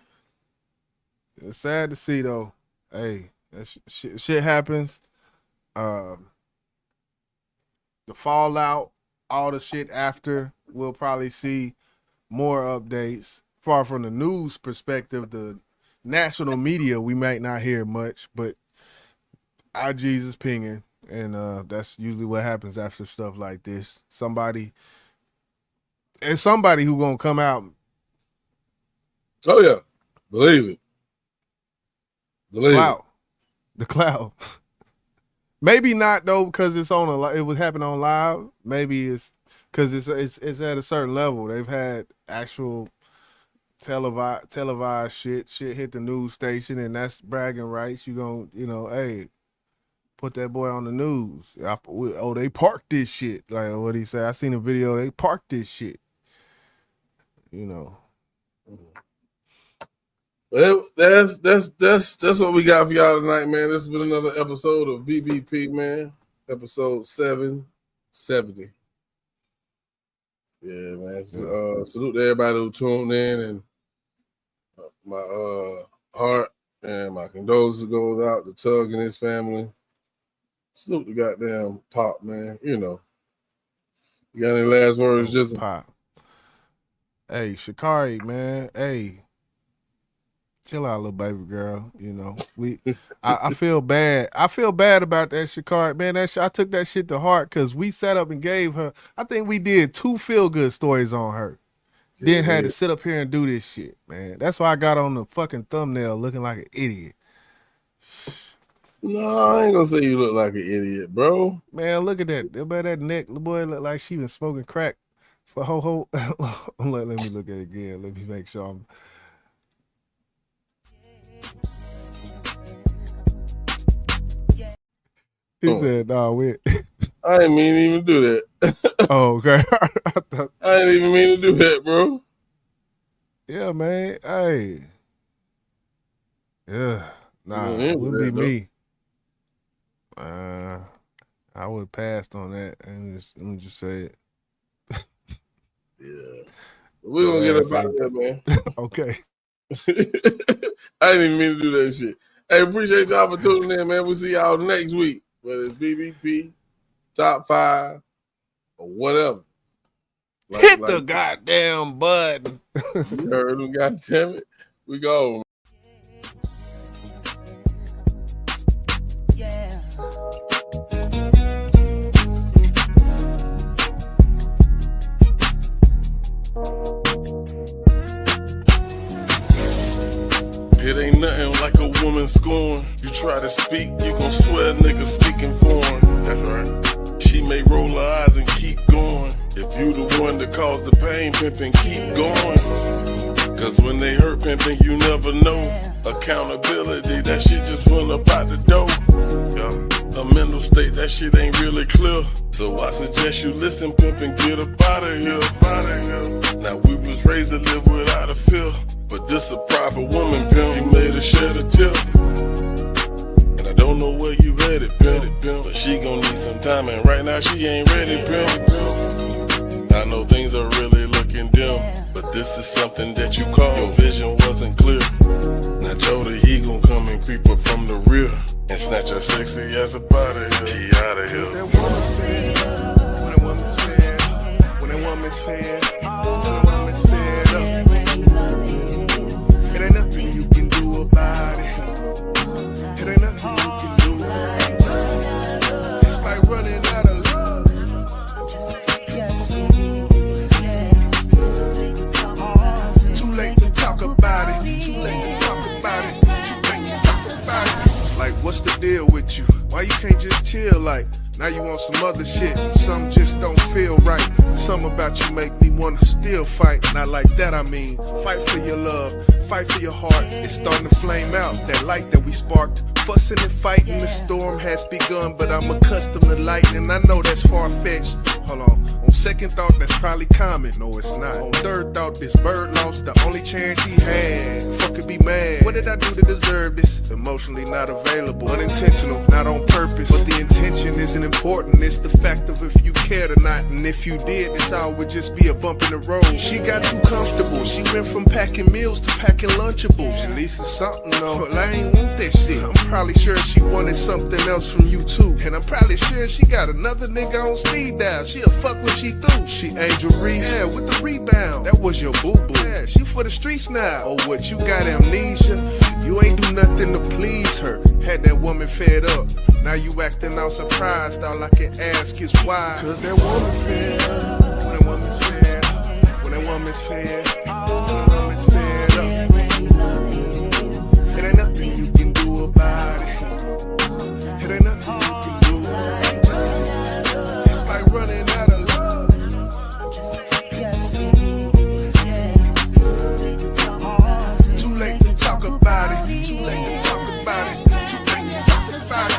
It's sad to see though. Hey, that shit happens. The fallout, all the shit after, we'll probably see more updates. Far from the news perspective, the national media, we might not hear much, but IGs is pinging, and that's usually what happens after stuff like this. Somebody who gonna come out. Oh yeah, believe it. The cloud. Maybe not though, because it's it was happening on live. Maybe it's because it's at a certain level. They've had actual televised shit hit the news station, and that's bragging rights. You gonna hey, put that boy on the news. They parked this shit. Like what he say? I seen a video. They parked this shit. Well, that's what we got for y'all tonight, man. This has been another episode of BBP, man. Episode 770. Yeah, man. Salute to everybody who tuned in, and my heart and my condolences goes out to Tug and his family. Salute the goddamn Pop, man. You got any last words, just Pop? Hey, Sha'Carri, man. Hey, chill out, little baby girl. I feel bad. I feel bad about that, Sha'Carri. Man, I took that shit to heart because we sat up and gave her, I think we did 2 feel-good stories on her. Then had to sit up here and do this shit, man. That's why I got on the fucking thumbnail looking like an idiot. No, I ain't gonna say you look like an idiot, bro. Man, look at that. About that neck, the boy look like she been smoking crack for whole. Let me look at it again. Let me make sure I'm. He said, "No, we." I didn't mean to even do that. Oh, okay. I didn't even mean to do that, bro. Yeah, man. Hey. Yeah. Nah, it wouldn't be me. I would have passed on that. And let me just say it. Yeah. We're going to get up out of there, man. Okay. I didn't even mean to do that shit. Hey, appreciate y'all for tuning in, man. We'll see y'all next week, whether it's BBP, Top 5, or whatever. Hit the goddamn button. You heard him, goddamn it. We go. It ain't nothing like a woman scorn. You try to speak, you gon' swear niggas speaking foreign. That's right. She may roll her eyes and keep going. If you the one that caused the pain, pimpin', keep going. Cause when they hurt pimpin', you never know. Accountability, that shit just went up out the door. A mental state, that shit ain't really clear. So I suggest you listen, pimpin', get up out of here. Now we was raised to live without a fear. But this a private woman, pimp. You made her shed a tear. And I don't know where you headed, pimp. But she gon' need some time, and right now she ain't ready, pimp. I know things are really looking dim, but this is something that you call. Your vision wasn't clear. Now Jody, he gon' come and creep up from the rear and snatch her sexy ass up out of here. She out of here. That woman's fair. When a woman's fair. When a woman's fair. When a woman's fed up. It ain't nothing you can do about it. It ain't nothing you can do. It's like running out of love. Too late to talk about it. Too late to talk about it. Too late to talk about it. Like, what's the deal with you? Why you can't just chill like? Now you want some other shit, some just don't feel right. Something about you make me wanna still fight. Not like that, I mean, fight for your love, fight for your heart. It's starting to flame out, that light that we sparked. Fussing and fighting, the storm has begun, but I'm accustomed to lightning. I know that's far-fetched. Hold on second thought, that's probably common. No, it's not. On third thought, this bird lost the only chance he had. Fucking be mad. What did I do to deserve this? Emotionally not available, unintentional, not on purpose. But the intention isn't important. It's the fact of if you cared or not. And if you did, this all would just be a bump in the road. She got too comfortable. She went from packing meals to packing Lunchables. At least it's something though. Well, I ain't want that shit. I'm probably sure she wanted something else from you too. And I'm probably sure she got another nigga on speed dial. She'll fuck when she through. She Angel Reese, yeah, with the rebound. That was your boo-boo. Yeah, she for the streets now. Oh, what, you got amnesia? You ain't do nothing to please her. Had that woman fed up. Now you acting all surprised. All I can ask is why. Cause that woman's fed up. When that woman's fed up. When that woman's fed up. When that woman's fed up. It ain't nothing you can do about it. It ain't nothing you can do. It's like running out of love. Too late to talk about it. Too late to talk about it. Too late to talk about it.